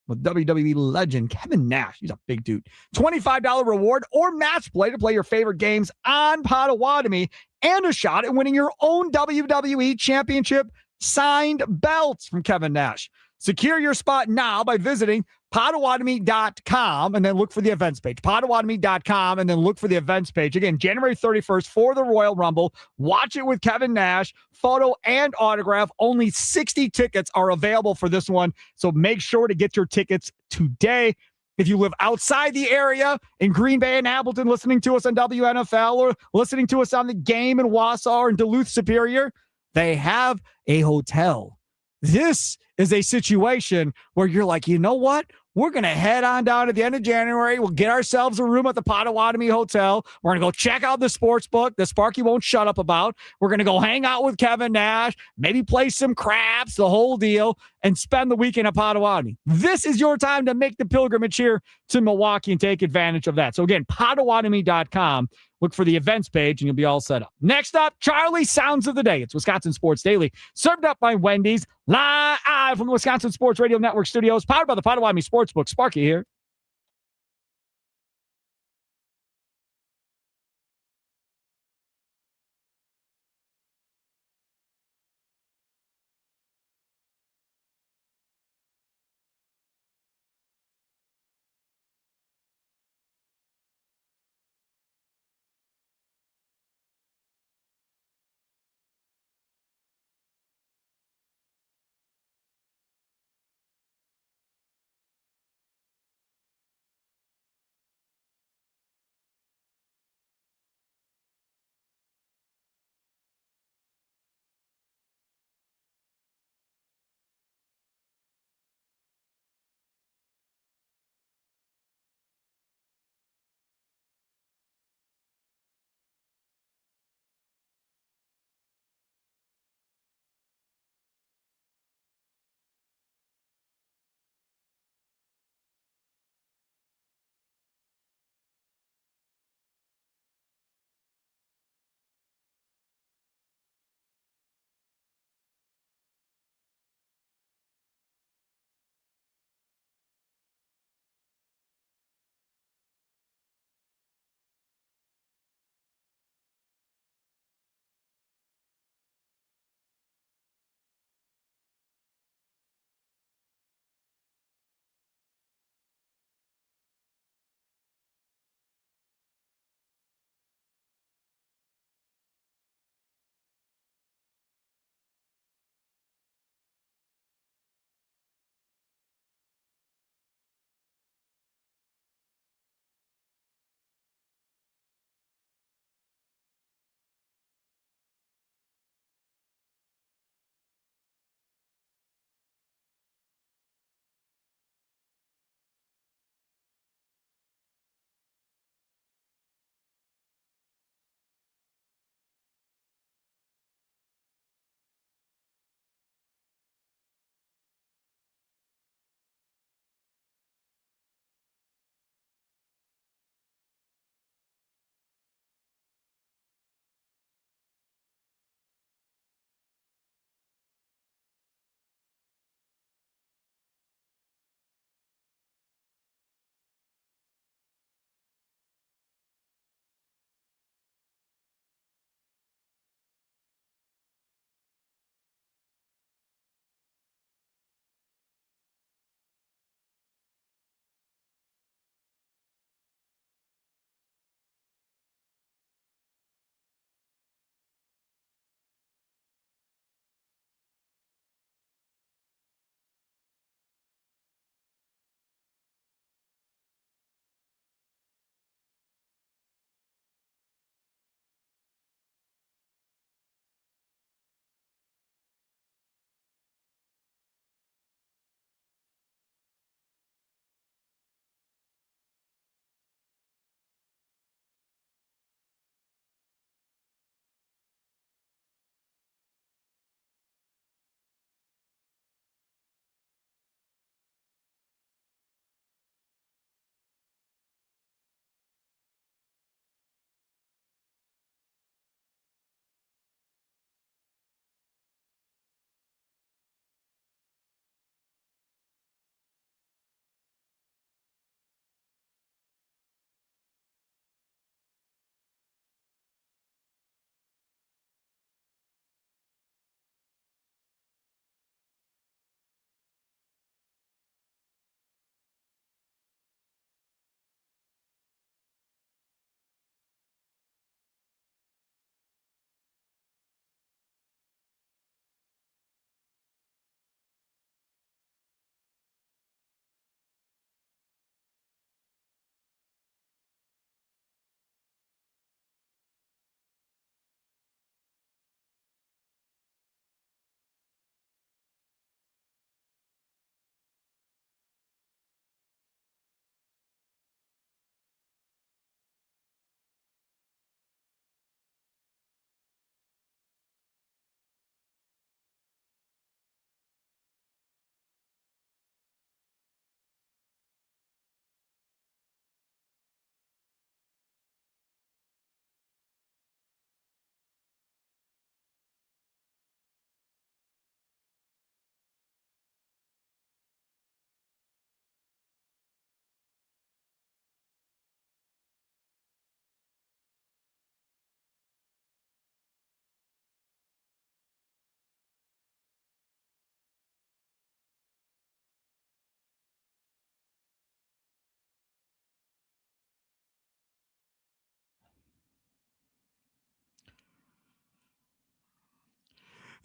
with WWE legend Kevin Nash. He's a big dude. $25 reward or match play to play your favorite games on Potawatomi, and a shot at winning your own WWE Championship signed belts from Kevin Nash. Secure your spot now by visiting Potawatomi.com and then look for the events page. Potawatomi.com and then look for the events page. Again, January 31st for the Royal Rumble. Watch it with Kevin Nash. Photo and autograph. Only 60 tickets are available for this one, so make sure to get your tickets today. If you live outside the area in Green Bay and Appleton, listening to us on WNFL or listening to us on the game in Wausau or in Duluth Superior, they have a hotel. This is a situation where you're like, you know what? We're going to head on down to the end of January. We'll get ourselves a room at the Potawatomi Hotel. We're going to go check out the sports book that Sparky won't shut up about. We're going to go hang out with Kevin Nash, maybe play some craps, the whole deal, and spend the weekend at Potawatomi. This is your time to make the pilgrimage here to Milwaukee and take advantage of that. So again, Potawatomi.com. Look for the events page and you'll be all set up. Next up, Charlie Sounds of the Day. It's Wisconsin Sports Daily, served up by Wendy's, live from the Wisconsin Sports Radio Network studios, powered by the Potawatomi Sportsbook. Sparky here.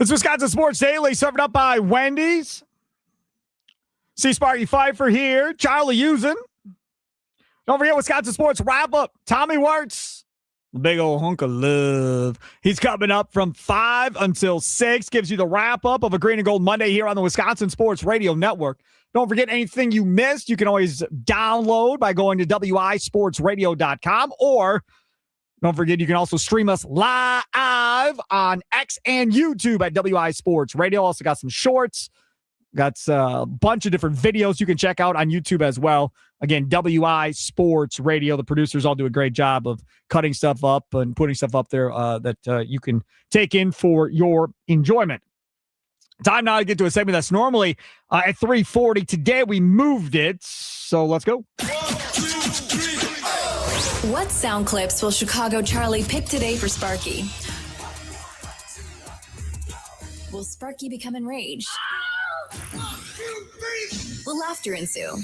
This Wisconsin Sports Daily, served up by Wendy's. See Sparky Pfeiffer here. Charlie Usen. Don't forget Wisconsin Sports Wrap-Up. Tommy Wirtz. Big old hunk of love. He's coming up from 5 until 6. Gives you the wrap-up of a Green and Gold Monday here on the Wisconsin Sports Radio Network. Don't forget anything you missed. You can always download by going to wisportsradio.com, or don't forget you can also stream us live on X and YouTube at WI Sports Radio. Also got some shorts. Got a bunch of different videos you can check out on YouTube as well. Again, WI Sports Radio. The producers all do a great job of cutting stuff up and putting stuff up there that you can take in for your enjoyment. Time now to get to a segment that's normally at 3:40. Today we moved it, so let's go. What sound clips will Chicago Charlie pick today for Sparky? Will Sparky become enraged? Will laughter ensue?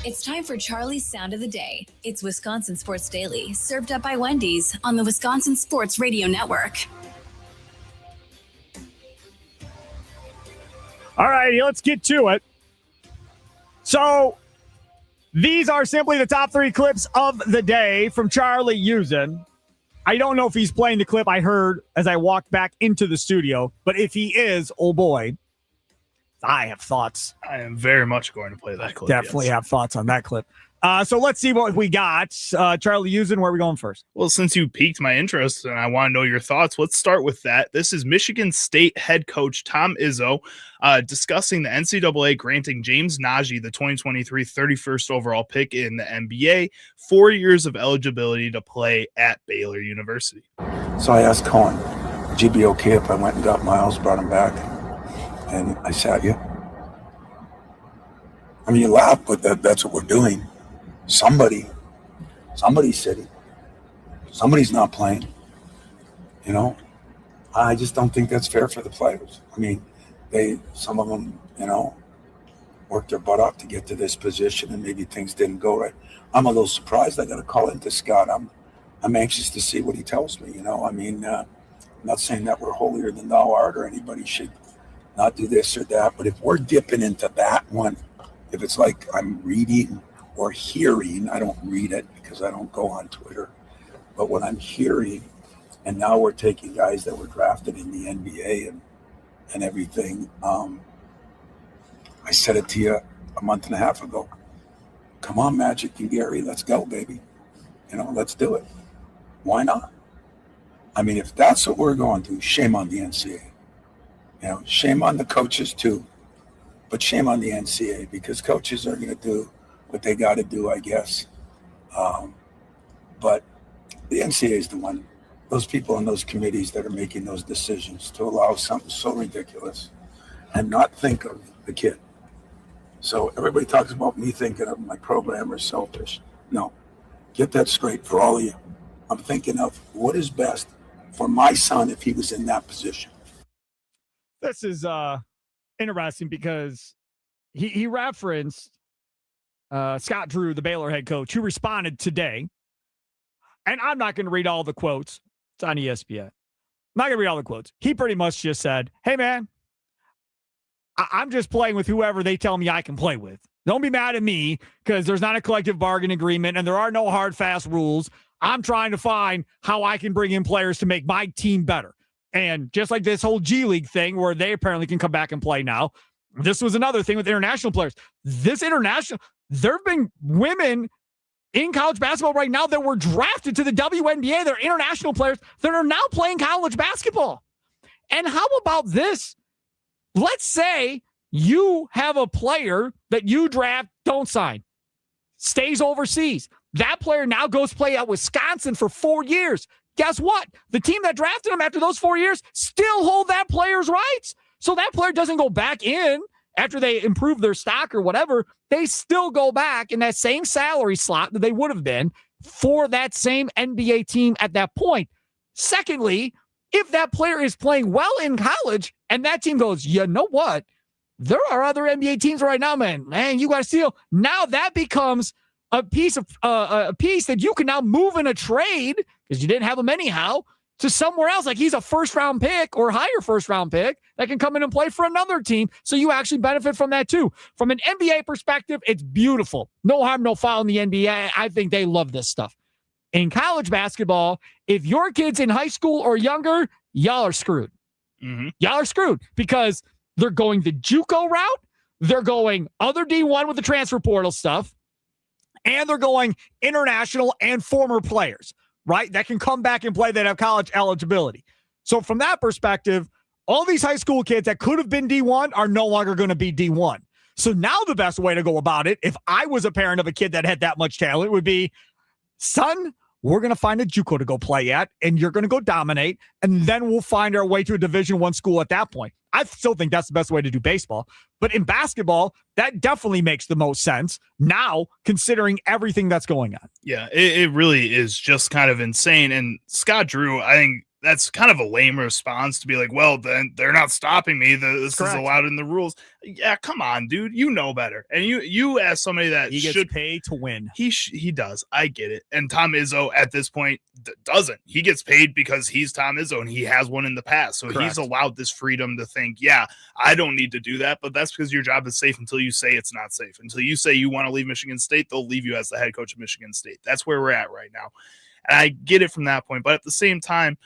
It's time for Charlie's Sound of the Day. It's Wisconsin Sports Daily, served up by Wendy's on the Wisconsin Sports Radio Network. All righty, let's get to it. So these are simply the top 3 clips of the day from Charlie Usen. I don't know if he's playing the clip I heard as I walked back into the studio, but if he is, oh boy, I have thoughts. I am very much going to play that clip. Definitely have thoughts on that clip. So let's see what we got. Charlie Usen, where are we going first? Well, since you piqued my interest and I want to know your thoughts, let's start with that. This is Michigan State head coach Tom Izzo discussing the NCAA granting James Nagy the 2023 31st overall pick in the NBA, 4 years of eligibility to play at Baylor University. So I asked Cohen, would you be okay if I went and got Miles, brought him back, and I sat you? I mean, you laugh, but that's what we're doing. Somebody's sitting. Somebody's not playing. You know, I just don't think that's fair for the players. I mean, some of them, worked their butt off to get to this position, and maybe things didn't go right. I'm a little surprised. I got to call into Scott. I'm anxious to see what he tells me. I mean, I'm not saying that we're holier than thou art or anybody should not do this or that, but if we're dipping into that one, if it's like I'm reading or hearing, I don't read it because I don't go on Twitter, but when I'm hearing, and now we're taking guys that were drafted in the NBA and everything, I said it to you a month and a half ago. Come on, Magic and Gary, let's go, baby. Let's do it. Why not? I mean, if that's what we're going to, shame on the NCAA. Shame on the coaches too, but shame on the NCAA because coaches are going to do what they got to do, I guess. But the NCAA is the one, those people on those committees that are making those decisions to allow something so ridiculous and not think of the kid. So everybody talks about me thinking of my programmer selfish. No, get that straight for all of you. I'm thinking of what is best for my son if he was in that position. This is interesting because he referenced Scott Drew, the Baylor head coach, who responded today. And I'm not going to read all the quotes. It's on ESPN. I'm not going to read all the quotes. He pretty much just said, hey, man, I'm just playing with whoever they tell me I can play with. Don't be mad at me because there's not a collective bargain agreement and there are no hard, fast rules. I'm trying to find how I can bring in players to make my team better. And just like this whole G League thing where they apparently can come back and play now, this was another thing with international players. There have been women in college basketball right now that were drafted to the WNBA. They're international players that are now playing college basketball. And how about this? Let's say you have a player that you draft, don't sign, stays overseas. That player now goes play at Wisconsin for 4 years. Guess what? The team that drafted him after those 4 years still hold that player's rights. So that player doesn't go back in after they improve their stock or whatever. They still go back in that same salary slot that they would have been for that same NBA team at that point. Secondly, if that player is playing well in college and that team goes, you know what? There are other NBA teams right now, man, you got to steal. Now that becomes a piece that you can now move in a trade because you didn't have them anyhow. to somewhere else. Like he's a first-round pick or higher first-round pick that can come in and play for another team. So you actually benefit from that too. From an NBA perspective, it's beautiful. No harm, no foul in the NBA. I think they love this stuff. In college basketball, if your kid's in high school or younger, y'all are screwed. Mm-hmm. Y'all are screwed because they're going the JUCO route. They're going other D1 with the transfer portal stuff. And they're going international and former players, right? That can come back and play that have college eligibility. So from that perspective, all these high school kids that could have been D1 are no longer going to be D1. So now the best way to go about it, if I was a parent of a kid that had that much talent, would be, son, we're going to find a JUCO to go play at, and you're going to go dominate, and then we'll find our way to a Division I school at that point. I still think that's the best way to do baseball. But in basketball, that definitely makes the most sense now, considering everything that's going on. Yeah, it really is just kind of insane. And Scott Drew, I think that's kind of a lame response to be like, well, then they're not stopping me. This is allowed in the rules. Yeah, come on, dude. You know better. And you as somebody that he gets paid to win. He does. I get it. And Tom Izzo at this point doesn't. He gets paid because he's Tom Izzo and he has one in the past. So he's allowed this freedom to think, yeah, I don't need to do that. But that's because your job is safe until you say it's not safe. Until you say you want to leave Michigan State, they'll leave you as the head coach of Michigan State. That's where we're at right now. And I get it from that point. But at the same time,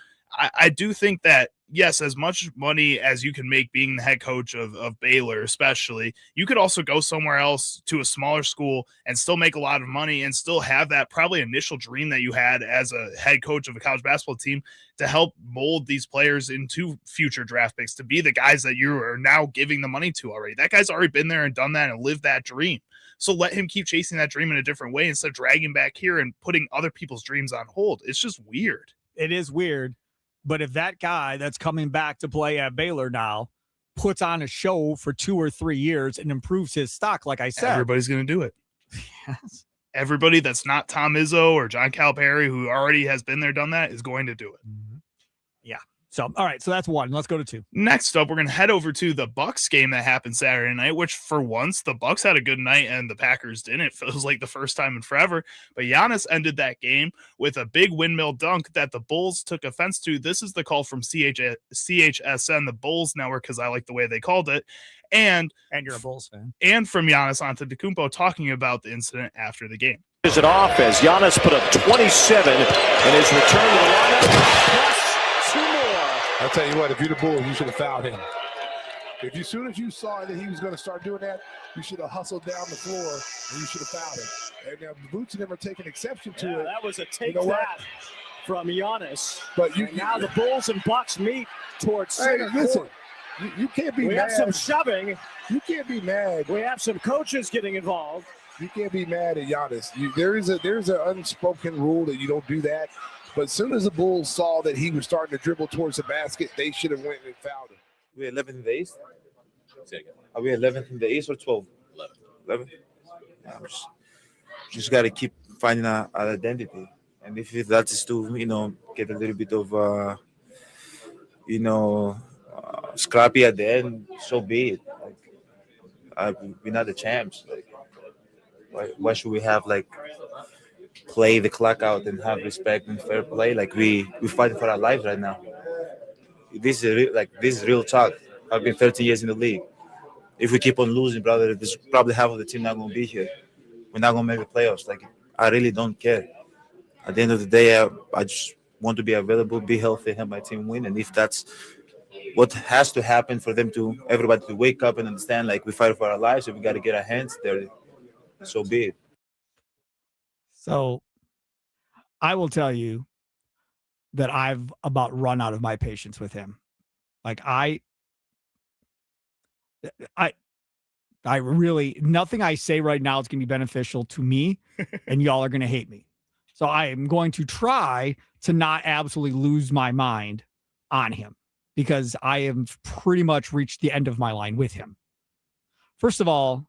I do think that, yes, as much money as you can make being the head coach of Baylor, especially, you could also go somewhere else to a smaller school and still make a lot of money and still have that probably initial dream that you had as a head coach of a college basketball team to help mold these players into future draft picks, to be the guys that you are now giving the money to already. That guy's already been there and done that and lived that dream. So let him keep chasing that dream in a different way instead of dragging back here and putting other people's dreams on hold. It's just weird. It is weird. But if that guy that's coming back to play at Baylor now puts on a show for 2 or 3 years and improves his stock, like I said, everybody's going to do it. Yes. Everybody that's not Tom Izzo or John Calipari, who already has been there, done that, is going to do it. Mm-hmm. Yeah. So, all right. So that's one. Let's go to two. Next up, we're going to head over to the Bucks game that happened Saturday night, which for once the Bucks had a good night and the Packers didn't. It feels like the first time in forever. But Giannis ended that game with a big windmill dunk that the Bulls took offense to. This is the call from CHSN, the Bulls Network, because I like the way they called it. And you're a Bulls fan. And from Giannis Antetokounmpo talking about the incident after the game. Is it off as Giannis put up 27 in his return to the lineup? I'll tell you what, if you're the Bulls, you should have fouled him. If as soon as you saw that he was going to start doing that, you should have hustled down the floor and you should have fouled him. And now Boots and them are taking exception to it. That was a take that from Giannis. But now the Bulls and Bucks meet towards center court. You can't be mad. We have some shoving. You can't be mad. We have some coaches getting involved. You can't be mad at Giannis. There's an unspoken rule that you don't do that. But as soon as the Bulls saw that he was starting to dribble towards the basket, they should have went and fouled him. We're 11th in the East? Are we 11th in the East or 12th? 11. Yeah, just got to keep finding our identity. And if that is to, get a little bit of, scrappy at the end, so be it. We're not the champs. Why should we have, play the clock out and have respect and fair play? We're fighting for our lives right now. This is real talk. I've been 30 years in the league. If we keep on losing, brother, there's probably half of the team not going to be here. We're not going to make the playoffs. I really don't care. At the end of the day, I just want to be available, be healthy, help my team win. And if that's what has to happen for everybody to wake up and understand, we fight for our lives, and we got to get our hands dirty, so be it. So I will tell you that I've about run out of my patience with him. I really, nothing I say right now is going to be beneficial to me and y'all are going to hate me. So I am going to try to not absolutely lose my mind on him because I have pretty much reached the end of my line with him. First of all,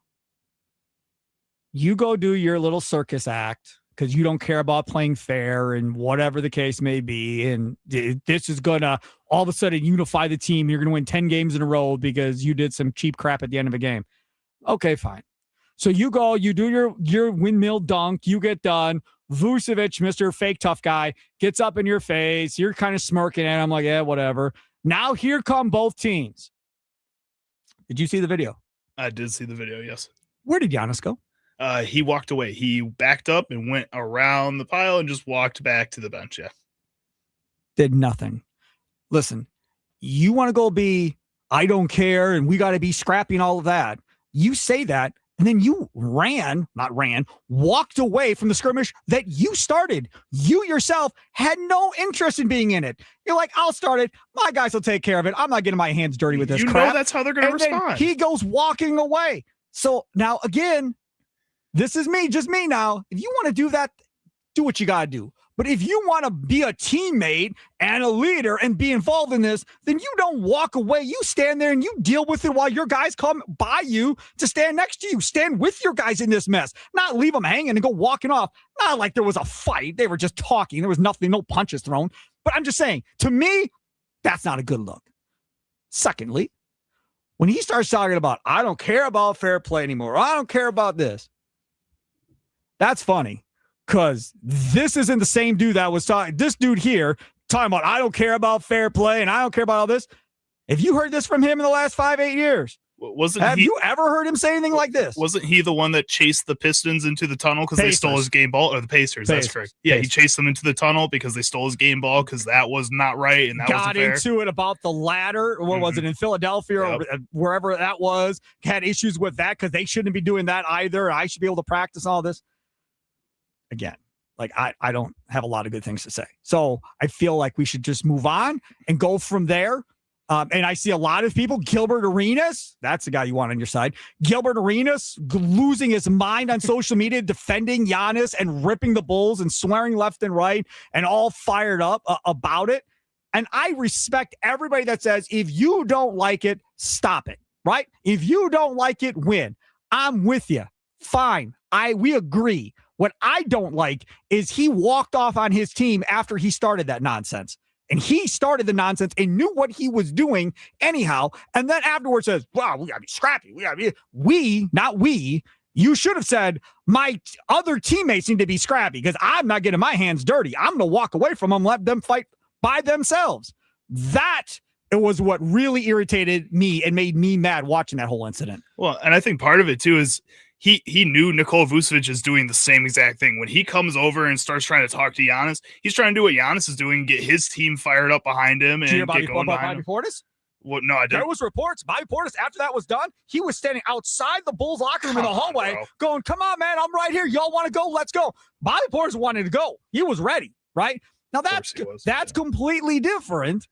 you go do your little circus act because you don't care about playing fair and whatever the case may be. And this is going to all of a sudden unify the team. You're going to win 10 games in a row because you did some cheap crap at the end of a game. Okay, fine. So you go, you do your windmill dunk, you get done. Vucevic, Mr. Fake Tough Guy, gets up in your face. You're kind of smirking at him like, yeah, whatever. Now here come both teams. Did you see the video? I did see the video, yes. Where did Giannis go? He walked away. He backed up and went around the pile and just walked back to the bench, yeah. Did nothing. Listen, you want to go be, I don't care, and we got to be scrappy and all of that. You say that, and then you walked away from the skirmish that you started. You yourself had no interest in being in it. You're like, I'll start it. My guys will take care of it. I'm not getting my hands dirty with this crap. You know that's how they're going to respond. Then he goes walking away. So now, again, this is me, just me now. If you want to do that, do what you got to do. But if you want to be a teammate and a leader and be involved in this, then you don't walk away. You stand there and you deal with it while your guys come by you to stand next to you. Stand with your guys in this mess, not leave them hanging and go walking off. Not like there was a fight. They were just talking. There was nothing, no punches thrown. But I'm just saying, to me, that's not a good look. Secondly, when he starts talking about, I don't care about fair play anymore. I don't care about this. That's funny. Because this isn't the same dude that was talking. This dude here talking about, I don't care about fair play and I don't care about all this. Have you heard this from him in the last 5-8 years? Have you ever heard him say anything like this? Wasn't he the one that chased the Pistons into the tunnel because they stole his game ball? Or the Pacers, that's correct. Yeah, he chased them into the tunnel because they stole his game ball because that was not right and that wasn't fair. Got into it about the ladder. What was it, in Philadelphia or wherever that was? Had issues with that because they shouldn't be doing that either. I should be able to practice all this. Again, like I don't have a lot of good things to say. So I feel like we should just move on and go from there. And I see a lot of people, Gilbert Arenas, that's the guy you want on your side. Gilbert Arenas losing his mind on social media, defending Giannis and ripping the Bulls and swearing left and right and all fired up about it. And I respect everybody that says, if you don't like it, stop it, right? If you don't like it, win. I'm with you. Fine. We agree. What I don't like is he walked off on his team after he started that nonsense. And he started the nonsense and knew what he was doing anyhow. And then afterwards says, wow, we got to be scrappy. Not we. You should have said, my other teammates need to be scrappy because I'm not getting my hands dirty. I'm going to walk away from them, let them fight by themselves. That was what really irritated me and made me mad watching that whole incident. Well, and I think part of it too is he knew Nikola Vucevic is doing the same exact thing. When he comes over and starts trying to talk to Giannis, he's trying to do what Giannis is doing, get his team fired up behind him and get going behind him. Portis? Well, no, I didn't. There was reports. Bobby Portis, after that was done, he was standing outside the Bulls locker room in the hallway going, come on, man, I'm right here. Y'all want to go? Let's go. Bobby Portis wanted to go. He was ready, right? Now, that's completely different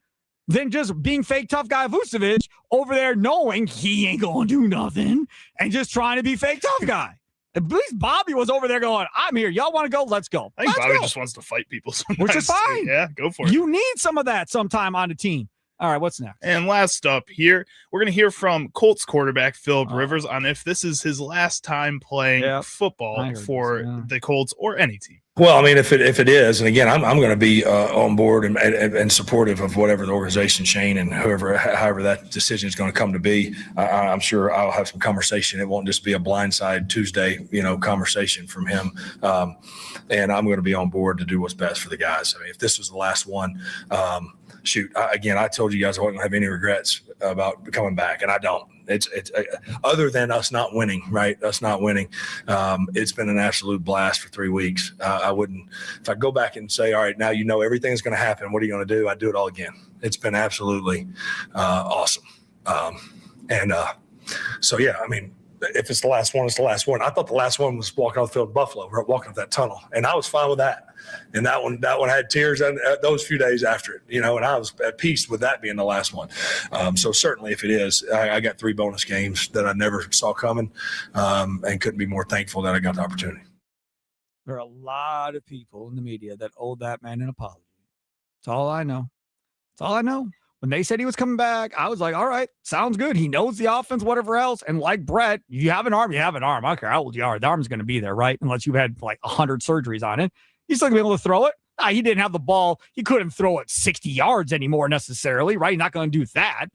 than just being fake tough guy Vucevic over there knowing he ain't going to do nothing and just trying to be fake tough guy. At least Bobby was over there going, I'm here. Y'all want to go? Let's go. I think Bobby just wants to fight people sometimes. Which is fine. Yeah, go for it. You need some of that sometime on the team. All right, what's next? And last up here, we're going to hear from Colts quarterback Phillip Rivers on if this is his last time playing football for the Colts or any team. Well, I mean, if it is, and again, I'm going to be on board and supportive of whatever the organization, Shane, and however that decision is going to come to be. I'm sure I'll have some conversation. It won't just be a blindside Tuesday, conversation from him. And I'm going to be on board to do what's best for the guys. I mean, if this was the last one, I told you guys I wouldn't have any regrets about coming back, and I don't. It's other than us not winning, right? Us not winning. It's been an absolute blast for 3 weeks. I wouldn't, if I go back and say, all right, now everything's going to happen. What are you going to do? I'd do it all again. It's been absolutely awesome. So yeah, I mean, if it's the last one, it's the last one. I thought the last one was walking off the field in Buffalo, walking up that tunnel, and I was fine with that. And that one had tears and those few days after it, and I was at peace with that being the last one. So certainly, if it is, I got 3 bonus games that I never saw coming, and couldn't be more thankful that I got the opportunity. There are a lot of people in the media that owe that man an apology. That's all I know. That's all I know. When they said he was coming back, I was like, all right, sounds good. He knows the offense, whatever else. And like Brett, you have an arm, you have an arm. I don't care how old you are. The arm's going to be there, right? Unless you've had like 100 surgeries on it. He's still going to be able to throw it. Nah, he didn't have the ball. He couldn't throw it 60 yards anymore necessarily, right? He's not going to do that.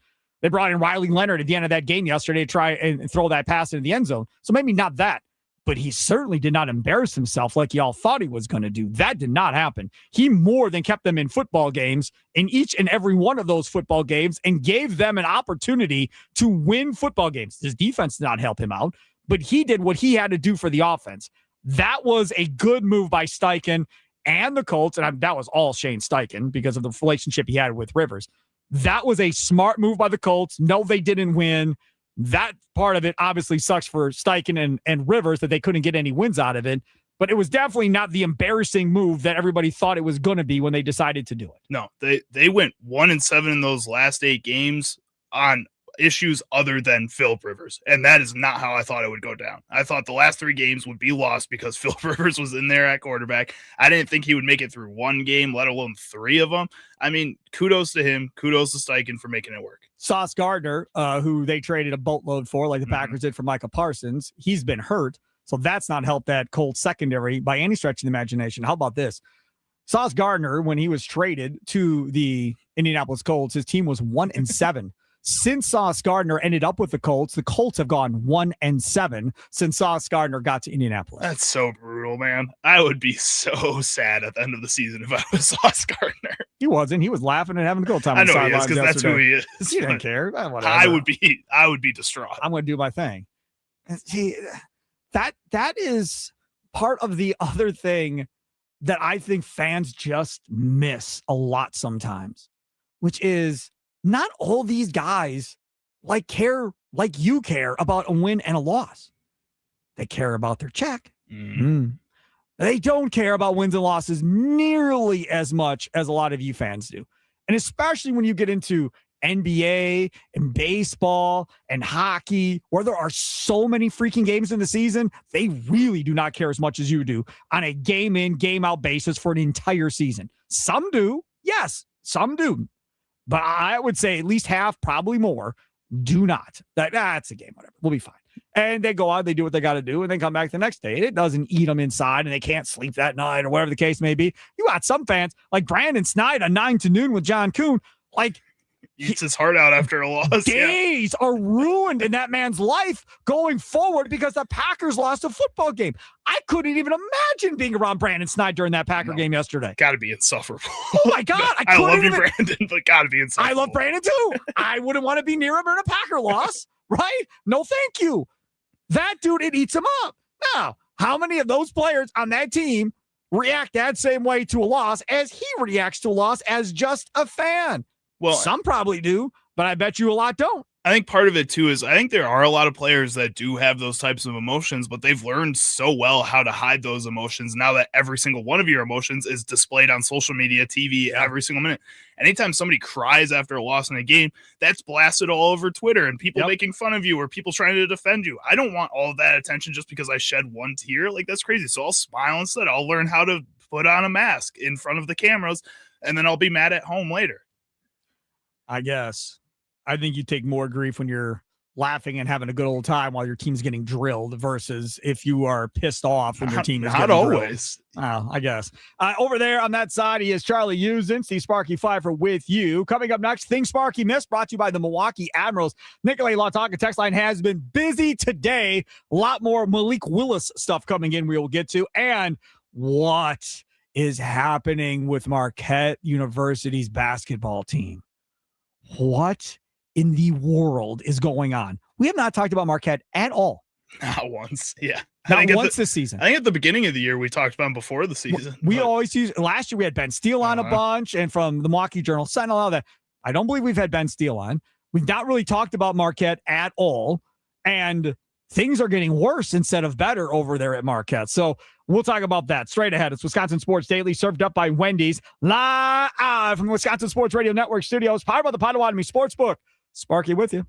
They brought in Riley Leonard at the end of that game yesterday to try and throw that pass into the end zone. So maybe not that. but he certainly did not embarrass himself like y'all thought he was going to do. That did not happen. He more than kept them in football games, in each and every one of those football games, and gave them an opportunity to win football games. His defense did not help him out, but he did what he had to do for the offense. That was a good move by Steichen and the Colts, and that was all Shane Steichen because of the relationship he had with Rivers. That was a smart move by the Colts. No, they didn't win. That part of it obviously sucks for Steichen and Rivers that they couldn't get any wins out of it, but it was definitely not the embarrassing move that everybody thought it was going to be when they decided to do it. No, they went 1-7 in those last 8 games on issues other than Philip Rivers, and that is not how I thought it would go down. I thought the last 3 games would be lost because Philip Rivers was in there at quarterback. I didn't think he would make it through 1 game, let alone 3 of them. I mean, kudos to him. Kudos to Steichen for making it work. Sauce Gardner, who they traded a boatload for, like the Packers did for Micah Parsons, he's been hurt, so that's not helped that Colts secondary by any stretch of the imagination. How about this? Sauce Gardner, when he was traded to the Indianapolis Colts, his team was 1-7. Since Sauce Gardner ended up with the Colts have gone 1-7 since Sauce Gardner got to Indianapolis. That's so brutal, man. I would be so sad at the end of the season if I was Sauce Gardner. He wasn't. He was laughing and having a good time. I know he is because that's who he is. He didn't care. Whatever. I would be distraught. I'm going to do my thing. And see, that is part of the other thing that I think fans just miss a lot sometimes, which is not all these guys care like you care about a win and a loss. They care about their check. They don't care about wins and losses nearly as much as a lot of you fans do. And especially when you get into NBA and baseball and hockey, where there are so many freaking games in the season, they really do not care as much as you do on a game in, game out basis for an entire season. Some do. Yes, some do. But I would say at least half, probably more, do not. That's a game, whatever. We'll be fine. And they go out, they do what they got to do, and then come back the next day. It doesn't eat them inside, and they can't sleep that night or whatever the case may be. You got some fans, like Brandon Snide on 9 to noon with John Kuhn, eats his heart out after a loss. Days are ruined in that man's life going forward because the Packers lost a football game. I couldn't even imagine being around Brandon Snide during that Packer game yesterday. Got to be insufferable. Oh my God. I love you, Brandon, but got to be insufferable. I love Brandon too. I wouldn't want to be near him in a Packer loss, right? No, thank you. That dude, it eats him up. Now, how many of those players on that team react that same way to a loss as he reacts to a loss as just a fan? Well, some probably do, but I bet you a lot don't. I think part of it too is I think there are a lot of players that do have those types of emotions, but they've learned so well how to hide those emotions now that every single one of your emotions is displayed on social media, TV, every single minute. Anytime somebody cries after a loss in a game, that's blasted all over Twitter and people making fun of you or people trying to defend you. I don't want all of that attention just because I shed one tear. Like, that's crazy. So I'll smile instead. I'll learn how to put on a mask in front of the cameras, and then I'll be mad at home later. I guess. I think you take more grief when you're laughing and having a good old time while your team's getting drilled versus if you are pissed off when your team is not getting always. Drilled. I guess. Over there on that side, he is Charlie Usen, Steve Sparky Pfeiffer with you. Coming up next, Things Sparky Missed, brought to you by the Milwaukee Admirals. Nikolai Lautaka text line has been busy today. A lot more Malik Willis stuff coming in we will get to. And what is happening with Marquette University's basketball team? What in the world is going on? We have not talked about Marquette at all. Not once. Yeah. Not once this season. I think at the beginning of the year, we talked about them before the season. We always use, last year we had Ben Steele on a bunch, and from the Milwaukee Journal Sentinel, all that. I don't believe we've had Ben Steele on. We've not really talked about Marquette at all. And things are getting worse instead of better over there at Marquette. So we'll talk about that straight ahead. It's Wisconsin Sports Daily, served up by Wendy's, live from the Wisconsin Sports Radio Network studios, powered by the Potawatomi Sportsbook. Sparky with you.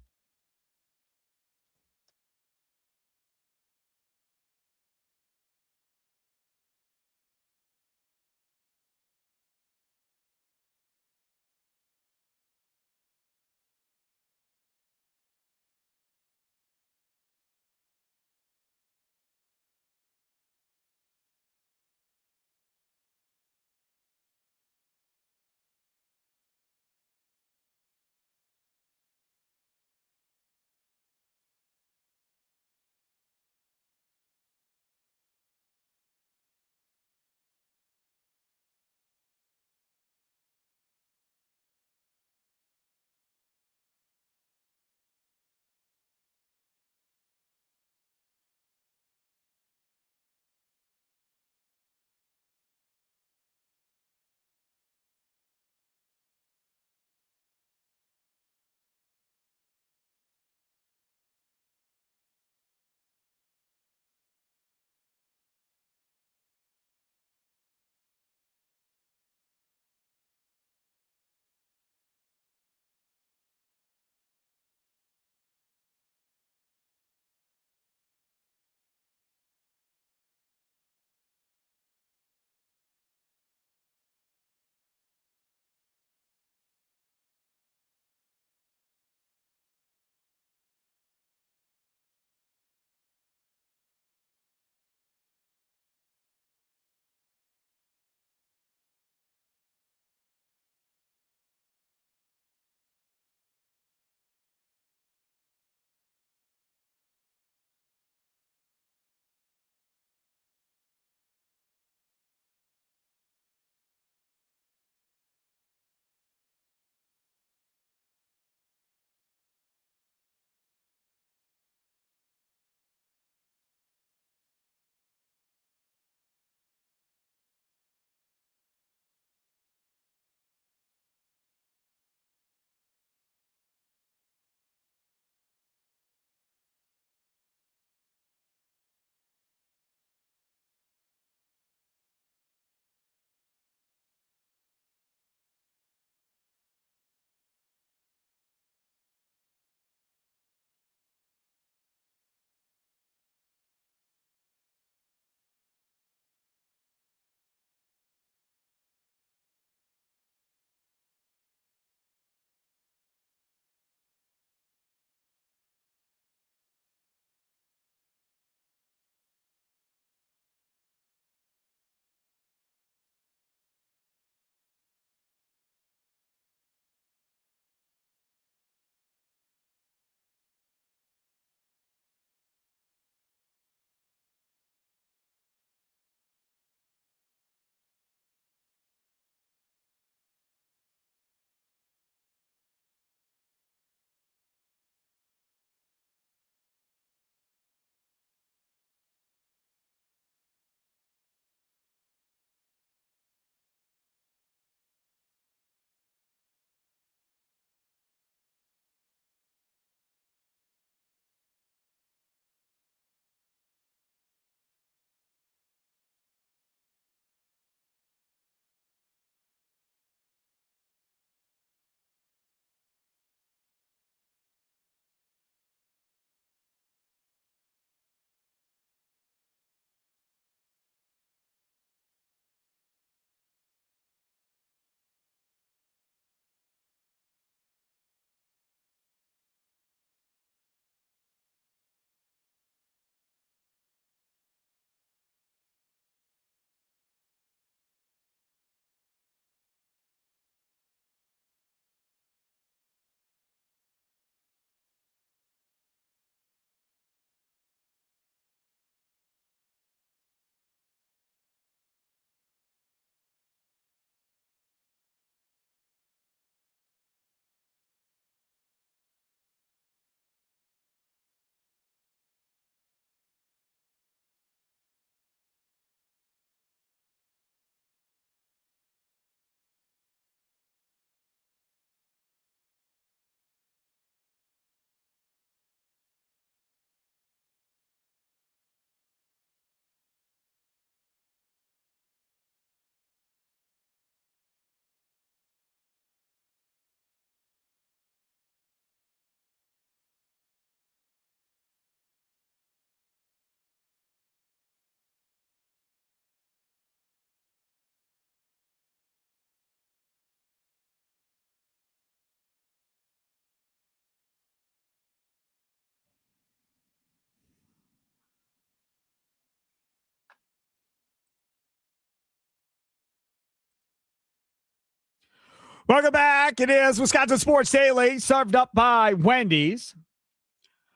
Welcome back. It is Wisconsin Sports Daily, served up by Wendy's.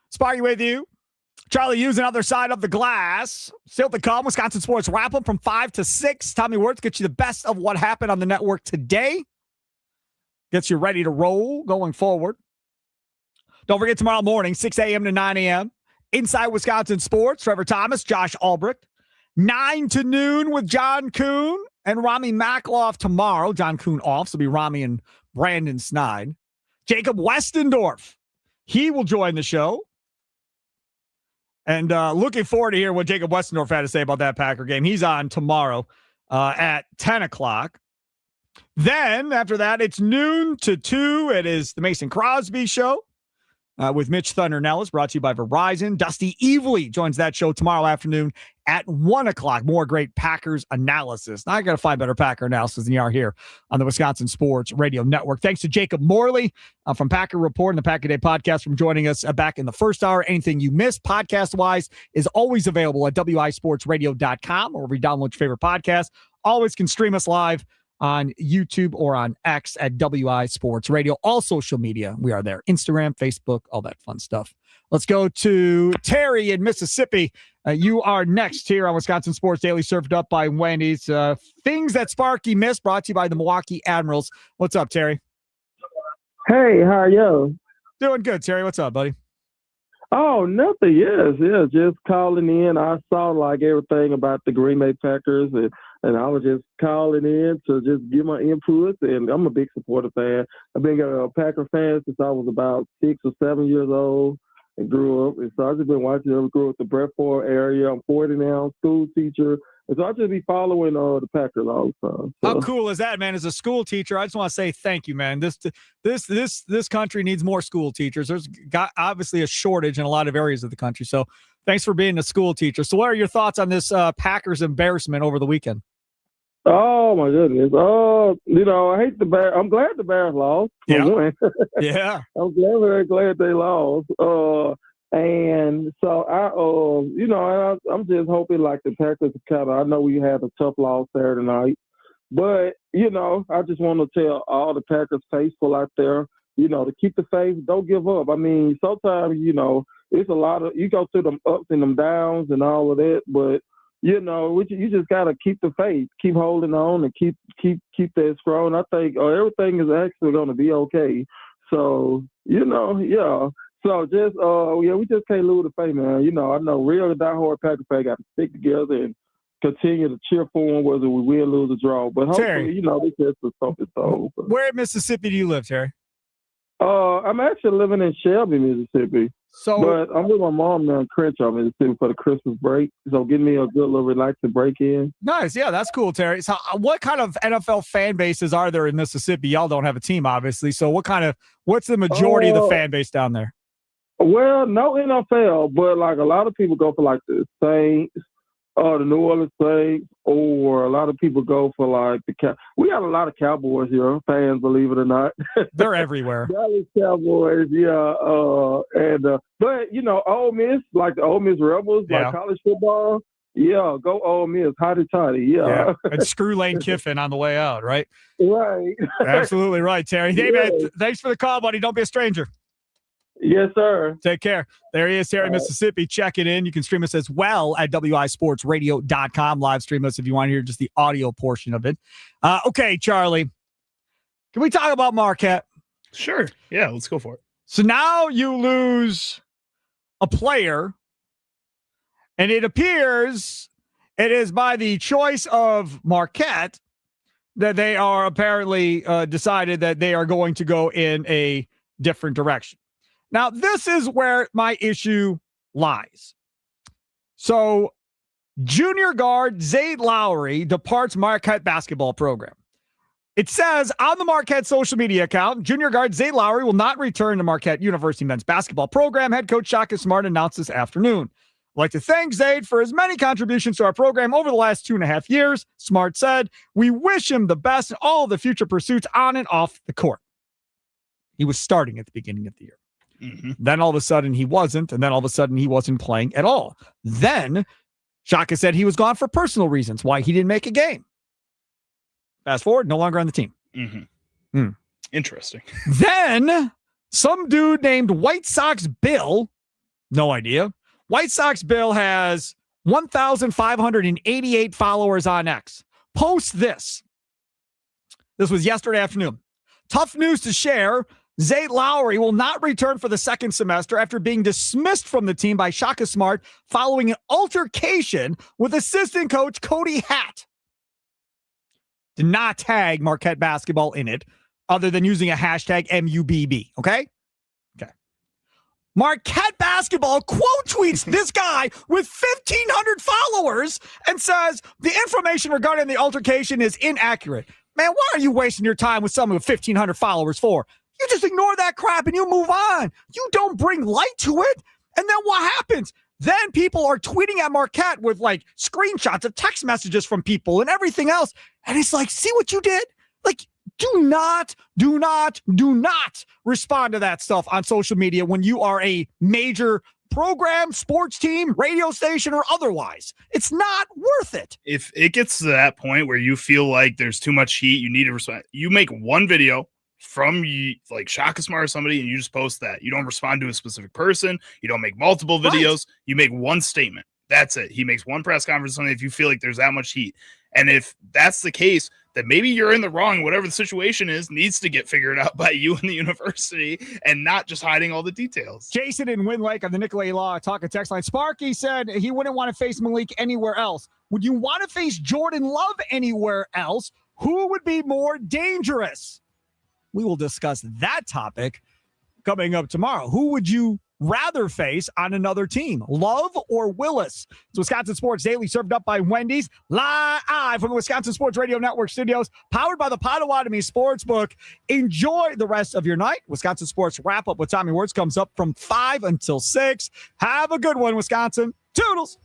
Sparky with you. Charlie Hughes, other side of the glass. Still to come, Wisconsin Sports Wrap-Up from 5 to 6. Tommy Wirtz gets you the best of what happened on the network today. Gets you ready to roll going forward. Don't forget tomorrow morning, 6 a.m. to 9 a.m. Inside Wisconsin Sports, Trevor Thomas, Josh Albrecht. 9 to noon with John Kuhn and Rami Makloff tomorrow. John Kuhn off, so it'll be Rami and Brandon Snide. Jacob Westendorf, he will join the show. And looking forward to hear what Jacob Westendorf had to say about that Packer game. He's on tomorrow at 10 o'clock. Then, after that, it's noon to 2. It is the Mason Crosby Show with Mitch Thunder-Nellis, brought to you by Verizon. Dusty Evely joins that show tomorrow afternoon at 1 o'clock. More great Packers analysis. Now, I got to find better Packer analysis than you are here on the Wisconsin Sports Radio Network. Thanks to Jacob Morley from Packer Report and the Packer Day podcast from joining us back in the first hour. Anything you missed podcast-wise is always available at wisportsradio.com, or wherever you download your favorite podcast. Always can stream us live on YouTube or on X at WI Sports Radio. All social media, we are there. Instagram, Facebook, all that fun stuff. Let's go to Terry in Mississippi. You are next here on Wisconsin Sports Daily, served up by Wendy's. Things that Sparky missed, brought to you by the Milwaukee Admirals. What's up, Terry? Hey, how are you? Doing good, Terry. What's up, buddy? Oh, nothing. Yes, just calling in. I saw like everything about the Green Bay Packers, and I was just calling in to just give my input. And I'm a big supporter fan. I've been a Packer fan since I was about 6 or 7 years old and grew up. And so I've just been watching them grow up the Bradford area. I'm 40 now, school teacher. And so I'll just be following the Packers all the time. So. How cool is that, man? As a school teacher, I just want to say thank you, man. This country needs more school teachers. There's got obviously a shortage in a lot of areas of the country. So thanks for being a school teacher. So what are your thoughts on this Packers embarrassment over the weekend? Oh my goodness. I hate the Bears. I'm glad the Bears lost. Yeah. Yeah. I'm very glad they lost. And so I'm just hoping like the Packers I know we had a tough loss Saturday night, but I just want to tell all the Packers faithful out there, to keep the faith, don't give up. I mean, sometimes, it's a lot of, you go through them ups and them downs and all of that, but you just got to keep the faith, keep holding on and keep that strong. I think everything is actually going to be okay. So, yeah. So just, we just can't lose the faith, man. I know real diehard Packer fans got to stick together and continue to cheer for them, whether we win, lose, or draw. But hopefully, Terry, this is something so. Where in Mississippi do you live, Terry? I'm actually living in Shelby, Mississippi. But I'm with my mom now in Crenshaw, Mississippi for the Christmas break. So give me a good little relaxing break in. Nice. Yeah, that's cool, Terry. So what kind of NFL fan bases are there in Mississippi? Y'all don't have a team, obviously. So what's the majority of the fan base down there? Well, no NFL, but like a lot of people go for like the Saints, the New Orleans Saints, or a lot of people go for like we have a lot of Cowboys here, fans, believe it or not. They're everywhere. Dallas Cowboys, yeah. But Ole Miss, like the Ole Miss Rebels, like college football. Yeah, go Ole Miss, hotty toddy, yeah. And screw Lane Kiffin on the way out, right? Right. Absolutely right, Terry. Hey, man, thanks for the call, buddy. Don't be a stranger. Yes, sir. Take care. There he is, Terry, Mississippi. Check it in. You can stream us as well at wisportsradio.com. Live stream us if you want to hear just the audio portion of it. Okay, Charlie. Can we talk about Marquette? Sure. Yeah, let's go for it. So now you lose a player, and it appears it is by the choice of Marquette that they are apparently decided that they are going to go in a different direction. Now, this is where my issue lies. So, junior guard Zayd Lowry departs Marquette basketball program. It says on the Marquette social media account, junior guard Zayd Lowry will not return to Marquette University men's basketball program. Head coach Shaka Smart announced this afternoon. I'd like to thank Zayd for his many contributions to our program over the last 2.5 years. Smart said, we wish him the best in all of the future pursuits on and off the court. He was starting at the beginning of the year. Mm-hmm. Then all of a sudden he wasn't, and then all of a sudden he wasn't playing at all. Then Shaka said he was gone for personal reasons, why he didn't make a game. Fast forward, no longer on the team. Mm-hmm. Interesting. Then some dude named White Sox Bill, no idea. White Sox Bill has 1,588 followers on X. Post this. This was yesterday afternoon. Tough news to share. Zay Lowry will not return for the second semester after being dismissed from the team by Shaka Smart following an altercation with assistant coach Cody Hatt. Did not tag Marquette basketball in it other than using a hashtag MUBB, okay? Okay. Marquette basketball quote tweets this guy with 1,500 followers and says the information regarding the altercation is inaccurate. Man, why are you wasting your time with someone with 1,500 followers for? You just ignore that crap and you move on. You don't bring light to it. And then what happens? Then people are tweeting at Marquette with like screenshots of text messages from people and everything else. And it's like, see what you did? Like, do not respond to that stuff on social media when you are a major program, sports team, radio station, or otherwise. It's not worth it. If it gets to that point where you feel like there's too much heat, you need to respond. You make one video from like Shaka Smart or somebody, and you just post that. You don't respond to a specific person. You don't make multiple videos. Right. You make one statement. That's it. He makes one press conference on it if you feel like there's that much heat. And if that's the case, then maybe you're in the wrong. Whatever the situation is needs to get figured out by you and the university and not just hiding all the details. Jason in Wind Lake on the Nicolay Law Talk text line. Sparky said he wouldn't want to face Malik anywhere else. Would you want to face Jordan Love anywhere else? Who would be more dangerous? We will discuss that topic coming up tomorrow. Who would you rather face on another team, Love or Willis? It's Wisconsin Sports Daily, served up by Wendy's, live from the Wisconsin Sports Radio Network studios, powered by the Potawatomi Sportsbook. Enjoy the rest of your night. Wisconsin Sports Wrap Up with Tommy Wirtz comes up from 5 until 6. Have a good one, Wisconsin. Toodles.